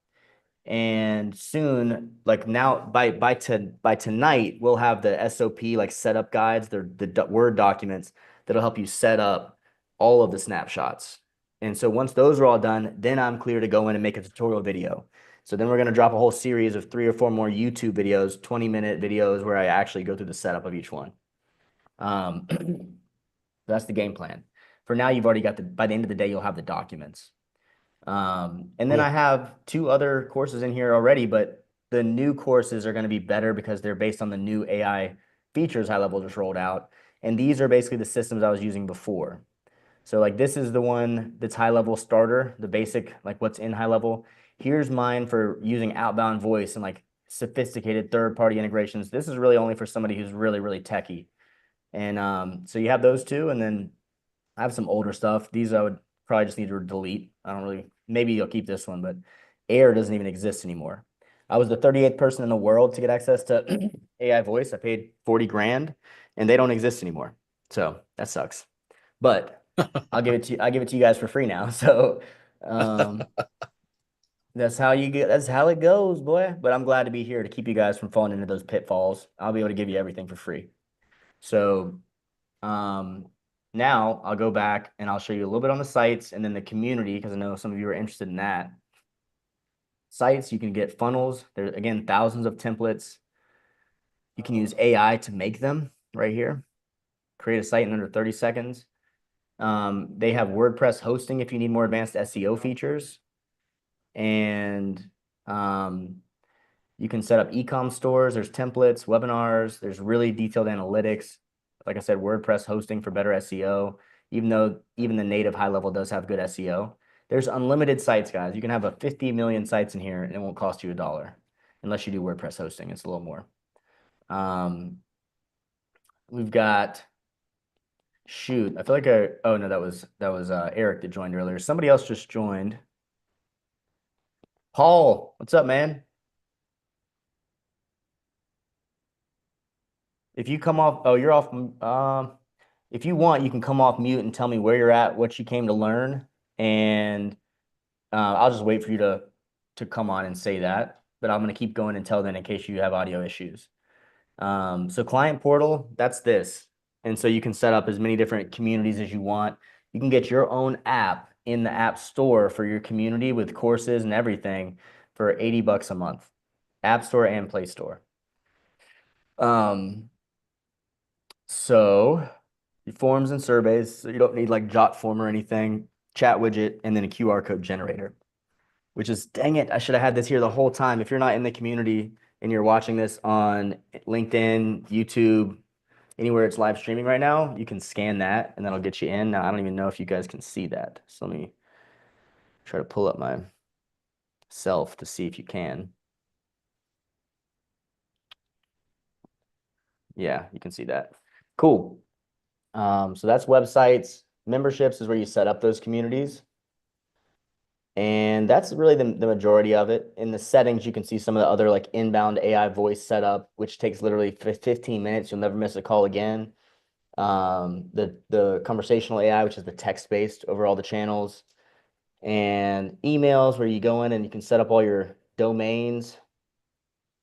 And soon, like now by tonight, we'll have the SOP like setup guides, the Word documents that'll help you set up all of the snapshots. And so once those are all done, then I'm clear to go in and make a tutorial video. So then we're going to drop a whole series of 3 or 4 more YouTube videos, 20-minute videos where I actually go through the setup of each one. That's the game plan. For now, you've already got by the end of the day, you'll have the documents. And then I have 2 other courses in here already, but the new courses are going to be better because they're based on the new AI features HighLevel just rolled out. And these are basically the systems I was using before. So like this is the one that's HighLevel starter, the basic, like what's in HighLevel. Here's mine for using outbound voice and like sophisticated third-party integrations. This is really only for somebody who's really, really techie. And so you have those 2, and then I have some older stuff. These I would probably just need to delete. I don't really maybe you'll keep this one, but Air doesn't even exist anymore. I was the 38th person in the world to get access to AI voice. I paid 40 grand and they don't exist anymore. So that sucks. But I'll give it to you. I give it to you guys for free now. So that's how it goes, boy. But I'm glad to be here to keep you guys from falling into those pitfalls. I'll be able to give you everything for free. So now I'll go back and I'll show you a little bit on the sites and then the community, because I know some of you are interested in that. Sites, you can get funnels. There's, again, thousands of templates. You can use AI to make them right here. Create a site in under 30 seconds. They have WordPress hosting if you need more advanced SEO features. And you can set up e-com stores. There's templates, webinars. There's really detailed analytics. Like I said, WordPress hosting for better SEO, even though even the native HighLevel does have good SEO. There's unlimited sites, guys. You can have 50 million sites in here and it won't cost you $1 unless you do WordPress hosting. It's a little more. We've got, shoot, I feel like oh no, that was Eric that joined earlier. Somebody else just joined. Paul, what's up, man? If you come off, oh, you're off. If you want, you can come off mute and tell me where you're at, what you came to learn, and I'll just wait for you to come on and say that. But I'm going to keep going until then in case you have audio issues. So client portal, that's this. And so you can set up as many different communities as you want. You can get your own app in the app store for your community with courses and everything for $80 a month. App Store and Play Store. So forms and surveys, so you don't need like JotForm or anything, chat widget, and then a QR code generator, which is, dang it, I should have had this here the whole time. If you're not in the community and you're watching this on LinkedIn, YouTube, anywhere it's live streaming right now, you can scan that and that'll get you in. Now, I don't even know if you guys can see that. So let me try to pull up myself to see if you can. Yeah, you can see that. Cool. So that's websites. Memberships is where you set up those communities. And that's really the majority of it. In the settings, you can see some of the other like inbound AI voice setup, which takes literally 15 minutes. You'll never miss a call again. The conversational AI, which is the text-based over all the channels. And emails, where you go in and you can set up all your domains.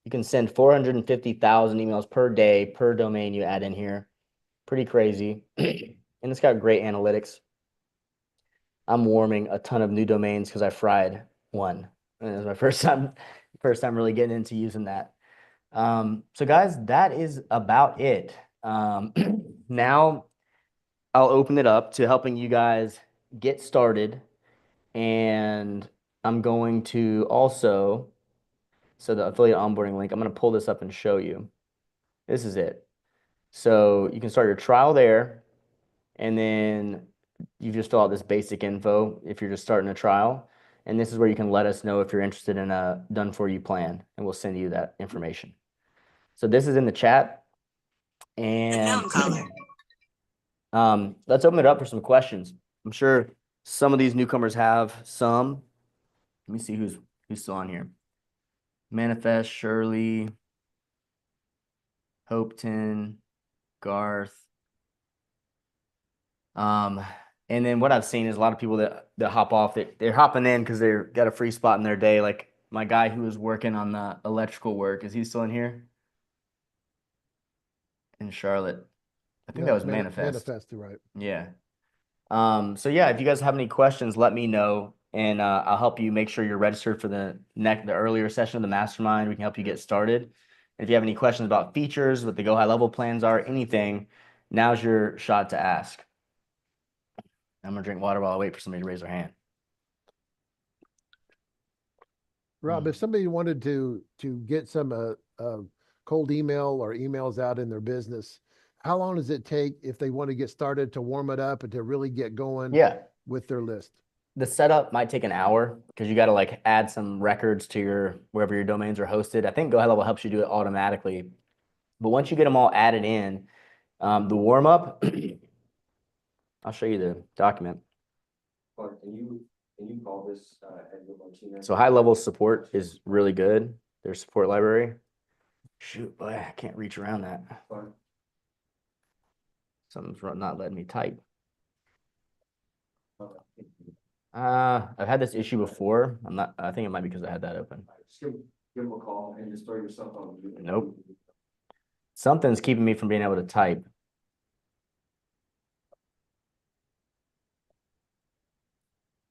You can send 450,000 emails per day per domain you add in here. Pretty crazy. And it's got great analytics. I'm warming a ton of new domains because I fried one. And it was my first time really getting into using that. So guys, that is about it. Now I'll open it up to helping you guys get started. And I'm going to also, so the affiliate onboarding link, I'm going to pull this up and show you. This is it. So you can start your trial there. And then you just fill out this basic info if you're just starting a trial. And this is where you can let us know if you're interested in a done-for-you plan, and we'll send you that information. So this is in the chat. And let's open it up for some questions. I'm sure some of these newcomers have some. Let me see who's still on here. Manifest, Shirley, Hopeton, Garth. And then what I've seen is a lot of people that hop off, they're hopping in because they've got a free spot in their day. Like my guy who was working on the electrical work, is he still in here? In Charlotte. I think that was Manifest. Manifest, right. Yeah. So yeah, if you guys have any questions, let me know, and I'll help you make sure you're registered for the earlier session of the Mastermind. We can help you get started. And if you have any questions about features, what the Go High Level plans are, anything, now's your shot to ask. I'm gonna drink water while I wait for somebody to raise their hand. Rob, if somebody wanted to get some cold email or emails out in their business, how long does it take if they want to get started to warm it up and to really get going with their list? The setup might take an hour because you got to like add some records to wherever your domains are hosted. I think Go High Level helps you do it automatically. But once you get them all added in, the warm up, I'll show you the document. So HighLevel support is really good. Their support library. Shoot, boy, I can't reach around that. Something's not letting me type. I've had this issue before. I think it might be because I had that open. Give them a call and just throw yourself on mute. Nope. Something's keeping me from being able to type.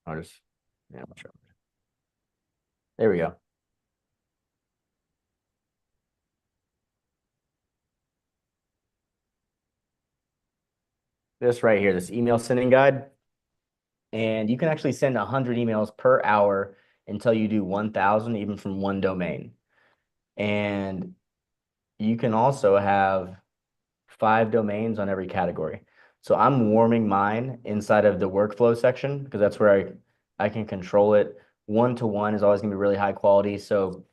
I'll just, yeah, I'm sure. There we go. This right here, this email sending guide. And you can actually send 100 emails per hour until you do 1,000, even from one domain. And you can also have 5 domains on every category. So I'm warming mine inside of the workflow section because that's where I can control it. 1-to-1 is always going to be really high quality. So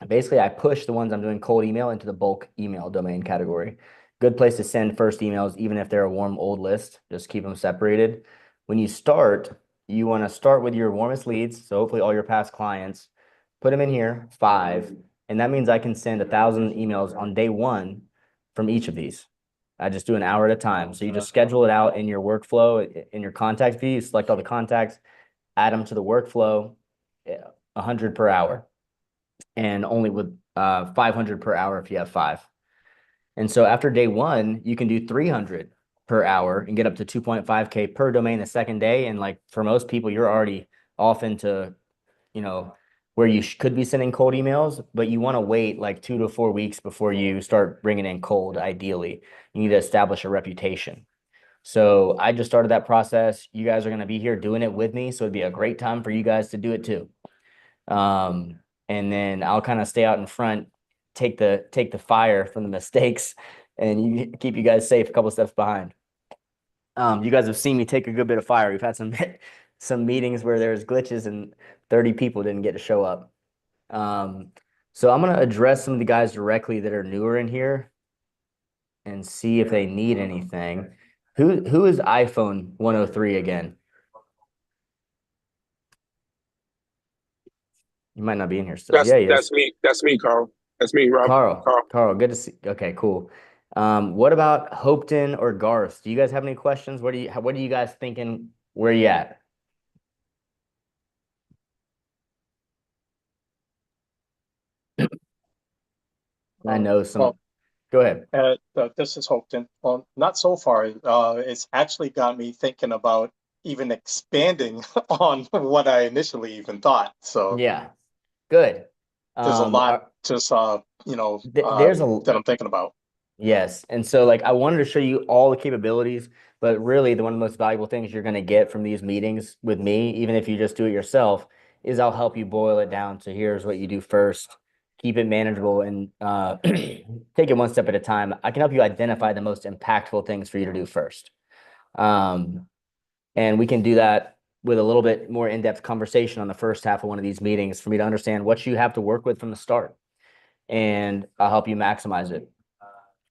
basically, I push the ones I'm doing cold email into the bulk email domain category. Good place to send first emails, even if they're a warm old list. Just keep them separated. When you start, you want to start with your warmest leads. So hopefully all your past clients, put them in here, 5. And that means I can send 1,000 emails on day 1 from each of these. I just do an hour at a time. So you just schedule it out in your workflow, in your contact view. You select all the contacts, add them to the workflow, 100 per hour. And only with 500 per hour if you have 5. And so after day 1, you can do 300 per hour and get up to 2.5K per domain the second day. And like for most people, you're already off into, where you could be sending cold emails, but you want to wait like 2 to 4 weeks before you start bringing in cold. Ideally, you need to establish a reputation. So I just started that process. You guys are going to be here doing it with me. So it'd be a great time for you guys to do it too. And then I'll kind of stay out in front, take the fire from the mistakes, and keep you guys safe a couple steps behind. You guys have seen me take a good bit of fire. We've had some meetings where there's glitches and 30 people didn't get to show up. So I'm gonna address some of the guys directly that are newer in here and see if they need anything. Who is iPhone 103 again? You might not be in here still. That's me. That's me, Carl. That's me, Rob. Carl, good to see. Okay, cool. What about Hopeton or Garth? Do you guys have any questions? What are you guys thinking? Where are you at? I know some. Well, go ahead. This is Hopeton. Well, not so far. It's actually got me thinking about even expanding on what I initially even thought. So yeah, good. There's a lot just that I'm thinking about. Yes. And so like I wanted to show you all the capabilities, but really one of the most valuable things you're going to get from these meetings with me, even if you just do it yourself, is I'll help you boil it down to here's what you do first, keep it manageable, and take it one step at a time. I can help you identify the most impactful things for you to do first. And we can do that with a little bit more in-depth conversation on the first half of one of these meetings for me to understand what you have to work with from the start. And I'll help you maximize it.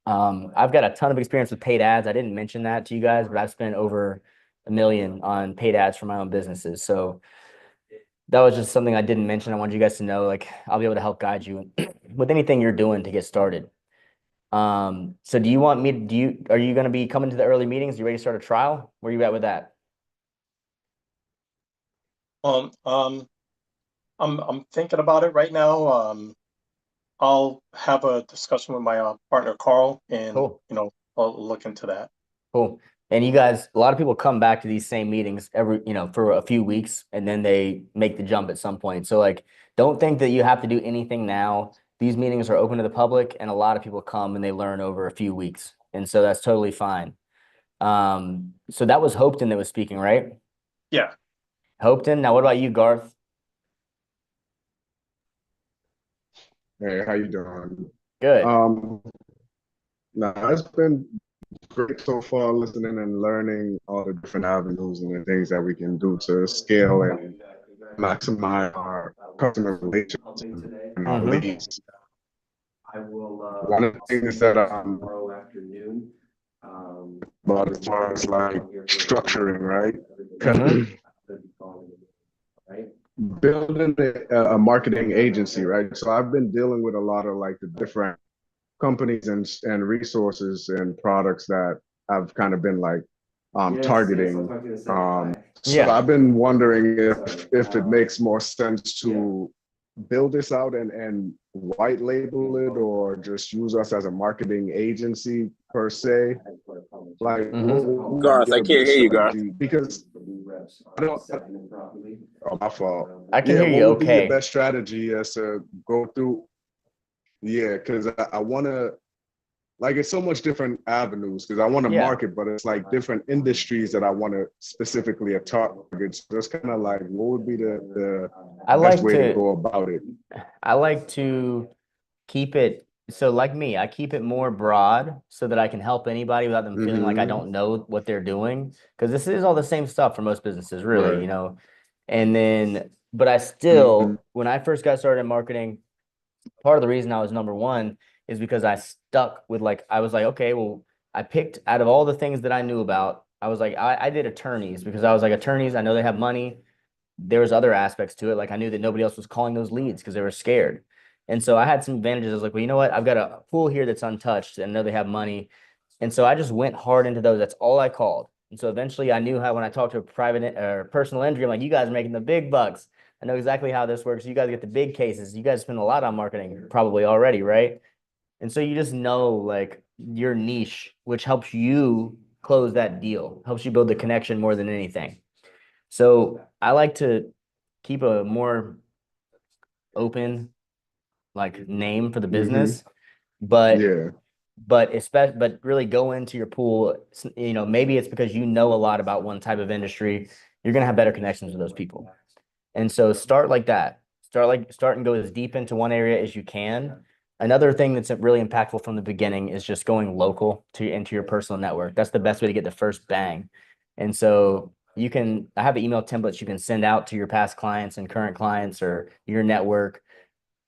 I've got a ton of experience with paid ads. I didn't mention that to you guys, but I've spent over $1 million on paid ads for my own businesses. So that was just something I didn't mention. I wanted you guys to know, like, I'll be able to help guide you with anything you're doing to get started. So do you want me are you going to be coming to the early meetings? You ready to start a trial? Where are you at with that? I'm thinking about it right now. I'll have a discussion with my partner Carl, and cool. I'll look into that. Cool. And you guys, a lot of people come back to these same meetings for a few weeks, and then they make the jump at some point. So like, don't think that you have to do anything now. These meetings are open to the public, and a lot of people come and they learn over a few weeks, and so that's totally fine. So that was Hopeton that was speaking, right? Yeah. Hopeton. Now, what about you, Garth? Hey, how you doing? Good. It's been great so far, listening and learning all the different avenues and the things that we can do to scale and maximize our customer relations and our leads. One of the things that about as far as like structuring, right? building a marketing agency, right? So I've been dealing with a lot of like the different companies and resources and products that I've kind of been like targeting. So I've been wondering if it makes more sense to build this out and white label it or just use us as a marketing agency per se. Like what would Garth, be I the can't best hear you, Garth. strategy? Because I don't. Oh, my fault. I can Yeah, hear what you would be your okay. best strategy as to go through? Yeah, because I want to, like, it's so much different avenues because I want to market, but it's like different industries that I want to specifically target. So it's kind of like, what would be the best way to go about it? I like to keep it, so like me, I keep it more broad so that I can help anybody without them feeling like I don't know what they're doing. Because this is all the same stuff for most businesses, really, you know. And then, but I still, when I first got started in marketing, part of the reason I was number one is because I stuck with like, I was like, okay, well, I picked out of all the things that I knew about, I was like, I did attorneys because I was like, attorneys, I know they have money. There was other aspects to it. Like I knew that nobody else was calling those leads because they were scared. And so I had some advantages. I was like, well, you know what? I've got a pool here that's untouched and I know they have money. And so I just went hard into those. That's all I called. And so eventually I knew how, when I talked to a private or personal injury, I'm like, you guys are making the big bucks. I know exactly how this works. You guys get the big cases. You guys spend a lot on marketing probably already, right? And so you just know like your niche, which helps you close that deal, helps you build the connection more than anything. So I like to keep a more open like name for the business, but but really go into your pool. You know, maybe it's because you know a lot about one type of industry. You're gonna have better connections with those people. And so start like that. Start and go as deep into one area as you can. Another thing that's really impactful from the beginning is just going local into your personal network. That's the best way to get the first bang. And so I have email templates you can send out to your past clients and current clients or your network.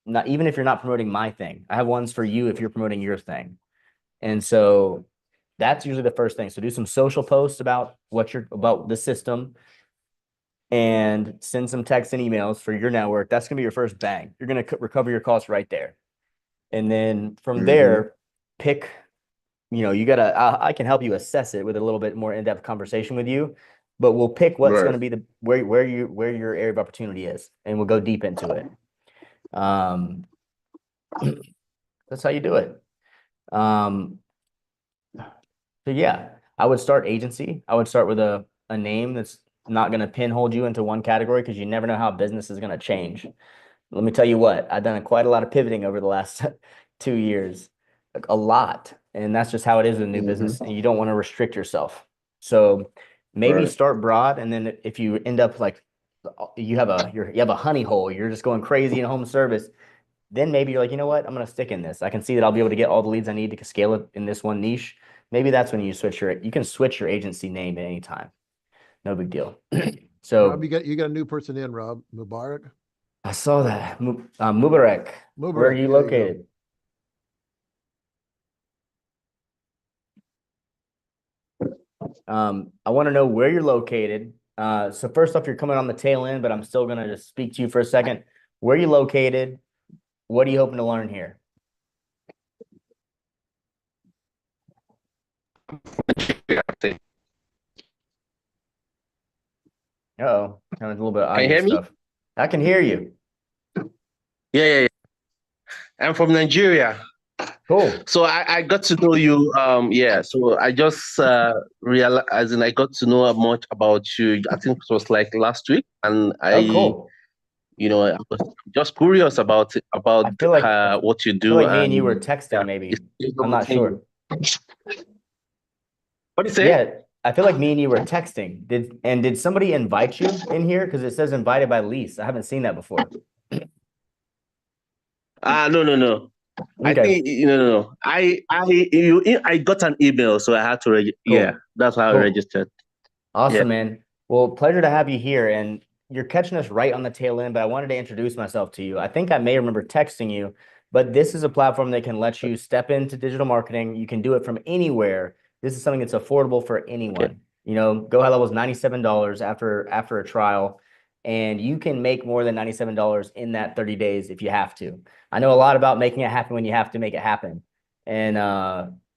Not even if you're not promoting my thing. I have ones for you if you're promoting your thing. And so that's usually the first thing. So do some social posts about about the system and send some texts and emails for your network. That's going to be your first bang. You're going to recover your costs right there. And then from there, pick, I can help you assess it with a little bit more in-depth conversation with you, but we'll pick what's going to be where your area of opportunity is, and we'll go deep into it. That's how you do it. So yeah, I would start agency. I would start with a name that's not going to pinhold you into one category because you never know how business is going to change. Let me tell you what, I've done quite a lot of pivoting over the last 2 years, like a lot. And that's just how it is with new business. And you don't want to restrict yourself. So maybe start broad. And then if you end up like you have a honey hole, you're just going crazy in home service, then maybe you're like, you know what, I'm going to stick in this. I can see that I'll be able to get all the leads I need to scale it in this one niche. Maybe that's when you can switch your agency name at any time. No big deal. So Rob, you got a new person in, Rob Mubarak. I saw that. Mubarak. Where are you located? I want to know where you're located. So first off, you're coming on the tail end, but I'm still going to just speak to you for a second. Where are you located? What are you hoping to learn here? Uh-oh, kind of a little bit of Can you audio hear me? stuff. I can hear you. Yeah. I'm from Nigeria. Cool. So I got to know you. So I just realized, as in I got to know much about you. I think it was like last week, and cool. I was just curious about I feel like what you I do. feel like me and you were texting, maybe. I'm not sure. What do you say? Yeah, I feel like me and you were texting. Did somebody invite you in here? Because it says invited by lease. I haven't seen that before. No. Okay. I think no. I got an email, so I had to Yeah, that's how I registered. Awesome, man. Well, pleasure to have you here. And you're catching us right on the tail end, but I wanted to introduce myself to you. I think I may remember texting you, but this is a platform that can let you step into digital marketing. You can do it from anywhere. This is something that's affordable for anyone. Go HighLevel is $97 after a trial. and you can make more than $97 in that 30 days if you have to. I know a lot about making it happen when you have to make it happen. And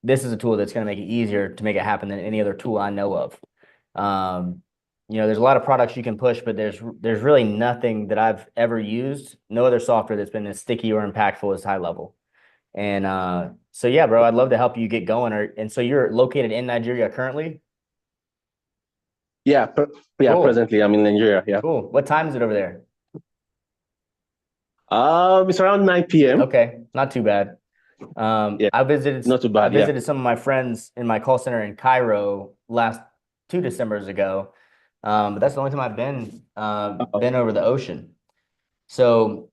this is a tool that's going to make it easier to make it happen than any other tool I know of. There's a lot of products you can push, but there's really nothing that I've ever used, no other software that's been as sticky or impactful as HighLevel. And so yeah, bro, I'd love to help you get going. And so you're located in Nigeria currently? Yeah, Cool. presently I'm in Nigeria. Yeah. Cool. What time is it over there? It's around 9 p.m. Okay, not too bad. Yeah, I visited not too bad. I visited some of my friends in my call center in Cairo last 2 Decembers ago. But that's the only time I've been over the ocean. So,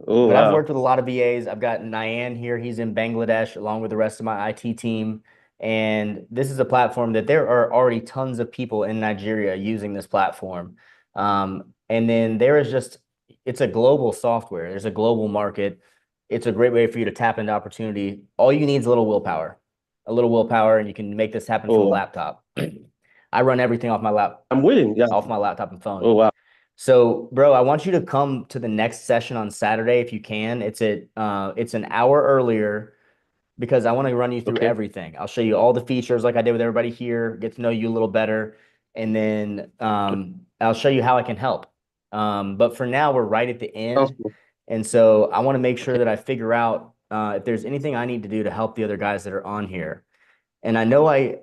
Oh, but I've wow. worked with a lot of VAs. I've got Nyan here. He's in Bangladesh along with the rest of my IT team. And this is a platform that there are already tons of people in Nigeria using this platform. And then it's a global software. There's a global market. It's a great way for you to tap into opportunity. All you need is a little willpower, and you can make this happen from a laptop. I run everything off my I'm willing. Yeah. off my laptop and phone. Oh, wow. So, bro, I want you to come to the next session on Saturday if you can. It's an hour earlier because I want to run you through everything. I'll show you all the features like I did with everybody here, get to know you a little better, and then I'll show you how I can help. But for now, we're right at the end. And so I want to make sure that I figure out if there's anything I need to do to help the other guys that are on here. And I know I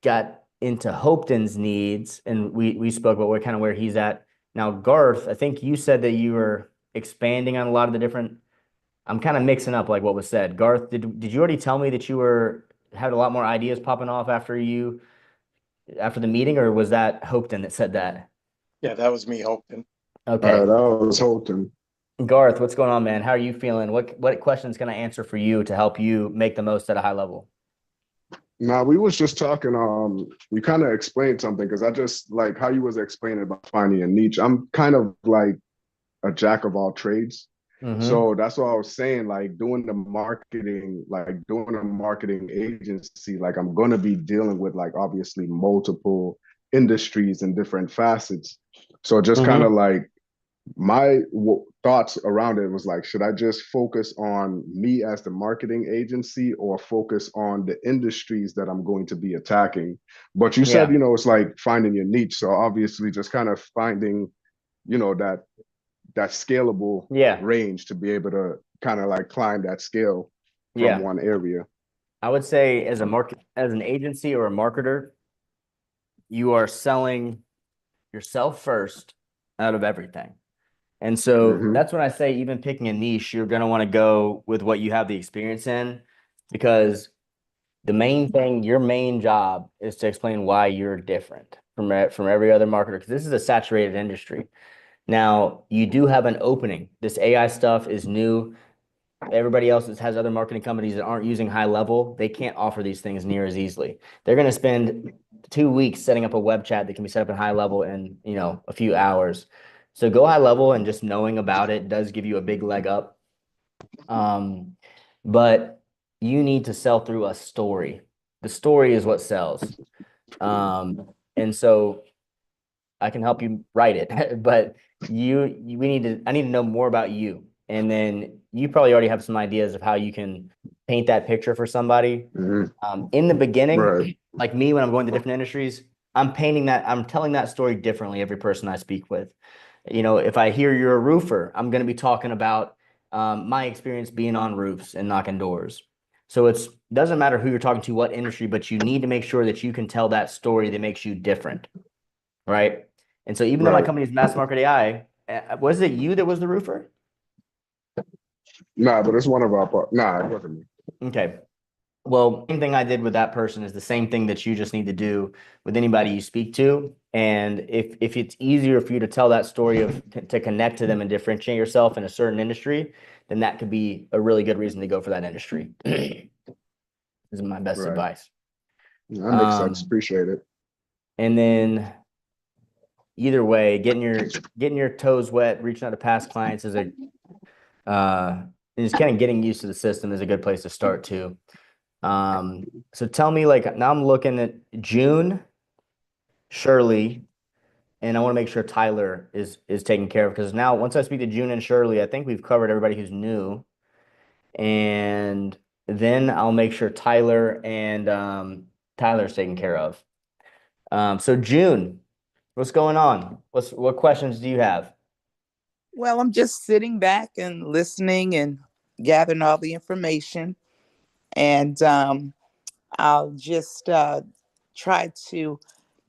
got into Hopeton's needs, and we spoke about where he's at. Now, Garth, I think you said that you were expanding on a lot of the different. I'm kind of mixing up like what was said. Garth, did you already tell me that you had a lot more ideas popping off after the meeting, or was that Hopeton that said that? Yeah, that was me, Hopeton. Okay. That was Hopeton. Garth, what's going on, man? How are you feeling? What questions can I answer for you to help you make the most at a high level? Nah, we was just talking, you kind of explained something because I just like how you was explaining about finding a niche. I'm kind of like a jack of all trades. So that's what I was saying, like doing a marketing agency, like I'm going to be dealing with like obviously multiple industries and different facets. So just kind of like my thoughts around it was like, should I just focus on me as the marketing agency or focus on the industries that I'm going to be attacking? But you said, it's like finding your niche. So obviously just kind of finding, that scalable range to be able to kind of like climb that scale from one area. I would say as an agency or a marketer, you are selling yourself first out of everything. And so that's when I say even picking a niche, you're going to want to go with what you have the experience in, because your main job is to explain why you're different from every other marketer, because this is a saturated industry. Now, you do have an opening. This AI stuff is new. Everybody else that has other marketing companies that aren't using HighLevel, they can't offer these things near as easily. They're going to spend 2 weeks setting up a web chat that can be set up in HighLevel in, a few hours. So go HighLevel, and just knowing about it does give you a big leg up. But you need to sell through a story. The story is what sells. And so I can help you write it, but I need to know more about you. And then you probably already have some ideas of how you can paint that picture for somebody. In the beginning, like me, when I'm going to different industries, I'm telling that story differently every person I speak with. If I hear you're a roofer, I'm going to be talking about my experience being on roofs and knocking doors. So it doesn't matter who you're talking to, what industry, but you need to make sure that you can tell that story that makes you different, right? And so even though my company is Mass Market AI, was it you that was the roofer? Nah, but it's one of our Nah, it wasn't me. Okay. Well, same thing I did with that person is the same thing that you just need to do with anybody you speak to. And if it's easier for you to tell that story to connect to them and differentiate yourself in a certain industry, then that could be a really good reason to go for that industry. This is my best advice. That makes sense. Appreciate it. And then either way, getting your toes wet, reaching out to past clients is just kind of getting used to the system is a good place to start too. So tell me, like, now I'm looking at June, Shirley, and I want to make sure Tyler is taken care of, because now once I speak to June and Shirley, I think we've covered everybody who's new, and then I'll make sure Tyler and Tyler's taken care of. So June, what's going on? What questions do you have? Well, I'm just sitting back and listening and gathering all the information, and I'll just try to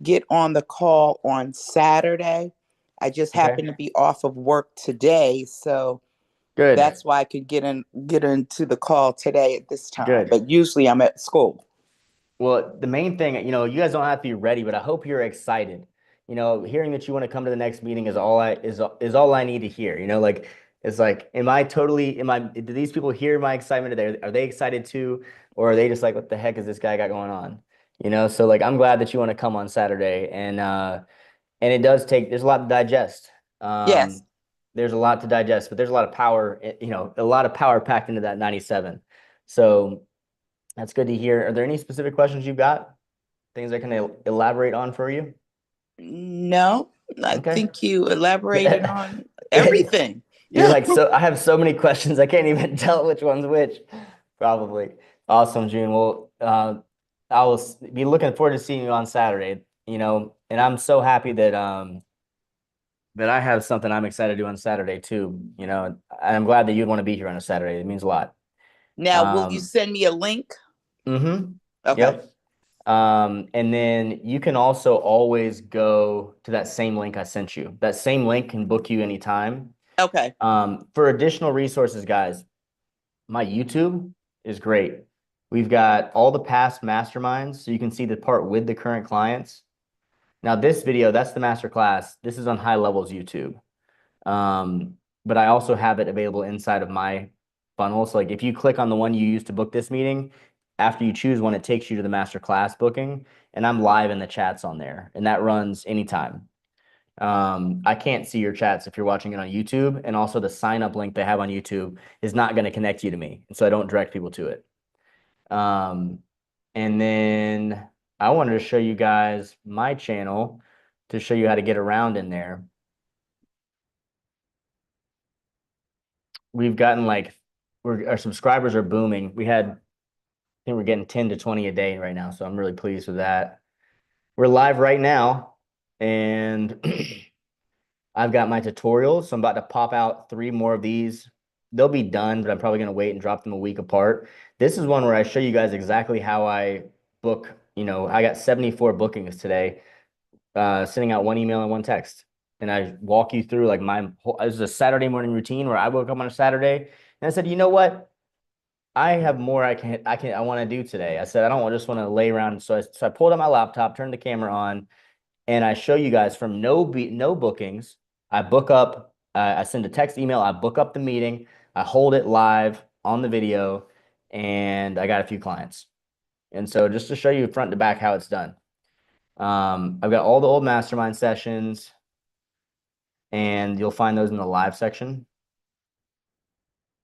get on the call on Saturday. I just happen to be off of work today, so Good. that's why I could get into the call today at this time. Good. But usually I'm at school. Well, the main thing, you guys don't have to be ready, but I hope you're excited. Hearing that you want to come to the next meeting is all I need to hear. It's like, do these people hear my excitement? Are they excited too? Or are they just like, what the heck is this guy got going on? So like, I'm glad that you want to come on Saturday, and there's a lot to digest. Yes. There's a lot to digest, but there's a lot of power, a lot of power packed into that 97. So that's good to hear. Are there any specific questions you've got? Things I can elaborate on for you? No, I think you elaborated on everything. You're like, so I have so many questions, I can't even tell which one's which. Probably. Awesome, June. Well, I will be looking forward to seeing you on Saturday, and I'm so happy that I have something I'm excited to do on Saturday too, and I'm glad that you'd want to be here on a Saturday. It means a lot. Now, will you send me a link? Mm-hmm. Okay. Yep. And then you can also always go to that same link I sent you. That same link can book you anytime. Okay. For additional resources, guys, my YouTube is great. We've got all the past masterminds, so you can see the part with the current clients. Now, this video, that's the master class. This is on HighLevel's YouTube. But I also have it available inside of my funnel. So like if you click on the one you use to book this meeting, after you choose one, it takes you to the master class booking, and I'm live in the chats on there, and that runs anytime. I can't see your chats if you're watching it on YouTube, and also the sign up link they have on YouTube is not going to connect you to me, so I don't direct people to it. And then I wanted to show you guys my channel to show you how to get around in there. We've gotten our subscribers are booming. I think we're getting 10 to 20 a day right now, so I'm really pleased with that. We're live right now, and I've got my tutorials, so I'm about to pop out 3 more of these. They'll be done, but I'm probably going to wait and drop them a week apart. This is one where I show you guys exactly how I book. I got 74 bookings today, sending out 1 email and 1 text. And I walk you through like this is a Saturday morning routine where I woke up on a Saturday and I said, you know what? I have more I want to do today. I said, I don't just want to lay around. So I pulled out my laptop, turned the camera on, and I show you guys from no bookings. I book up, I send a text email, I book up the meeting, I hold it live on the video, and I got a few clients. And so just to show you front to back how it's done. I've got all the old mastermind sessions, and you'll find those in the live section.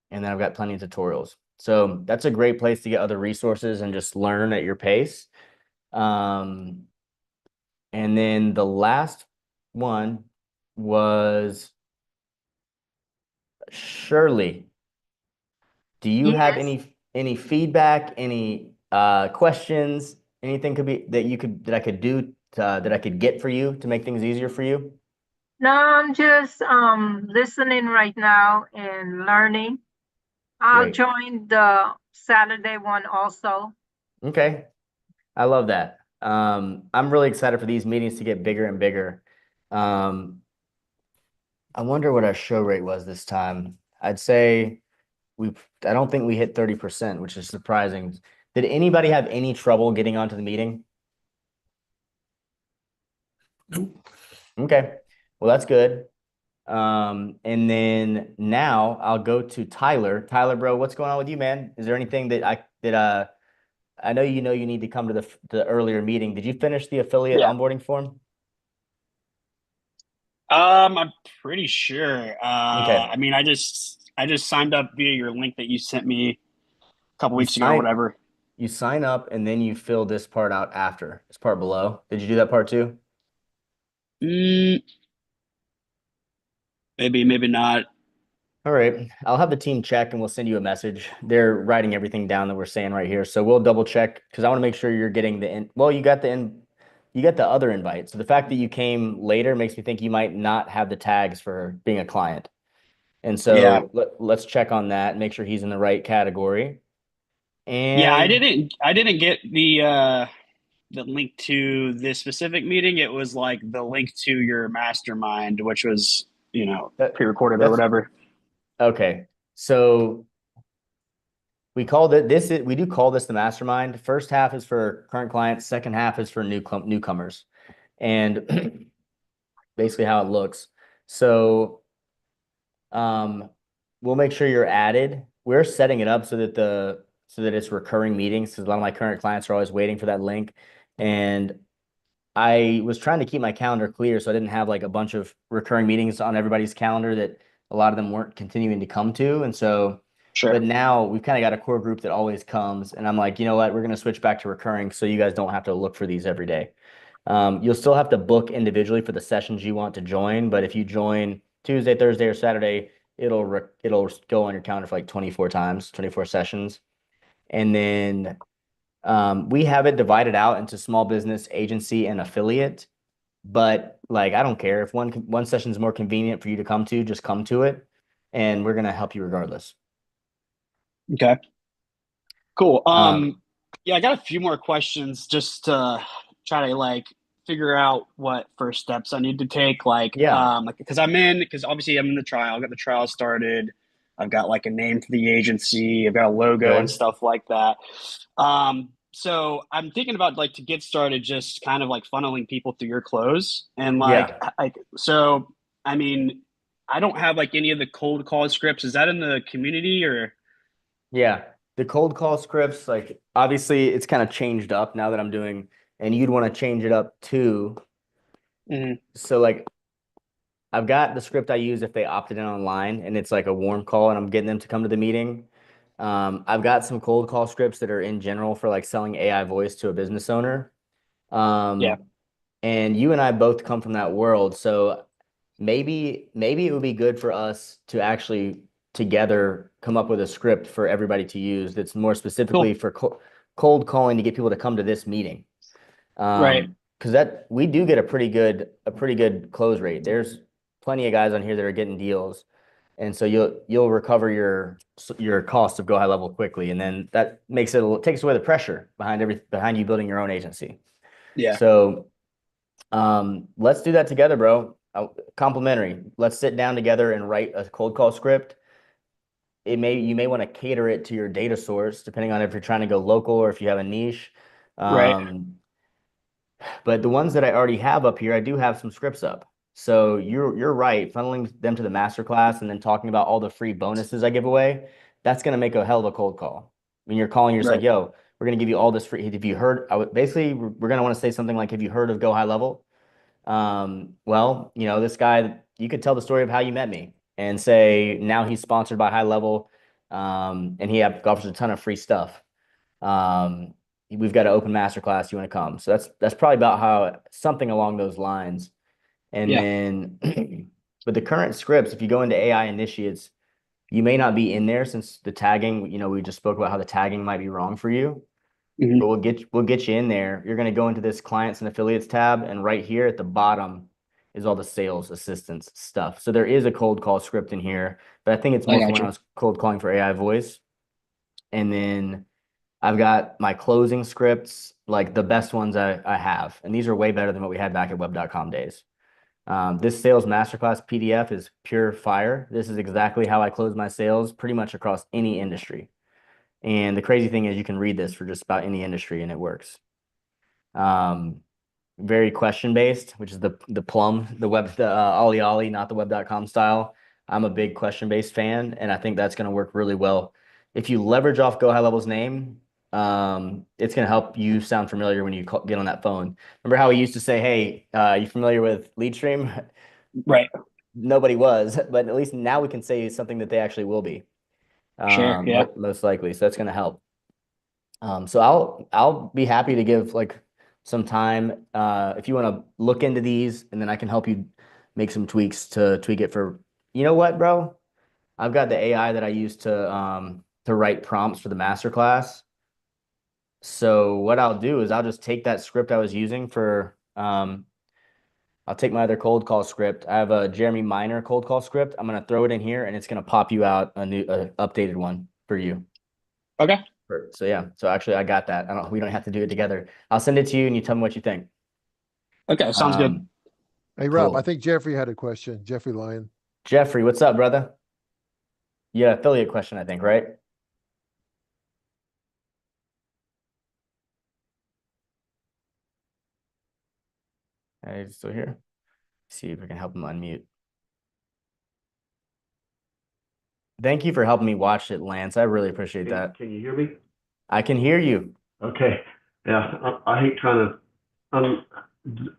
And then I've got plenty of tutorials. So that's a great place to get other resources and just learn at your pace. And then the last one was Shirley. Do you have any feedback, any questions, anything that I could do that I could get for you to make things easier for you? No, I'm just listening right now and learning. I'll Great. join the Saturday one also. Okay. I love that. I'm really excited for these meetings to get bigger and bigger. I wonder what our show rate was this time. I'd say I don't think we hit 30%, which is surprising. Did anybody have any trouble getting onto the meeting? Nope. Okay. Well, that's good. And then now I'll go to Tyler. Tyler, bro, what's going on with you, man? Is there anything that I know you need to come to the earlier meeting. Did you finish the affiliate onboarding form? I'm pretty sure. Okay. I mean, I just signed up via your link that you sent me a couple weeks ago or whatever. You sign up and then you fill this part out after. This part below. Did you do that part too? Maybe, maybe not. All right. I'll have the team check and we'll send you a message. They're writing everything down that we're saying right here. So we'll double check because I want to make sure you're getting you got you got the other invite. So the fact that you came later makes me think you might not have the tags for being a client. And so let's check on that and make sure he's in the right category. And yeah, I didn't get the link to this specific meeting. It was like the link to your mastermind, which was, pre-recorded or whatever. Okay. So we call it this. We do call this the mastermind. First half is for current clients. Second half is for newcomers, and basically how it looks. So, we'll make sure you're added. We're setting it up so that it's recurring meetings because a lot of my current clients are always waiting for that link, and I was trying to keep my calendar clear so I didn't have like a bunch of recurring meetings on everybody's calendar that a lot of them weren't continuing to come to, and so. Sure. But now we've kind of got a core group that always comes, and I'm like, you know what, we're going to switch back to recurring so you guys don't have to look for these every day. You'll still have to book individually for the sessions you want to join, but if you join Tuesday, Thursday, or Saturday, it'll go on your calendar for like 24 times, 24 sessions. And then we have it divided out into small business, agency, and affiliate. But like, I don't care if one session is more convenient for you to come to, just come to it, and we're going to help you regardless. Okay. Cool. Yeah, I got a few more questions just to try to like figure out what first steps I need to take. Like, because obviously I'm in the trial. I got the trial started. I've got like a name for the agency. I've got a logo and stuff like that. So I'm thinking about like to get started, just kind of like funneling people through your close and so I mean, I don't have like any of the cold call scripts. Is that in the community or? Yeah, the cold call scripts, like obviously it's kind of changed up now that I'm doing, and you'd want to change it up too. So like I've got the script I use if they opted in online and it's like a warm call and I'm getting them to come to the meeting. I've got some cold call scripts that are in general for like selling AI voice to a business owner. And you and I both come from that world, so maybe it would be good for us to actually together come up with a script for everybody to use that's more specifically for cold calling to get people to come to this meeting. Right. Because we do get a pretty good close rate. There's plenty of guys on here that are getting deals, and so you'll recover your cost of Go High Level quickly, and then that takes away the pressure behind you building your own agency. Yeah. So let's do that together, bro. Complimentary. Let's sit down together and write a cold call script. You may want to cater it to your data source, depending on if you're trying to go local or if you have a niche. Right. But the ones that I already have up here, I do have some scripts up. So you're right. Funneling them to the masterclass and then talking about all the free bonuses I give away, that's going to make a hell of a cold call. When you're calling, you're just like, yo, we're going to give you all this free. Have you heard? Basically, we're going to want to say something like, have you heard of Go High Level? Well, this guy, you could tell the story of how you met me and say now he's sponsored by HighLevel, and he offers a ton of free stuff. We've got an open masterclass. You want to come? So that's probably about something along those lines. And then with the current scripts, if you go into AI initiates, you may not be in there since the tagging, we just spoke about how the tagging might be wrong for you. But we'll get you in there. You're going to go into this clients and affiliates tab, and right here at the bottom is all the sales assistance stuff. So there is a cold call script in here, but I think it's more for when I was cold calling for AI voice. And then I've got my closing scripts, like the best ones I have, and these are way better than what we had back at web.com days. This sales masterclass PDF is pure fire. This is exactly how I close my sales pretty much across any industry. And the crazy thing is you can read this for just about any industry and it works. Very question-based, which is the plum, the Ollie, not the web.com style. I'm a big question-based fan, and I think that's going to work really well. If you leverage off Go High Level's name, it's going to help you sound familiar when you get on that phone. Remember how we used to say, hey, you familiar with LeadStream? Right. Nobody was, but at least now we can say something that they actually will be. Sure. Yeah. Most likely. So that's going to help. So I'll be happy to give like some time. If you want to look into these, and then I can help you make some tweaks to tweak it for, you know what, bro? I've got the AI that I use to write prompts for the masterclass. So what I'll do is I'll just take that script I was using for, I'll take my other cold call script. I have a Jeremy Minor cold call script. I'm gonna throw it in here, and it's gonna pop you out a new, updated one for you. Okay. So yeah. So actually, I got that. We don't have to do it together. I'll send it to you, and you tell me what you think. Okay, sounds good. Hey, Rob, Cool. I think Jeffrey had a question. Jeffrey Lyon. Jeffrey, what's up, brother? Yeah, affiliate question, I think, right? Hey, he's still here. See if we can help him unmute. Thank you for helping me watch it, Lance. I really appreciate that. Can you hear me? I can hear you. Okay. Yeah, I hate trying to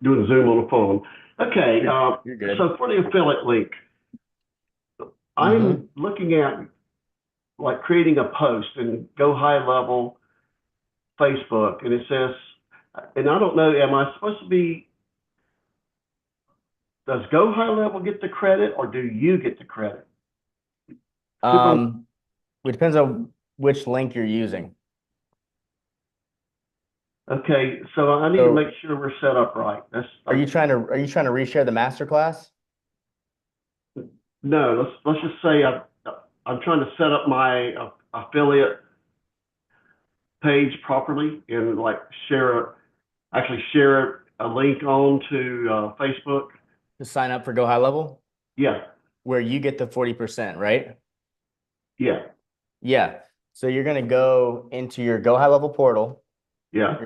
doing Zoom on the phone. Okay. You're good. So for the affiliate link, I'm looking at like creating a post in Go High Level Facebook, and it says, and I don't know, am I supposed to be? Does Go High Level get the credit, or do you get the credit? It depends on which link you're using. Okay, so I need to make sure we're set up right. Are you trying to reshare the masterclass? No, let's just say I'm trying to set up my affiliate page properly and like share a link on to Facebook. To sign up for Go High Level? Yeah. Where you get the 40%, right? Yeah. Yeah. So you're going to go into your Go High Level portal. Yeah.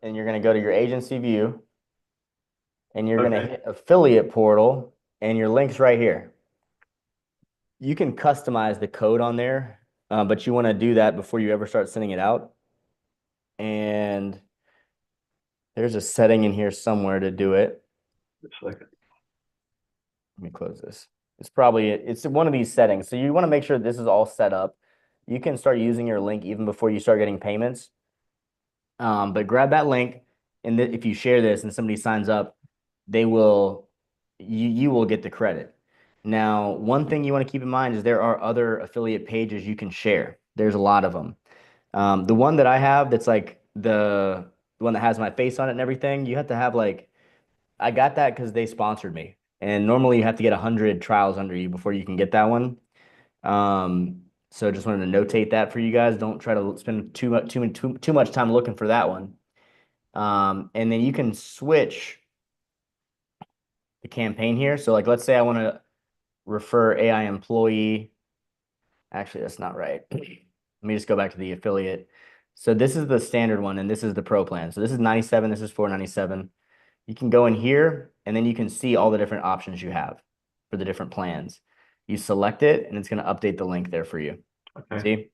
And you're going to go to your agency view. And you're going to hit affiliate portal, and your link's right here. You can customize the code on there, but you want to do that before you ever start sending it out. And there's a setting in here somewhere to do it. Just a second. Let me close this. It's one of these settings. So you want to make sure this is all set up. You can start using your link even before you start getting payments. But grab that link, and if you share this and somebody signs up, you will get the credit. Now, one thing you want to keep in mind is there are other affiliate pages you can share. There's a lot of them. The one that I have that's like the one that has my face on it and everything, you have to have I got that because they sponsored me. And normally you have to get 100 trials under you before you can get that one. So just wanted to notate that for you guys. Don't try to spend too much time looking for that one. And then you can switch the campaign here. So let's say I want to refer AI employee. Actually, that's not right. Let me just go back to the affiliate. So this is the standard one, and this is the pro plan. So this is 97, this is 497. You can go in here, and then you can see all the different options you have for the different plans. You select it, and it's going to update the link there for you. Okay.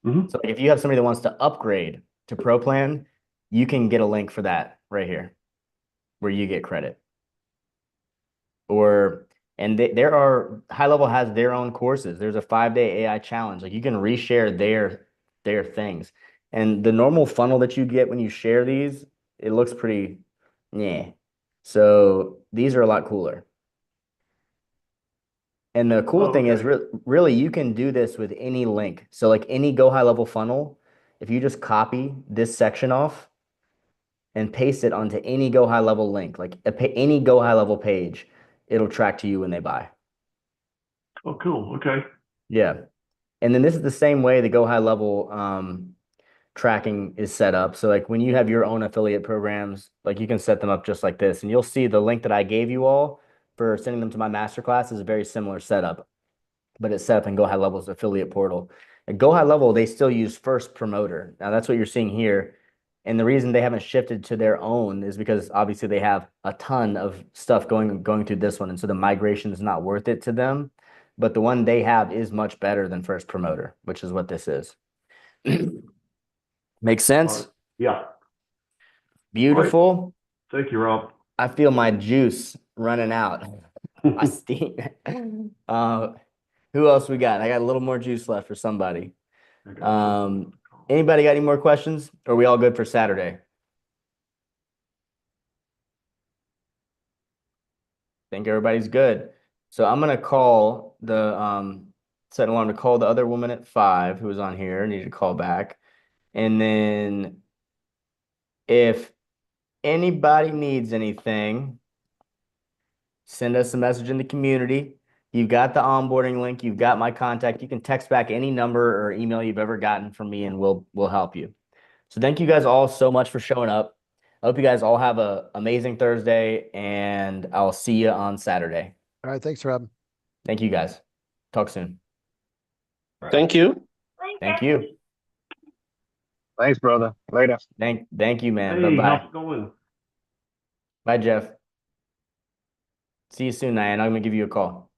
See? So if you have somebody that wants to upgrade to pro plan, you can get a link for that right here, where you get credit. There are HighLevel has their own courses. There's a 5-day AI challenge. You can reshare their things. And the normal funnel that you get when you share these, it looks pretty, yeah. So these are a lot cooler. And the cool thing is really you can do this with any link. So any Go High Level funnel, if you just copy this section off and paste it onto any Go High Level link, any Go High Level page, it'll track to you when they buy. Oh, cool. Okay. Yeah. And then this is the same way the Go High Level tracking is set up. So when you have your own affiliate programs, you can set them up just like this. And you'll see the link that I gave you all for sending them to my masterclass is a very similar setup, but it's set up in Go High Level's affiliate portal. At Go High Level, they still use First Promoter. Now that's what you're seeing here. And the reason they haven't shifted to their own is because obviously they have a ton of stuff going through this one. And so the migration is not worth it to them. But the one they have is much better than First Promoter, which is what this is. Makes sense? Yeah. Beautiful. Right. Thank you, Rob. I feel my juice running out. My steam. Who else we got? I got a little more juice left for somebody. Anybody got any more questions? Or are we all good for Saturday? think everybody's good. So I'm gonna call the set an alarm to call the other woman at 5 who was on here, need to call back. And then if anybody needs anything, send us a message in the community. You've got the onboarding link, you've got my contact. You can text back any number or email you've ever gotten from me and we'll help you. So thank you guys all so much for showing up. I hope you guys all have an amazing Thursday, and I'll see you on Saturday. All right. Thanks, Rob. Thank you guys. Talk soon. Thank you. Thank you. Thanks, brother. Later. Thank you, man. Hey, Bye-bye. how's it going? Bye, Jeff. See you soon, Diane. I'm going to give you a call.